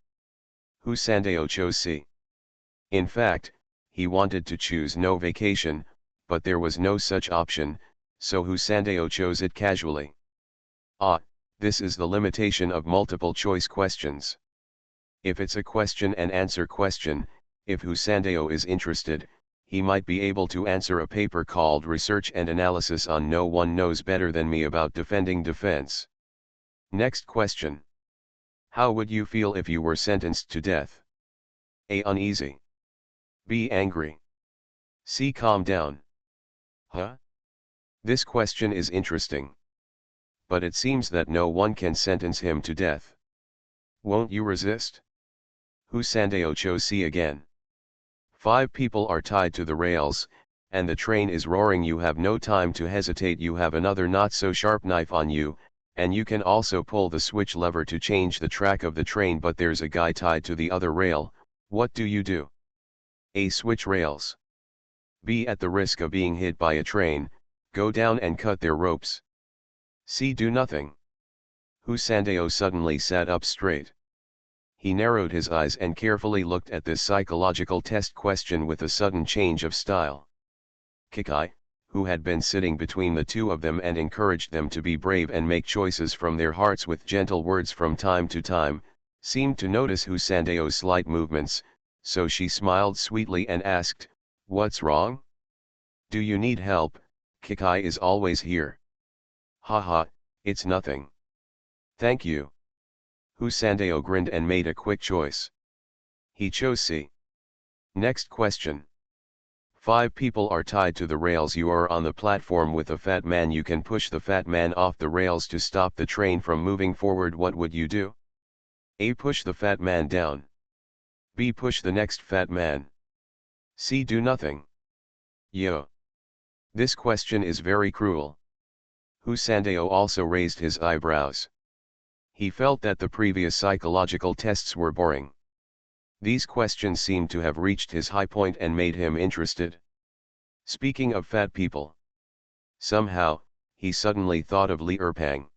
Husandeo chose C. In fact, he wanted to choose no vacation, but there was no such option, so Husandeo chose it casually. Ah, This is the limitation of multiple choice questions. If it's a question and answer question, if Husandeo is interested, he might be able to answer a paper called Research and Analysis on No One Knows Better Than Me about Defending Defense. Next question. How would you feel if you were sentenced to death? A. Uneasy. B. Angry. C. Calm down. Huh? This question is interesting. But it seems that no one can sentence him to death. Won't you resist? Husandeo chose C again. 5 people are tied to the rails, and the train is roaring. You have no time to hesitate. You have another not so sharp knife on you, and you can also pull the switch lever to change the track of the train, but there's a guy tied to the other rail. What do you do? A. Switch rails. B. At the risk of being hit by a train, go down and cut their ropes. C. Do nothing. Husandeo suddenly sat up straight. He narrowed his eyes and carefully looked at this psychological test question with a sudden change of style. Kikai, who had been sitting between the two of them and encouraged them to be brave and make choices from their hearts with gentle words from time to time, seemed to notice Husandeo's slight movements, so she smiled sweetly and asked, "What's wrong? Do you need help? Kikai is always here." "Haha, it's nothing. Thank you." Husandeo grinned and made a quick choice. He chose C. Next question. 5 people are tied to the rails. You are on the platform with a fat man. You can push the fat man off the rails to stop the train from moving forward. What would you do? A. Push the fat man down. B. Push the next fat man. C. Do nothing. Yo. This question is very cruel. Husandeo also raised his eyebrows. He felt that the previous psychological tests were boring. These questions seemed to have reached his high point and made him interested. Speaking of fat people. Somehow, he suddenly thought of Li Erpang.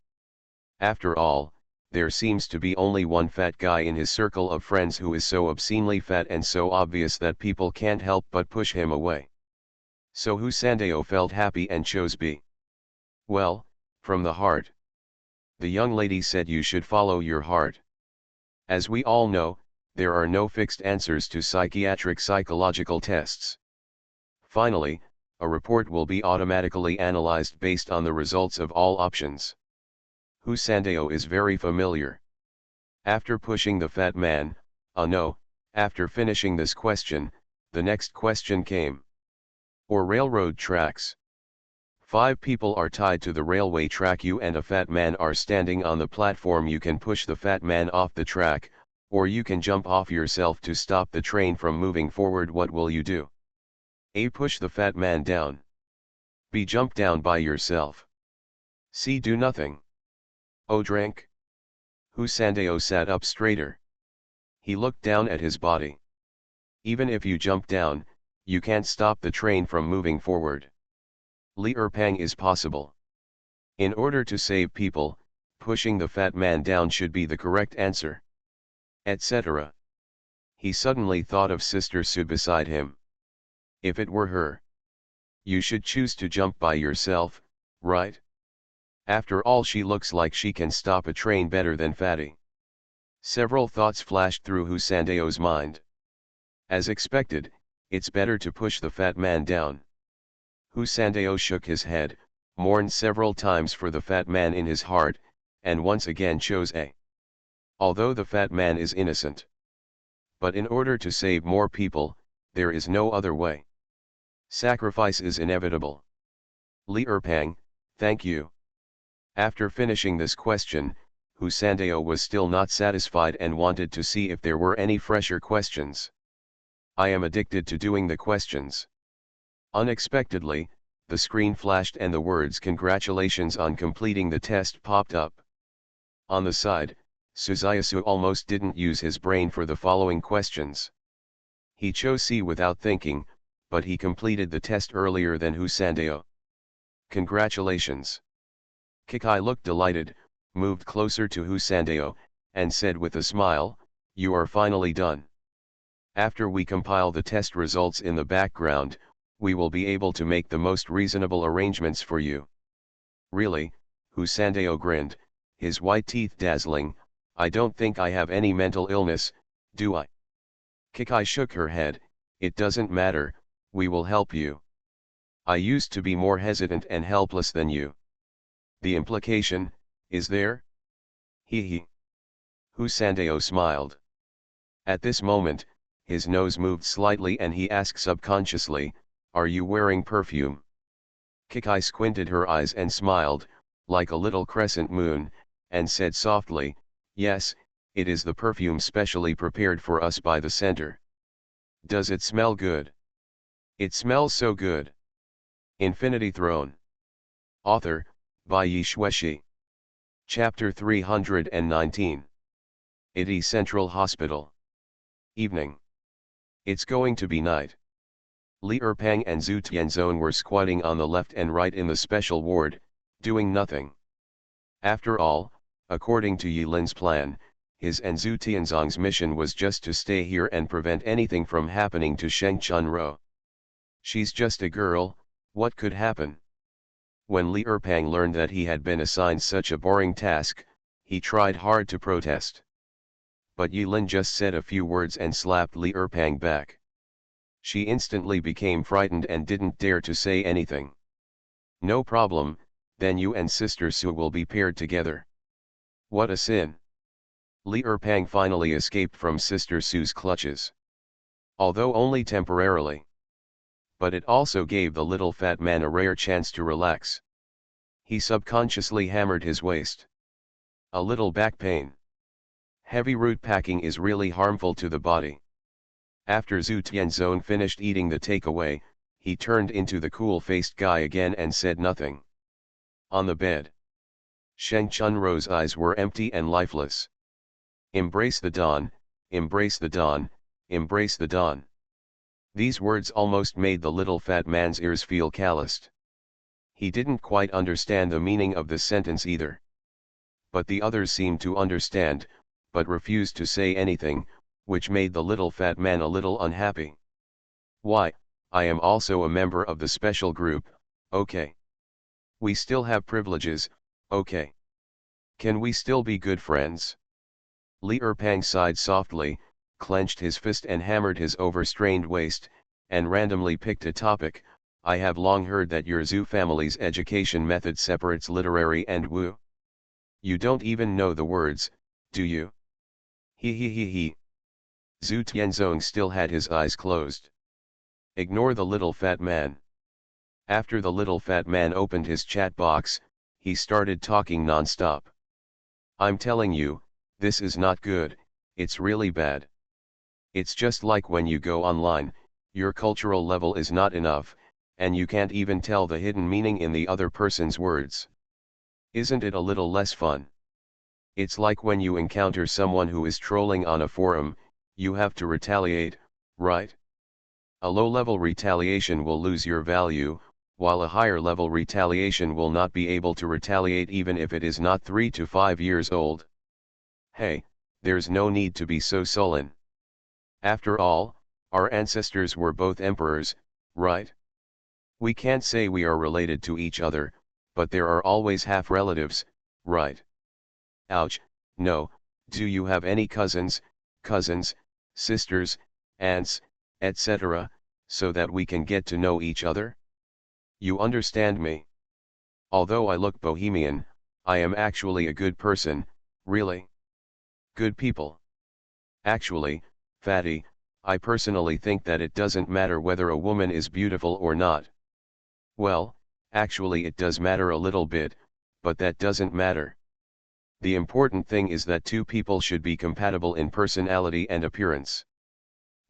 After all, there seems to be only one fat guy in his circle of friends who is so obscenely fat and so obvious that people can't help but push him away. So Husandeo felt happy and chose B. Well, from the heart. The young lady said you should follow your heart. As we all know, there are no fixed answers to psychiatric psychological tests. Finally, a report will be automatically analyzed based on the results of all options. Husandeo is very familiar. After pushing the fat man, no, after finishing this question, the next question came. Or railroad tracks. 5 people are tied to the railway track. You and a fat man are standing on the platform. You can push the fat man off the track, or you can jump off yourself to stop the train from moving forward. What will you do? A. Push the fat man down. B. Jump down by yourself. C. Do nothing. O. Drink. Husandeo sat up straighter. He looked down at his body. Even if you jump down, you can't stop the train from moving forward. Li Erpang is possible. In order to save people, pushing the fat man down should be the correct answer. Etc. He suddenly thought of Sister Sue beside him. If it were her. You should choose to jump by yourself, right? After all, she looks like she can stop a train better than Fatty. Several thoughts flashed through Husandeo's mind. As expected, it's better to push the fat man down. Husandeo shook his head, mourned several times for the fat man in his heart, and once again chose A. Although the fat man is innocent. But in order to save more people, there is no other way. Sacrifice is inevitable. Li Erpang, thank you. After finishing this question, Husandeo was still not satisfied and wanted to see if there were any fresher questions. I am addicted to doing the questions. Unexpectedly, the screen flashed and the words "Congratulations on completing the test" popped up. On the side, Suzayasu almost didn't use his brain for the following questions. He chose C without thinking, but he completed the test earlier than Husandeo. Congratulations. Kikai looked delighted, moved closer to Husandeo, and said with a smile, "You are finally done. After we compile the test results in the background, we will be able to make the most reasonable arrangements for you." Really? Husandeo grinned, his white teeth dazzling. I don't think I have any mental illness, do I? Kikai shook her head. It doesn't matter, we will help you. I used to be more hesitant and helpless than you. The implication, is there? Hee. Husandeo smiled. At this moment, his nose moved slightly and he asked subconsciously, are you wearing perfume? Kikai squinted her eyes and smiled, like a little crescent moon, and said softly, yes, it is the perfume specially prepared for us by the center. Does it smell good? It smells so good. Infinity Throne. Author, by Yi Shueshi. Chapter 319. Iti Central Hospital. Evening. It's going to be night. Li Erpang and Zhu Tianzong were squatting on the left and right in the special ward, doing nothing. After all, according to Yi Lin's plan, his and Zhu Tianzong's mission was just to stay here and prevent anything from happening to Sheng Chunro. She's just a girl, what could happen? When Li Erpang learned that he had been assigned such a boring task, he tried hard to protest. But Yi Lin just said a few words and slapped Li Erpang back. She instantly became frightened and didn't dare to say anything. No problem, then you and Sister Su will be paired together. What a sin. Li Erpang finally escaped from Sister Su's clutches. Although only temporarily. But it also gave the little fat man a rare chance to relax. He subconsciously hammered his waist. A little back pain. Heavy root packing is really harmful to the body. After Zhu Tianzong finished eating the takeaway, he turned into the cool-faced guy again and said nothing. On the bed. Sheng Chunro's eyes were empty and lifeless. Embrace the dawn, embrace the dawn, embrace the dawn. These words almost made the little fat man's ears feel calloused. He didn't quite understand the meaning of the sentence either. But the others seemed to understand, but refused to say anything, which made the little fat man a little unhappy. Why, I am also a member of the special group, okay. We still have privileges, okay. Can we still be good friends? Li Erpang sighed softly, clenched his fist and hammered his overstrained waist, and randomly picked a topic. I have long heard that your Zhu family's education method separates literary and Wu. You don't even know the words, do you? He. Zhu Tianzong still had his eyes closed. Ignore the little fat man. After the little fat man opened his chat box, he started talking non-stop. I'm telling you, this is not good, it's really bad. It's just like when you go online, your cultural level is not enough, and you can't even tell the hidden meaning in the other person's words. Isn't it a little less fun? It's like when you encounter someone who is trolling on a forum, you have to retaliate, right? A low-level retaliation will lose your value, while a higher-level retaliation will not be able to retaliate even if it is not 3 to 5 years old. Hey, there's no need to be so sullen. After all, our ancestors were both emperors, right? We can't say we are related to each other, but there are always half-relatives, right? Ouch, no, do you have any cousins, sisters, aunts, etc., so that we can get to know each other? You understand me? Although I look bohemian, I am actually a good person, really. Good people. Actually, Fatty, I personally think that it doesn't matter whether a woman is beautiful or not. Well, actually it does matter a little bit, but that doesn't matter. The important thing is that two people should be compatible in personality and appearance.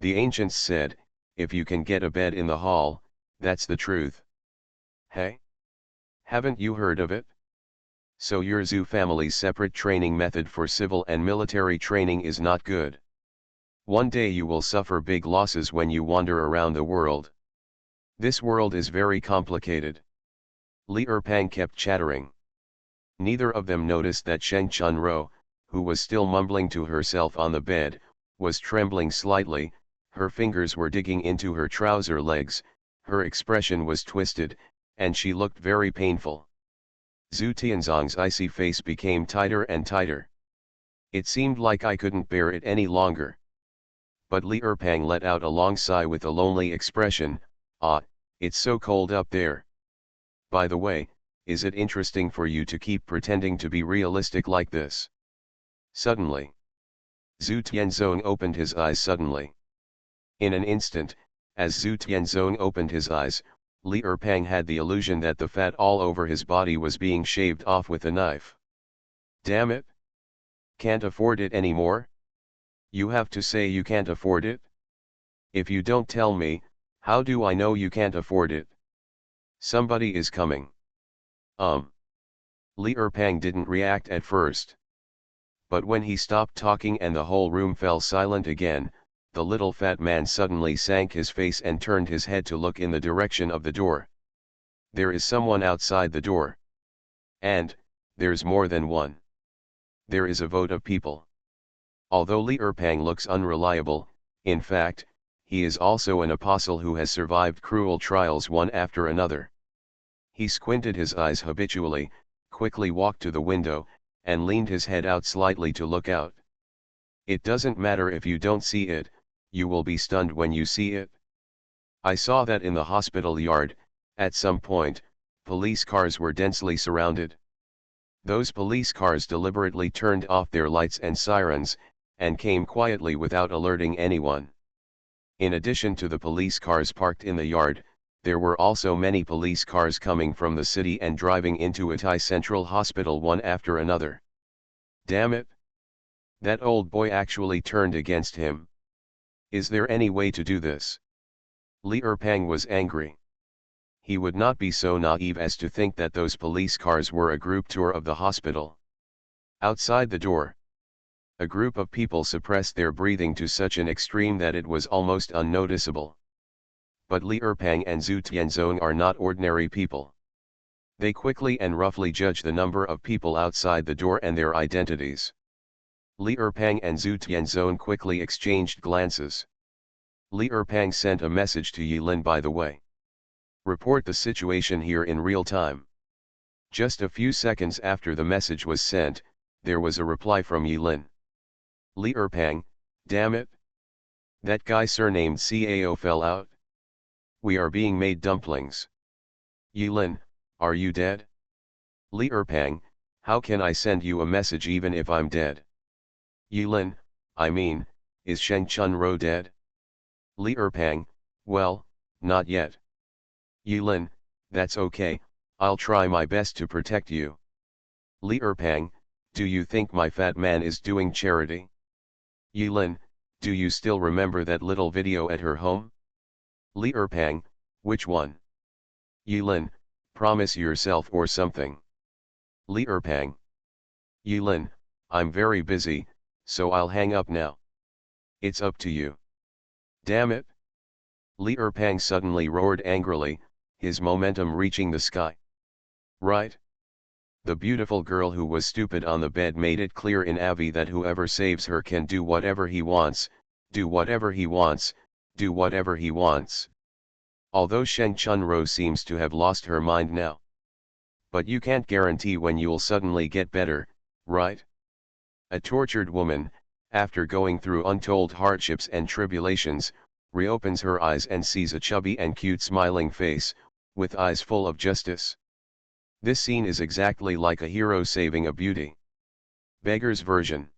The ancients said, if you can get a bed in the hall, that's the truth. Hey? Haven't you heard of it? So your Zhu family's separate training method for civil and military training is not good. One day you will suffer big losses when you wander around the world. This world is very complicated. Li Erpang kept chattering. Neither of them noticed that Sheng Chunro, who was still mumbling to herself on the bed, was trembling slightly, her fingers were digging into her trouser legs, her expression was twisted, and she looked very painful. Zhu Tianzong's icy face became tighter and tighter. It seemed like I couldn't bear it any longer. But Li Erpang let out a long sigh with a lonely expression. Ah, it's so cold up there. By the way, is it interesting for you to keep pretending to be realistic like this? Suddenly, Zhu Tianzong opened his eyes suddenly. In an instant, as Zhu Tianzong opened his eyes, Li Erpang had the illusion that the fat all over his body was being shaved off with a knife. Damn it! Can't afford it anymore? You have to say you can't afford it? If you don't tell me, how do I know you can't afford it? Somebody is coming. Li Erpang didn't react at first. But when he stopped talking and the whole room fell silent again, the little fat man suddenly sank his face and turned his head to look in the direction of the door. There is someone outside the door. And, there's more than one. There is a vote of people. Although Li Erpang looks unreliable, in fact, he is also an apostle who has survived cruel trials one after another. He squinted his eyes habitually, quickly walked to the window, and leaned his head out slightly to look out. It doesn't matter if you don't see it, you will be stunned when you see it. I saw that in the hospital yard. At some point, police cars were densely surrounded. Those police cars deliberately turned off their lights and sirens, and came quietly without alerting anyone. In addition to the police cars parked in the yard, there were also many police cars coming from the city and driving into Itai Central Hospital one after another. Damn it! That old boy actually turned against him. Is there any way to do this? Li Erpang was angry. He would not be so naive as to think that those police cars were a group tour of the hospital. Outside the door, a group of people suppressed their breathing to such an extreme that it was almost unnoticeable. But Li Erpang and Zhu Tianzong are not ordinary people. They quickly and roughly judge the number of people outside the door and their identities. Li Erpang and Zhu Tianzong quickly exchanged glances. Li Erpang sent a message to Yilin by the way. Report the situation here in real time. Just a few seconds after the message was sent, there was a reply from Yilin. Li Erpang, damn it! That guy surnamed Cao fell out. We are being made dumplings. Yilin, are you dead? Li Erpang, how can I send you a message even if I'm dead? Yilin, I mean, is Sheng Chunro dead? Li Erpang, well, not yet. Yilin, that's okay, I'll try my best to protect you. Li Erpang, do you think my fat man is doing charity? Yilin, do you still remember that little video at her home? Li Erpang, which one? Yilin, promise yourself or something. Li Erpang. Yilin, I'm very busy, so I'll hang up now. It's up to you. Damn it! Li Erpang suddenly roared angrily, his momentum reaching the sky. Right? The beautiful girl who was stupid on the bed made it clear in Avi that whoever saves her can do whatever he wants, do whatever he wants, do whatever he wants. Although Sheng Chunro seems to have lost her mind now. But you can't guarantee when you'll suddenly get better, right? A tortured woman, after going through untold hardships and tribulations, reopens her eyes and sees a chubby and cute smiling face, with eyes full of justice. This scene is exactly like a hero saving a beauty. Beggar's version.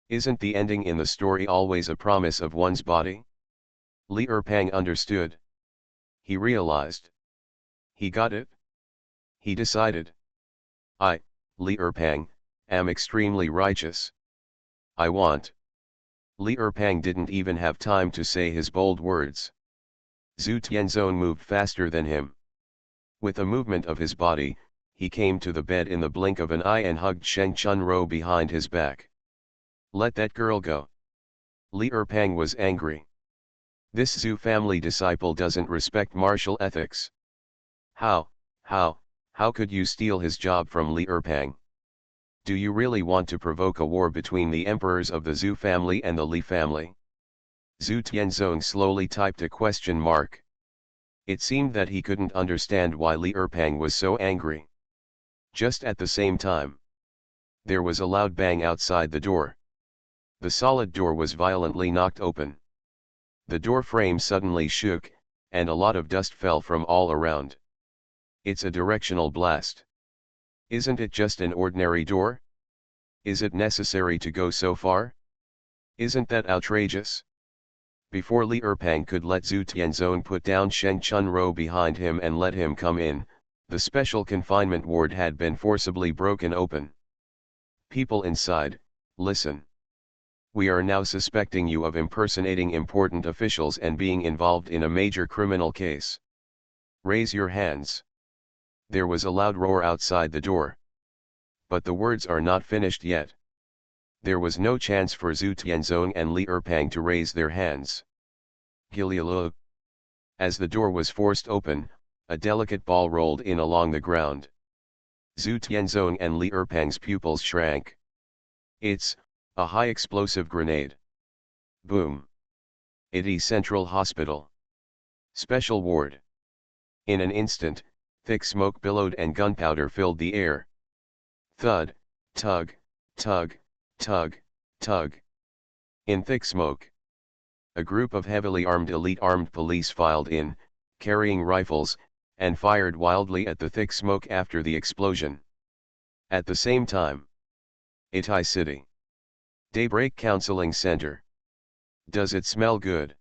Isn't the ending in the story always a promise of one's body? Li Erpang understood. He realized. He got it. He decided. I, Li Erpang, am extremely righteous. I want. Li Erpang didn't even have time to say his bold words. Zhu Tianzong moved faster than him. With a movement of his body, he came to the bed in the blink of an eye and hugged Sheng Chunro behind his back. Let that girl go. Li Erpang was angry. This Zhu family disciple doesn't respect martial ethics. How could you steal his job from Li Erpang? Do you really want to provoke a war between the emperors of the Zhu family and the Li family? Zhu Tianzong slowly typed a question mark. It seemed that he couldn't understand why Li Erpang was so angry. Just at the same time, there was a loud bang outside the door. The solid door was violently knocked open. The door frame suddenly shook, and a lot of dust fell from all around. It's a directional blast. Isn't it just an ordinary door? Is it necessary to go so far? Isn't that outrageous? Before Li Erpang could let Zhu Tianzong put down Sheng Chunro behind him and let him come in, the special confinement ward had been forcibly broken open. People inside, listen. We are now suspecting you of impersonating important officials and being involved in a major criminal case. Raise your hands. There was a loud roar outside the door. But the words are not finished yet. There was no chance for Zhu Tianzong and Li Erpang to raise their hands. Gilialo. As the door was forced open, a delicate ball rolled in along the ground. Zhu Tianzong and Li Erpang's pupils shrank. It's a high-explosive grenade. Boom. Iti Central Hospital. Special ward. In an instant, thick smoke billowed and gunpowder filled the air. Thud, tug, tug, tug, tug. In thick smoke, a group of heavily armed elite armed police filed in, carrying rifles, and fired wildly at the thick smoke after the explosion. At the same time, Itai City. Daybreak Counseling Center. Does it smell good?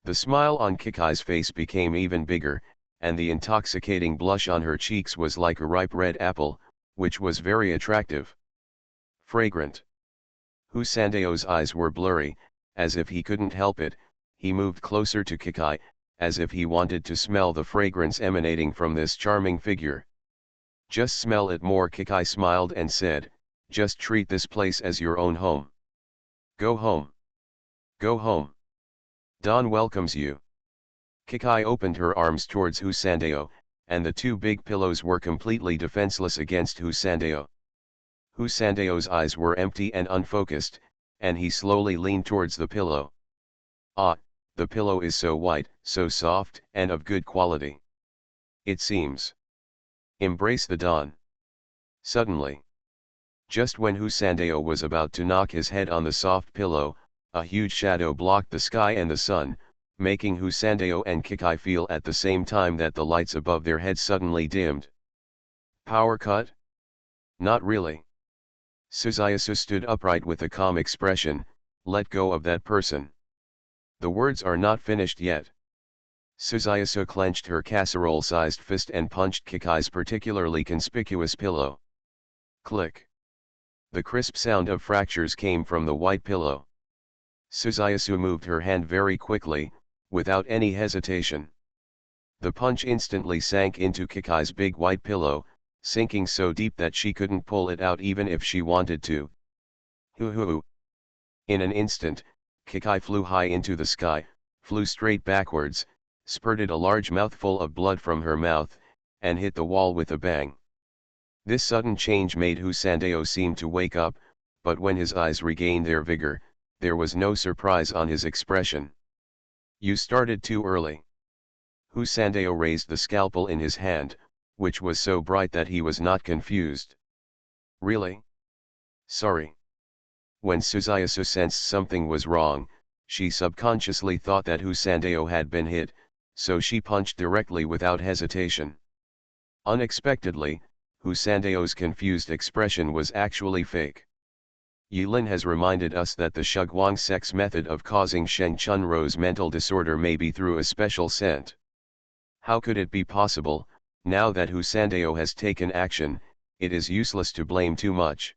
The smile on Kikai's face became even bigger, and the intoxicating blush on her cheeks was like a ripe red apple, which was very attractive. Fragrant. Hu Sandeo's eyes were blurry, as if he couldn't help it. He moved closer to Kikai, as if he wanted to smell the fragrance emanating from this charming figure. Just smell it more. Kikai smiled and said, just treat this place as your own home. Go home. Go home. Dawn welcomes you. Kikai opened her arms towards Hu Sandeo, and the two big pillows were completely defenseless against Hu Sandeo. Hu Sandeo's eyes were empty and unfocused, and he slowly leaned towards the pillow. Ah, the pillow is so white, so soft, and of good quality. It seems. Embrace the dawn. Suddenly, just when Hu Sandeo was about to knock his head on the soft pillow, a huge shadow blocked the sky and the sun, making Hu Sandeo and Kikai feel at the same time that the lights above their heads suddenly dimmed. Power cut? Not really. Suzayasu stood upright with a calm expression. Let go of that person. The words are not finished yet. Suzayasu clenched her casserole-sized fist and punched Kikai's particularly conspicuous pillow. Click. The crisp sound of fractures came from the white pillow. Suzayasu moved her hand very quickly, without any hesitation. The punch instantly sank into Kikai's big white pillow, sinking so deep that she couldn't pull it out even if she wanted to. Hoo-hoo. In an instant, Kikai flew high into the sky, flew straight backwards, spurted a large mouthful of blood from her mouth, and hit the wall with a bang. This sudden change made Hu Sandeo seem to wake up, but when his eyes regained their vigor, there was no surprise on his expression. You started too early. Hu Sandeo raised the scalpel in his hand, which was so bright that he was not confused. Really? Sorry. When Suzayasu sensed something was wrong, she subconsciously thought that Hu Sandeo had been hit, so she punched directly without hesitation. Unexpectedly, Hu Sandeo's confused expression was actually fake. Yilin has reminded us that the Shuguang sex method of causing Sheng Chunro's mental disorder may be through a special scent. How could it be possible? Now that Hu Sandeo has taken action, it is useless to blame too much.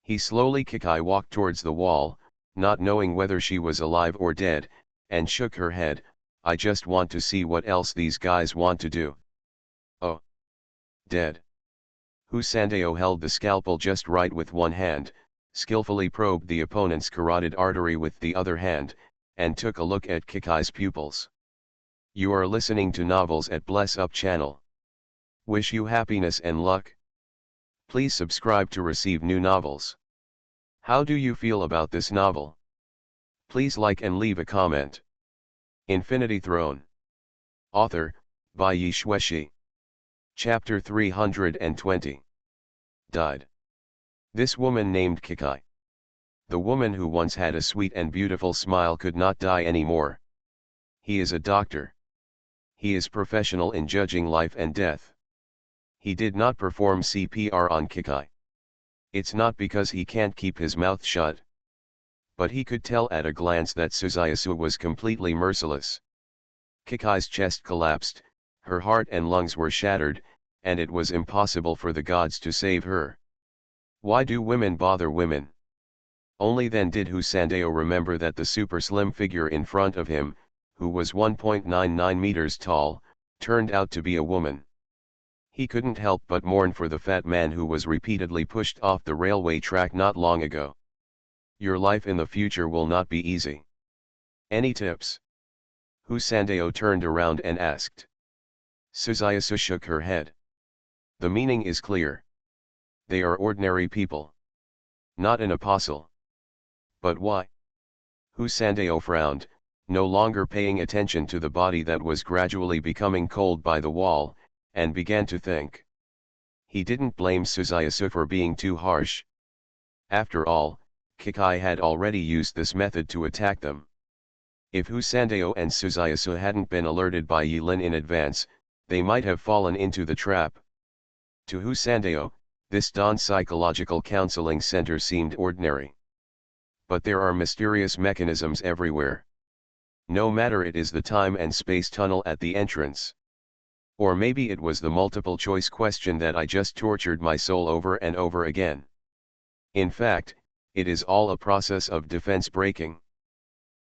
Kikai walked towards the wall, not knowing whether she was alive or dead, and shook her head. I just want to see what else these guys want to do. Oh. Dead. Hu Sandeo held the scalpel just right with one hand, skillfully probed the opponent's carotid artery with the other hand, and took a look at Kikai's pupils. You are listening to Novels at Bless Up channel. Wish you happiness and luck. Please subscribe to receive new novels. How do you feel about this novel? Please like and leave a comment. Infinity Throne. Author, Bai Yi Xueshi. Chapter 320. died. This woman named Kikai. The woman who once had a sweet and beautiful smile could not die anymore. He is a doctor. He is professional in judging life and death. He did not perform CPR on Kikai. It's not because he can't keep his mouth shut. But he could tell at a glance that Suzayasu was completely merciless. Kikai's chest collapsed, her heart and lungs were shattered, and it was impossible for the gods to save her. Why do women bother women? Only then did Husandeo remember that the super slim figure in front of him, who was 1.99 meters tall, turned out to be a woman. He couldn't help but mourn for the fat man who was repeatedly pushed off the railway track not long ago. Your life in the future will not be easy. Any tips? Husandeo turned around and asked. Suzayasu shook her head. The meaning is clear. They are ordinary people. Not an apostle. But why? Husandeo frowned, no longer paying attention to the body that was gradually becoming cold by the wall, and began to think. He didn't blame Suzayasu for being too harsh. After all, Kikai had already used this method to attack them. If Husandeo and Suzayasu hadn't been alerted by Yilin in advance, they might have fallen into the trap. To Husandeo, this Dawn Psychological Counseling Center seemed ordinary. But there are mysterious mechanisms everywhere. No matter it is the time and space tunnel at the entrance. Or maybe it was the multiple choice question that I just tortured my soul over and over again. In fact, it is all a process of defense breaking.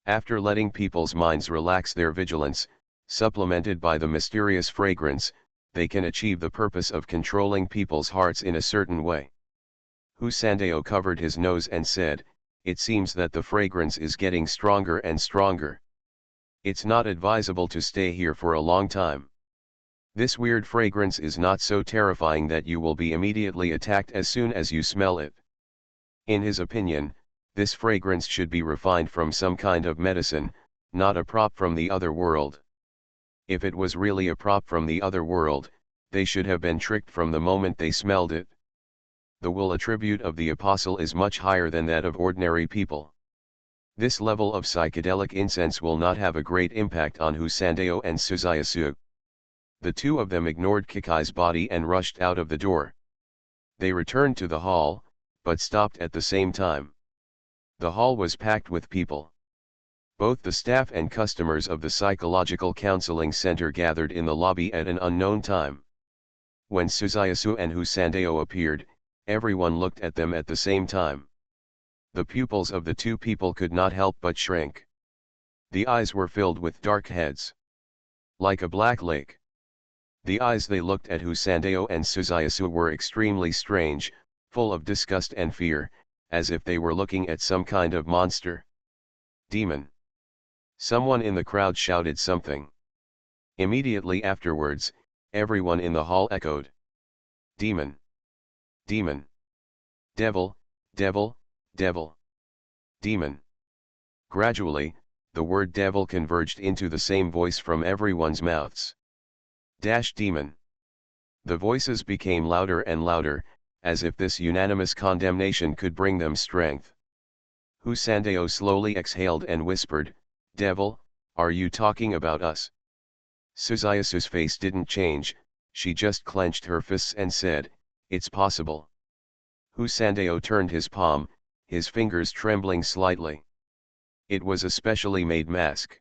After letting people's minds relax their vigilance, supplemented by the mysterious fragrance, they can achieve the purpose of controlling people's hearts in a certain way. Husandeo covered his nose and said, it seems that the fragrance is getting stronger and stronger. It's not advisable to stay here for a long time. This weird fragrance is not so terrifying that you will be immediately attacked as soon as you smell it. In his opinion, this fragrance should be refined from some kind of medicine, not a prop from the other world. If it was really a prop from the other world, they should have been tricked from the moment they smelled it. The will attribute of the apostle is much higher than that of ordinary people. This level of psychedelic incense will not have a great impact on Husandeo and Suzayasu. The two of them ignored Kikai's body and rushed out of the door. They returned to the hall, but stopped at the same time. The hall was packed with people. Both the staff and customers of the Psychological Counseling Center gathered in the lobby at an unknown time. When Suzayasu and Husandeo appeared, everyone looked at them at the same time. The pupils of the two people could not help but shrink. The eyes were filled with dark heads. Like a black lake. The eyes they looked at Husandeo and Suzayasu were extremely strange, full of disgust and fear, as if they were looking at some kind of monster. Demon. Someone in the crowd shouted something. Immediately afterwards, everyone in the hall echoed. Demon. Demon. Devil, devil, devil. Demon. Gradually, the word devil converged into the same voice from everyone's mouths. Demon. The voices became louder and louder, as if this unanimous condemnation could bring them strength. Husandeo slowly exhaled and whispered, Devil, are you talking about us? Suzayasu's face didn't change, she just clenched her fists and said, it's possible. Husandeo turned his palm, his fingers trembling slightly. It was a specially made mask.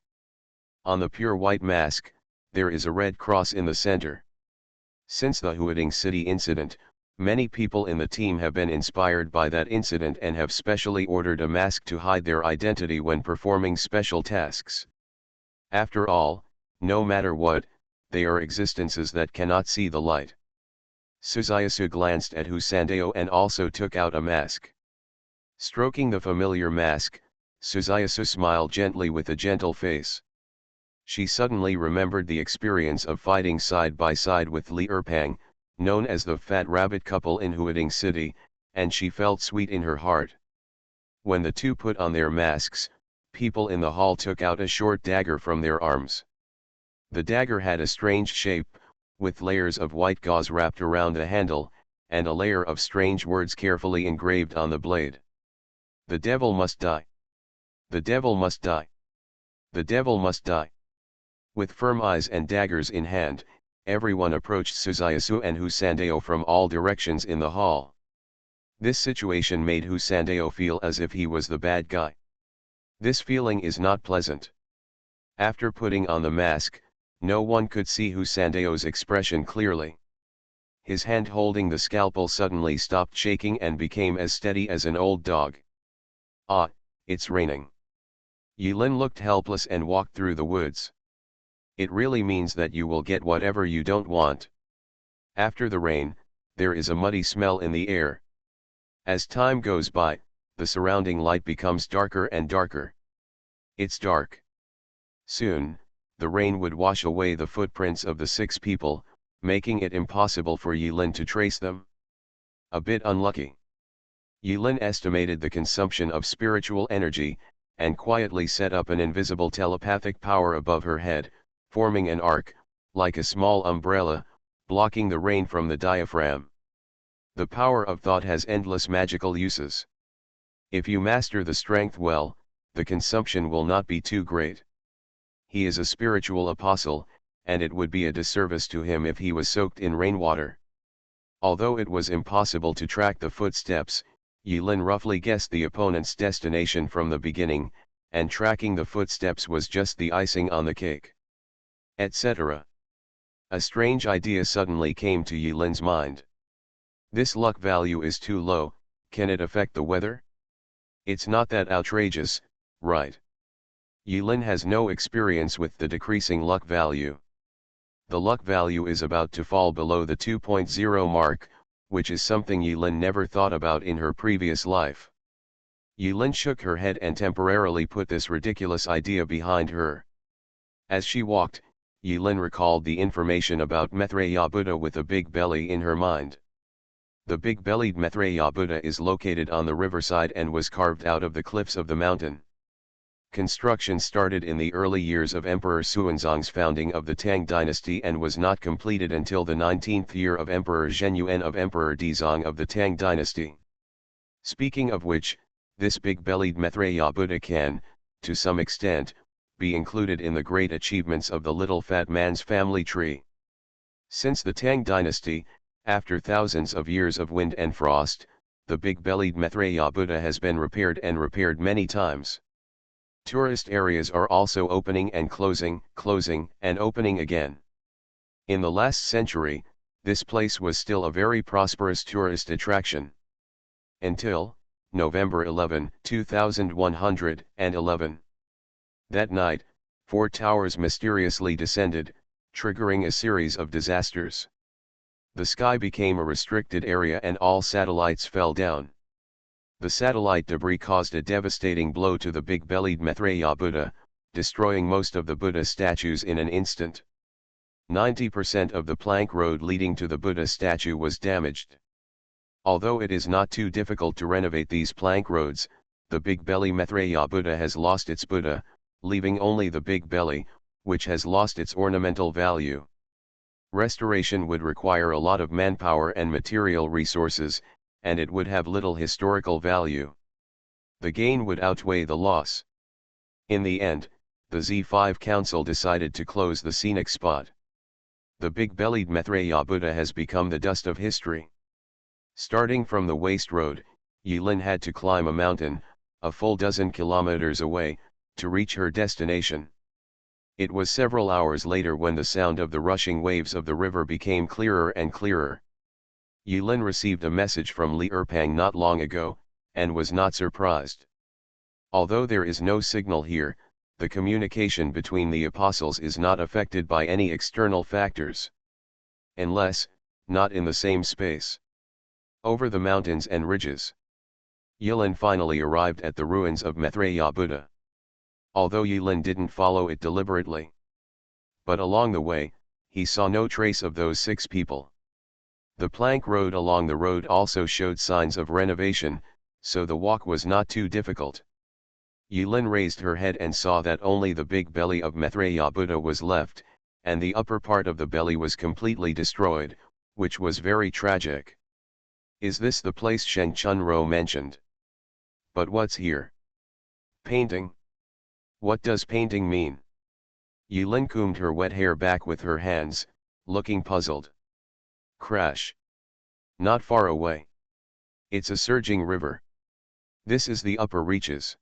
On the pure white mask, there is a red cross in the center. Since the Huading City incident, many people in the team have been inspired by that incident and have specially ordered a mask to hide their identity when performing special tasks. After all, no matter what, they are existences that cannot see the light. Suzayasu glanced at Husandeo and also took out a mask. Stroking the familiar mask, Suzayasu smiled gently with a gentle face. She suddenly remembered the experience of fighting side by side with Li Erpang, known as the Fat Rabbit couple in Huading City, and she felt sweet in her heart. When the two put on their masks, people in the hall took out a short dagger from their arms. The dagger had a strange shape, with layers of white gauze wrapped around the handle, and a layer of strange words carefully engraved on the blade. The devil must die. The devil must die. The devil must die. With firm eyes and daggers in hand, everyone approached Suzayasu and Husandeo from all directions in the hall. This situation made Husandeo feel as if he was the bad guy. This feeling is not pleasant. After putting on the mask, no one could see Husandeo's expression clearly. His hand holding the scalpel suddenly stopped shaking and became as steady as an old dog. Ah, it's raining. Yilin looked helpless and walked through the woods. It really means that you will get whatever you don't want. After the rain, there is a muddy smell in the air. As time goes by, the surrounding light becomes darker and darker. It's dark. Soon, the rain would wash away the footprints of the 6 people, making it impossible for Yilin to trace them. A bit unlucky. Yilin estimated the consumption of spiritual energy, and quietly set up an invisible telepathic power above her head, forming an arc, like a small umbrella, blocking the rain from the diaphragm. The power of thought has endless magical uses. If you master the strength well, the consumption will not be too great. He is a spiritual apostle, and it would be a disservice to him if he was soaked in rainwater. Although it was impossible to track the footsteps, Yilin roughly guessed the opponent's destination from the beginning, and tracking the footsteps was just the icing on the cake. Etc. A strange idea suddenly came to Yilin's mind. This luck value is too low, can it affect the weather? It's not that outrageous, right? Yilin has no experience with the decreasing luck value. The luck value is about to fall below the 2.0 mark, which is something Yilin never thought about in her previous life. Yilin shook her head and temporarily put this ridiculous idea behind her. As she walked, Yilin recalled the information about Maitreya Buddha with a big belly in her mind. The big-bellied Maitreya Buddha is located on the riverside and was carved out of the cliffs of the mountain. Construction started in the early years of Emperor Xuanzang's founding of the Tang dynasty and was not completed until the 19th year of Emperor Zhenyuan of Emperor Dizong of the Tang dynasty. Speaking of which, this big-bellied Maitreya Buddha can, to some extent, be included in the great achievements of the little fat man's family tree. Since the Tang dynasty, after thousands of years of wind and frost, the big-bellied Maitreya Buddha has been repaired and repaired many times. Tourist areas are also opening and closing, closing and opening again. In the last century, this place was still a very prosperous tourist attraction. Until November 11, 2111. That night, 4 towers mysteriously descended, triggering a series of disasters. The sky became a restricted area and all satellites fell down. The satellite debris caused a devastating blow to the big-bellied Maitreya Buddha, destroying most of the Buddha statues in an instant. 90% of the plank road leading to the Buddha statue was damaged. Although it is not too difficult to renovate these plank roads, the big belly Maitreya Buddha has lost its Buddha, leaving only the big belly, which has lost its ornamental value. Restoration would require a lot of manpower and material resources, and it would have little historical value. The gain would outweigh the loss. In the end, the Z5 Council decided to close the scenic spot. The big-bellied Maitreya Buddha has become the dust of history. Starting from the waste road, Yilin had to climb a mountain, a full dozen kilometers away, to reach her destination. It was several hours later when the sound of the rushing waves of the river became clearer and clearer. Yilin received a message from Li Erpang not long ago, and was not surprised. Although there is no signal here, the communication between the apostles is not affected by any external factors. Unless, not in the same space. Over the mountains and ridges. Yilin finally arrived at the ruins of Maitreya Buddha. Although Yilin didn't follow it deliberately. But along the way, he saw no trace of those 6 people. The plank road along the road also showed signs of renovation, so the walk was not too difficult. Yilin raised her head and saw that only the big belly of Maitreya Buddha was left, and the upper part of the belly was completely destroyed, which was very tragic. Is this the place Shen Chunro mentioned? But what's here? Painting? What does painting mean? Yulin combed her wet hair back with her hands, looking puzzled. Crash. Not far away. It's a surging river. This is the upper reaches.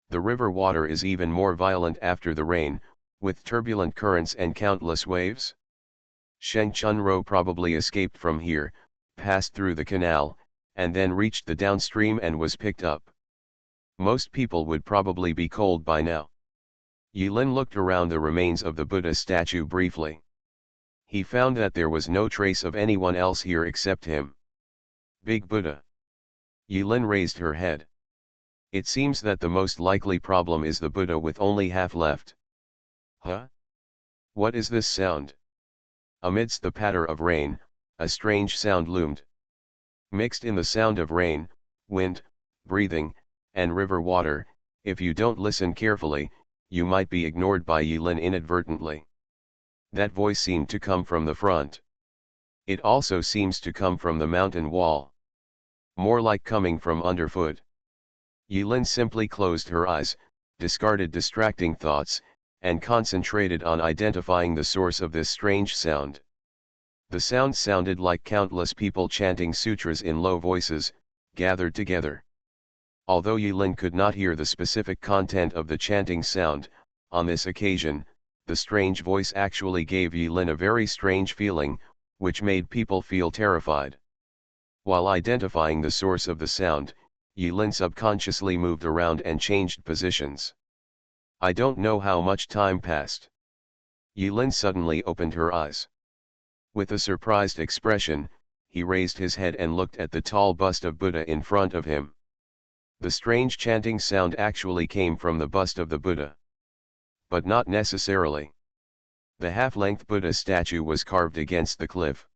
The river water is even more violent after the rain, with turbulent currents and countless waves. Shen Chunro probably escaped from here, passed through the canal, and then reached the downstream and was picked up. Most people would probably be cold by now. Yulin looked around the remains of the Buddha statue briefly. He found that there was no trace of anyone else here except him. Big Buddha. Yulin raised her head. It seems that the most likely problem is the Buddha with only half left. Huh? What is this sound? Amidst the patter of rain, a strange sound loomed. Mixed in the sound of rain, wind, breathing, and river water, if you don't listen carefully, you might be ignored by Yulin inadvertently. That voice seemed to come from the front. It also seems to come from the mountain wall. More like coming from underfoot. Yulin simply closed her eyes, discarded distracting thoughts, and concentrated on identifying the source of this strange sound. The sound sounded like countless people chanting sutras in low voices, gathered together. Although Yulin could not hear the specific content of the chanting sound, on this occasion, the strange voice actually gave Yulin a very strange feeling, which made people feel terrified. While identifying the source of the sound, Yulin subconsciously moved around and changed positions. I don't know how much time passed. Yulin suddenly opened her eyes. With a surprised expression, he raised his head and looked at the tall bust of Buddha in front of him. The strange chanting sound actually came from the bust of the Buddha. But not necessarily. The half-length Buddha statue was carved against the cliff.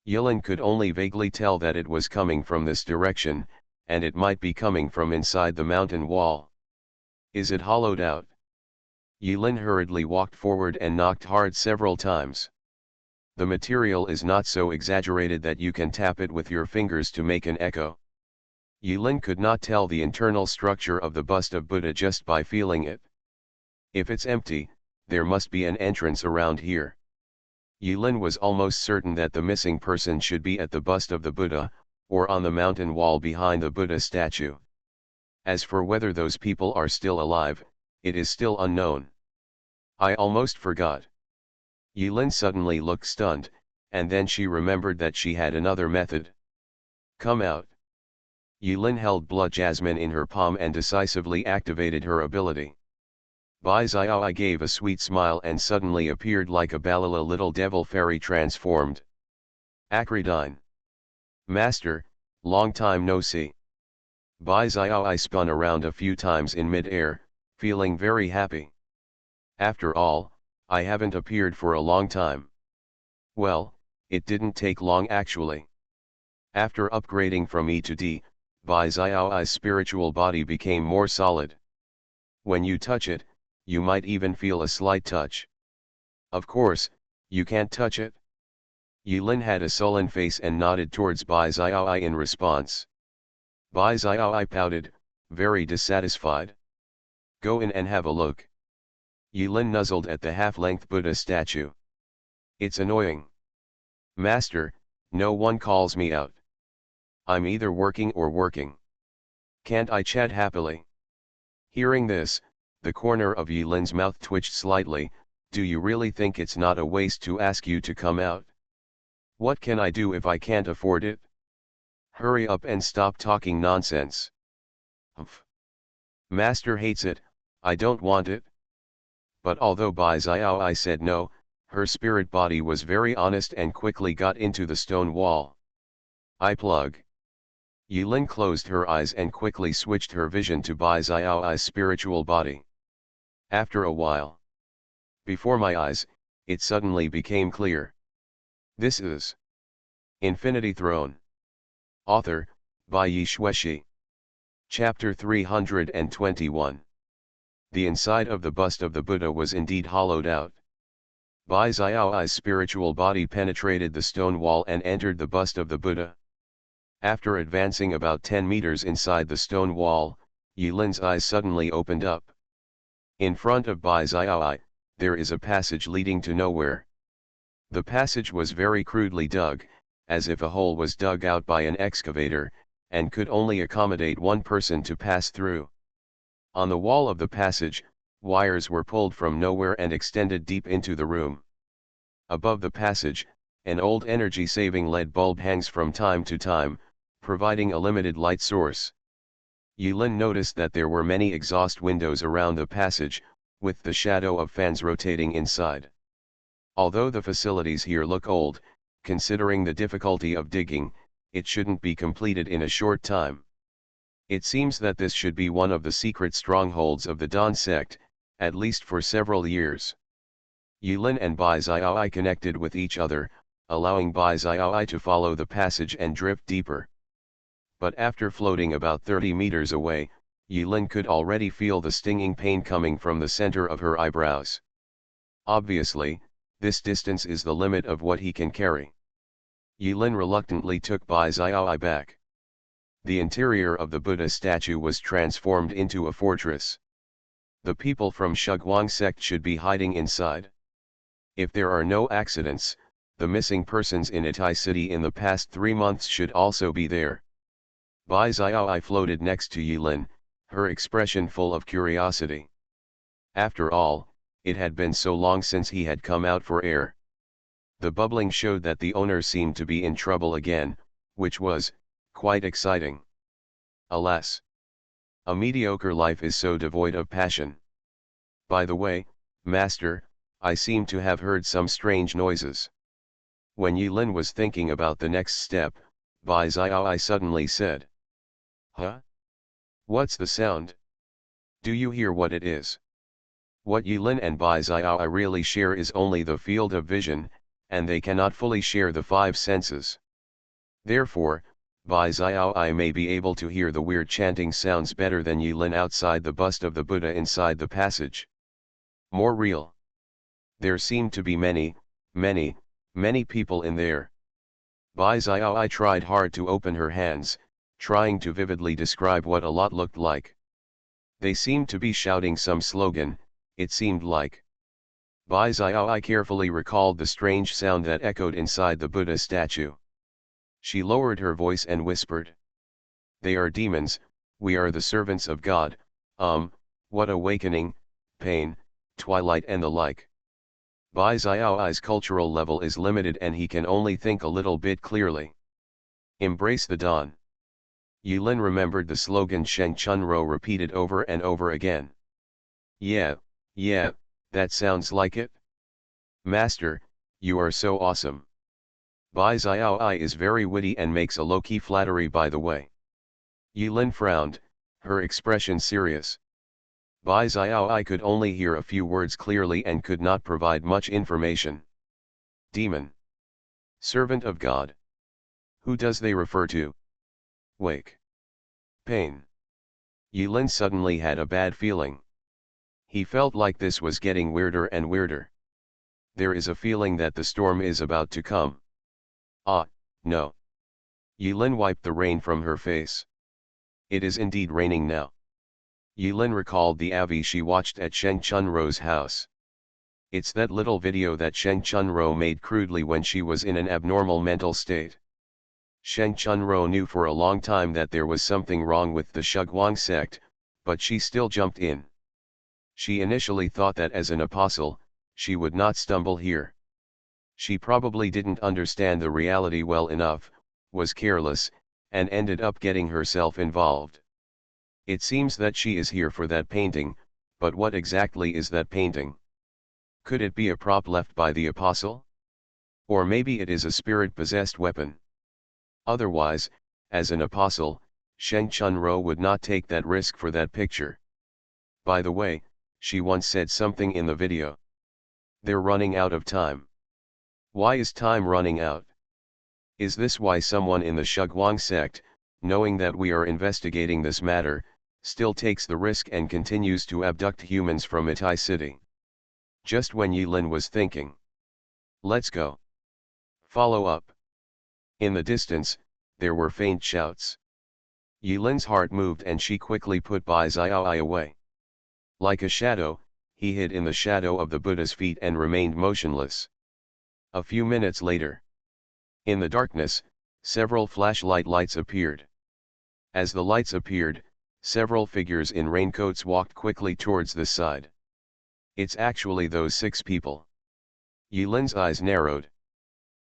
Yulin could only vaguely tell that it was coming from this direction, and it might be coming from inside the mountain wall. Is it hollowed out? Yulin hurriedly walked forward and knocked hard several times. The material is not so exaggerated that you can tap it with your fingers to make an echo. Yulin could not tell the internal structure of the bust of Buddha just by feeling it. If it's empty, there must be an entrance around here. Yulin was almost certain that the missing person should be at the bust of the Buddha, or on the mountain wall behind the Buddha statue. As for whether those people are still alive, it is still unknown. I almost forgot. Yulin suddenly looked stunned, and then she remembered that she had another method. Come out. Yulin held blood jasmine in her palm and decisively activated her ability. Bai Xiaoi gave a sweet smile and suddenly appeared like a Balala little devil fairy transformed. Acridine. Master, long time no see. Bai Xiaoi spun around a few times in mid-air, feeling very happy. After all, I haven't appeared for a long time. Well, it didn't take long actually. After upgrading from E to D, Bai Xiaoi's spiritual body became more solid. When you touch it, you might even feel a slight touch. Of course, you can't touch it. Yulin had a sullen face and nodded towards Bai Xiaoi in response. Bai Xiaoi pouted, very dissatisfied. Go in and have a look. Yulin nuzzled at the half-length Buddha statue. It's annoying. Master, no one calls me out. I'm either working or working. Can't I chat happily? Hearing this, the corner of Yulin's mouth twitched slightly. Do you really think it's not a waste to ask you to come out? What can I do if I can't afford it? Hurry up and stop talking nonsense. Humph. Master hates it, I don't want it. But although Bai Xiaoi said no, her spirit body was very honest and quickly got into the stone wall. I plug. Yulin closed her eyes and quickly switched her vision to Bai Xiaoi's spiritual body. After a while, before my eyes, it suddenly became clear. This is Infinity Throne. Author, Bai Shueshi. Chapter 321. The inside of the bust of the Buddha was indeed hollowed out. Bai Xiaoi's spiritual body penetrated the stone wall and entered the bust of the Buddha. After advancing about 10 meters inside the stone wall, Yilin's eyes suddenly opened up. In front of Bai Xiaoai, there is a passage leading to nowhere. The passage was very crudely dug, as if a hole was dug out by an excavator, and could only accommodate one person to pass through. On the wall of the passage, wires were pulled from nowhere and extended deep into the room. Above the passage, an old energy-saving LED bulb hangs from time to time, providing a limited light source. Yilin noticed that there were many exhaust windows around the passage, with the shadow of fans rotating inside. Although the facilities here look old, considering the difficulty of digging, it shouldn't be completed in a short time. It seems that this should be one of the secret strongholds of the Dan sect, at least for several years. Yilin and Bai Xiaoai connected with each other, allowing Bai Xiaoai to follow the passage and drift deeper. But after floating about 30 meters away, Yilin could already feel the stinging pain coming from the center of her eyebrows. Obviously, this distance is the limit of what he can carry. Yilin reluctantly took Bai Xiaoai back. The interior of the Buddha statue was transformed into a fortress. The people from Shuguang sect should be hiding inside. If there are no accidents, the missing persons in Itai City in the past 3 months should also be there. Bai Xiaoai floated next to Yilin, her expression full of curiosity. After all, it had been so long since he had come out for air. The bubbling showed that the owner seemed to be in trouble again, which was quite exciting. Alas! A mediocre life is so devoid of passion. By the way, Master, I seem to have heard some strange noises. When Yilin was thinking about the next step, Bai Xiaoai suddenly said. Huh? What's the sound? Do you hear what it is? What Yilin and Bai Xiaoai really share is only the field of vision, and they cannot fully share the 5 senses. Therefore, Bai Xiaoai may be able to hear the weird chanting sounds better than Yilin outside the bust of the Buddha inside the passage. More real. There seemed to be many people in there. Bai Xiaoai tried hard to open her hands, trying to vividly describe what a lot looked like. They seemed to be shouting some slogan, it seemed like. Bai Xiaoai carefully recalled the strange sound that echoed inside the Buddha statue. She lowered her voice and whispered. They are demons, we are the servants of God, what awakening, pain, twilight and the like. Bai Xiaoai's cultural level is limited and he can only think a little bit clearly. Embrace the dawn. Yilin remembered the slogan Sheng Chunro repeated over and over again. Yeah, that sounds like it. Master, you are so awesome. Bai Xiaoai is very witty and makes a low-key flattery by the way. Yilin frowned, her expression serious. Bai Xiaoai could only hear a few words clearly and could not provide much information. Demon. Servant of God. Who does they refer to? Wake. Pain. Yilin suddenly had a bad feeling. He felt like this was getting weirder and weirder. There is a feeling that the storm is about to come. Ah, no. Yilin wiped the rain from her face. It is indeed raining now. Yilin recalled the AV she watched at Sheng Chunro's house. It's that little video that Sheng Chunro made crudely when she was in an abnormal mental state. Sheng Chunro knew for a long time that there was something wrong with the Shuguang sect, but she still jumped in. She initially thought that as an apostle, she would not stumble here. She probably didn't understand the reality well enough, was careless, and ended up getting herself involved. It seems that she is here for that painting, but what exactly is that painting? Could it be a prop left by the apostle? Or maybe it is a spirit-possessed weapon. Otherwise, as an apostle, Sheng Chunro would not take that risk for that picture. By the way, she once said something in the video. They're running out of time. Why is time running out? Is this why someone in the Shuguang sect, knowing that we are investigating this matter, still takes the risk and continues to abduct humans from Itai City? Just when Yilin was thinking. Let's go. Follow up. In the distance, there were faint shouts. Yilin's heart moved and she quickly put Bai Xiaoai away. Like a shadow, he hid in the shadow of the Buddha's feet and remained motionless. A few minutes later, in the darkness, several flashlight lights appeared. As the lights appeared, several figures in raincoats walked quickly towards the side. It's actually those 6 people. Yilin's eyes narrowed.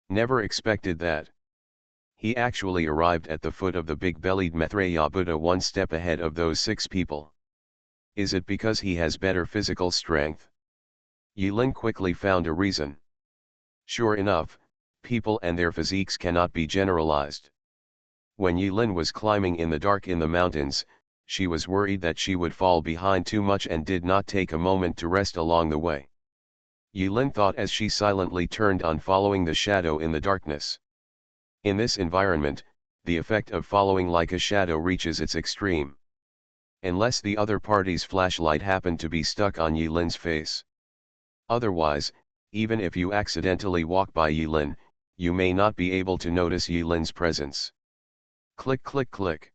Never expected that. He actually arrived at the foot of the big-bellied Maitreya Buddha one step ahead of those 6 people. Is it because he has better physical strength? Yilin quickly found a reason. Sure enough, people and their physiques cannot be generalized. When Yilin was climbing in the dark in the mountains, she was worried that she would fall behind too much and did not take a moment to rest along the way. Yilin thought as she silently turned on following the shadow in the darkness. In this environment, the effect of following like a shadow reaches its extreme. Unless the other party's flashlight happened to be stuck on Yilin's face. Otherwise, even if you accidentally walk by Yilin, you may not be able to notice Yilin's presence. Click click click.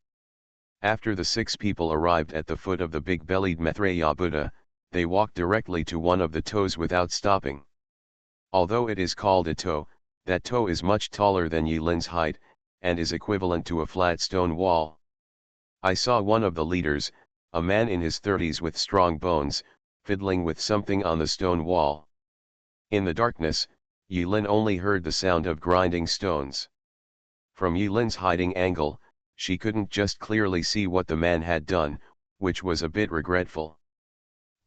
After the 6 people arrived at the foot of the big-bellied Maitreya Buddha, they walked directly to one of the toes without stopping. Although it is called a toe, that toe is much taller than Yilin's height, and is equivalent to a flat stone wall. I saw one of the leaders, a man in his 30s with strong bones, fiddling with something on the stone wall. In the darkness, Yilin only heard the sound of grinding stones. From Yilin's hiding angle, she couldn't just clearly see what the man had done, which was a bit regretful.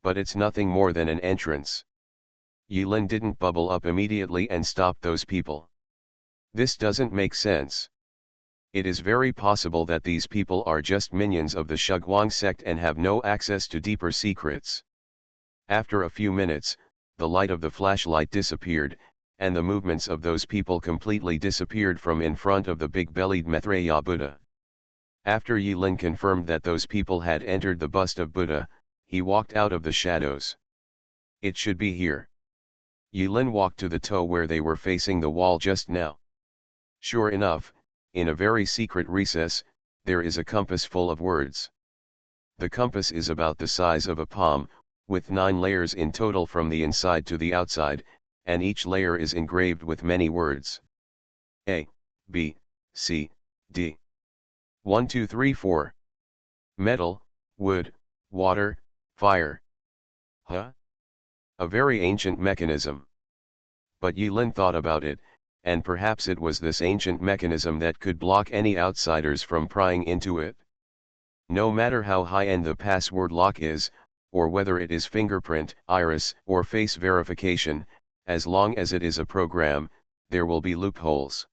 But it's nothing more than an entrance. Yilin didn't bubble up immediately and stop those people. This doesn't make sense. It is very possible that these people are just minions of the Shuguang sect and have no access to deeper secrets. After a few minutes, the light of the flashlight disappeared, and the movements of those people completely disappeared from in front of the big-bellied Maitreya Buddha. After Yilin confirmed that those people had entered the bust of Buddha, he walked out of the shadows. It should be here. Yilin walked to the toe where they were facing the wall just now. Sure enough, in a very secret recess, there is a compass full of words. The compass is about the size of a palm, with 9 layers in total from the inside to the outside, and each layer is engraved with many words. A, B, C, D. 1 2 3 4. Metal, wood, water, fire. Huh? A very ancient mechanism. But Yilin thought about it, and perhaps it was this ancient mechanism that could block any outsiders from prying into it. No matter how high-end the password lock is, or whether it is fingerprint, iris, or face verification, as long as it is a program, there will be loopholes.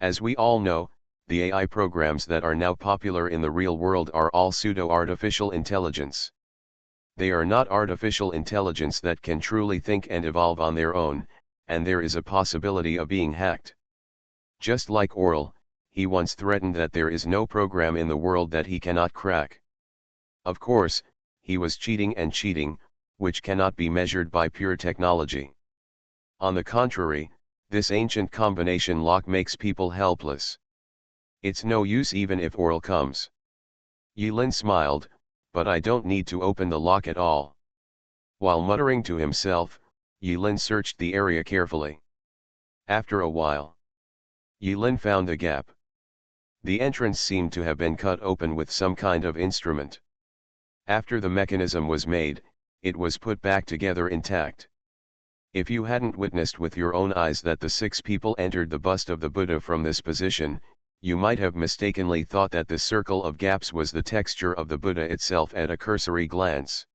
As we all know, the AI programs that are now popular in the real world are all pseudo-artificial intelligence. They are not artificial intelligence that can truly think and evolve on their own, and there is a possibility of being hacked. Just like Oral, he once threatened that there is no program in the world that he cannot crack. Of course, he was cheating and cheating, which cannot be measured by pure technology. On the contrary, this ancient combination lock makes people helpless. It's no use even if Oral comes. Yilin smiled, but I don't need to open the lock at all. While muttering to himself, Yilin searched the area carefully. After a while, Yilin found a gap. The entrance seemed to have been cut open with some kind of instrument. After the mechanism was made, it was put back together intact. If you hadn't witnessed with your own eyes that the 6 people entered the bust of the Buddha from this position, you might have mistakenly thought that this circle of gaps was the texture of the Buddha itself at a cursory glance.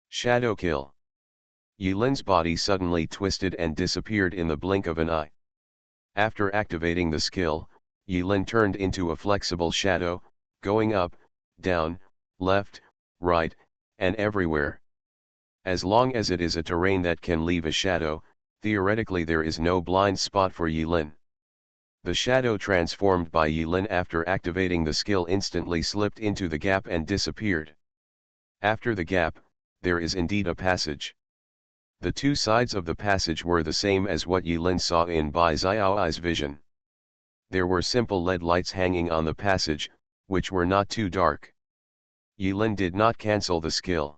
Shadow kill. Yilin's body suddenly twisted and disappeared in the blink of an eye. After activating the skill, Yilin turned into a flexible shadow, going up, down, left, right, and everywhere. As long as it is a terrain that can leave a shadow, theoretically there is no blind spot for Yilin. The shadow transformed by Yilin after activating the skill instantly slipped into the gap and disappeared. After the gap, there is indeed a passage. The 2 sides of the passage were the same as what Yilin saw in Bai Xiaoai's vision. There were simple LED lights hanging on the passage, which were not too dark. Yilin did not cancel the skill.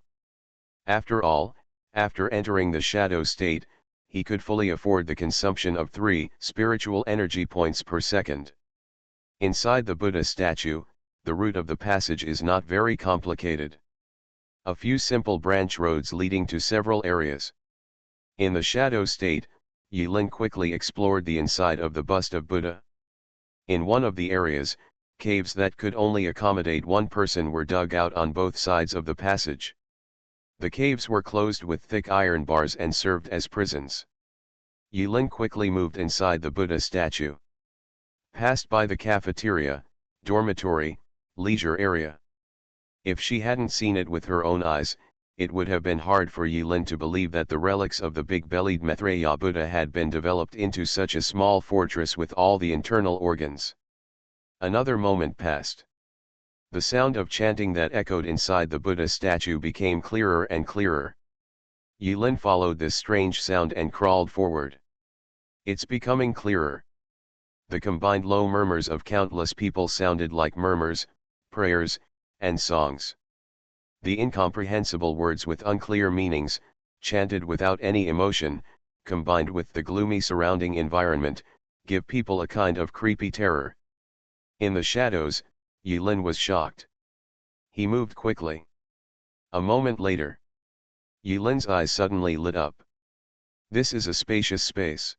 After all, after entering the shadow state, he could fully afford the consumption of 3 spiritual energy points per second. Inside the Buddha statue, the route of the passage is not very complicated. A few simple branch roads leading to several areas. In the shadow state, Yilin quickly explored the inside of the bust of Buddha. In one of the areas, caves that could only accommodate one person were dug out on both sides of the passage. The caves were closed with thick iron bars and served as prisons. Yilin quickly moved inside the Buddha statue. Passed by the cafeteria, dormitory, leisure area. If she hadn't seen it with her own eyes, it would have been hard for Yilin to believe that the relics of the big-bellied Maitreya Buddha had been developed into such a small fortress with all the internal organs. Another moment passed. The sound of chanting that echoed inside the Buddha statue became clearer and clearer. Yilin followed this strange sound and crawled forward. It's becoming clearer. The combined low murmurs of countless people sounded like murmurs, prayers, and songs. The incomprehensible words with unclear meanings, chanted without any emotion, combined with the gloomy surrounding environment, give people a kind of creepy terror. In the shadows, Yilin was shocked. He moved quickly. A moment later, Yilin's eyes suddenly lit up. This is a spacious space.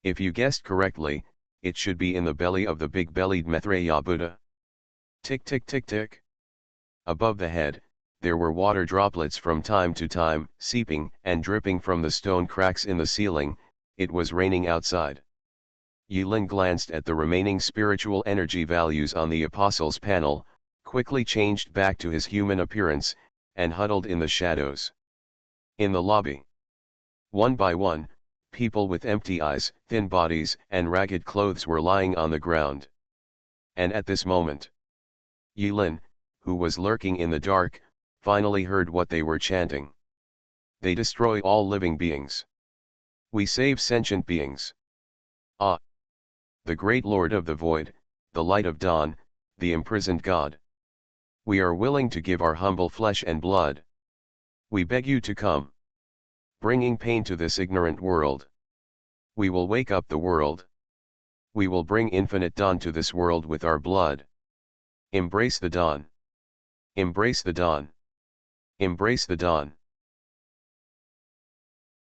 If you guessed correctly, it should be in the belly of the big-bellied Maitreya Buddha. Tick tick tick tick. Above the head, there were water droplets from time to time, seeping and dripping from the stone cracks in the ceiling. It was raining outside. Yilin glanced at the remaining spiritual energy values on the Apostles panel, quickly changed back to his human appearance, and huddled in the shadows. In the lobby, one by one, people with empty eyes, thin bodies, and ragged clothes were lying on the ground. And at this moment, Yilin, who was lurking in the dark, finally heard what they were chanting. They destroy all living beings. We save sentient beings. Ah! The great Lord of the Void, the light of dawn, the imprisoned God. We are willing to give our humble flesh and blood. We beg you to come. Bringing pain to this ignorant world. We will wake up the world. We will bring infinite dawn to this world with our blood. Embrace the dawn. Embrace the dawn. Embrace the dawn.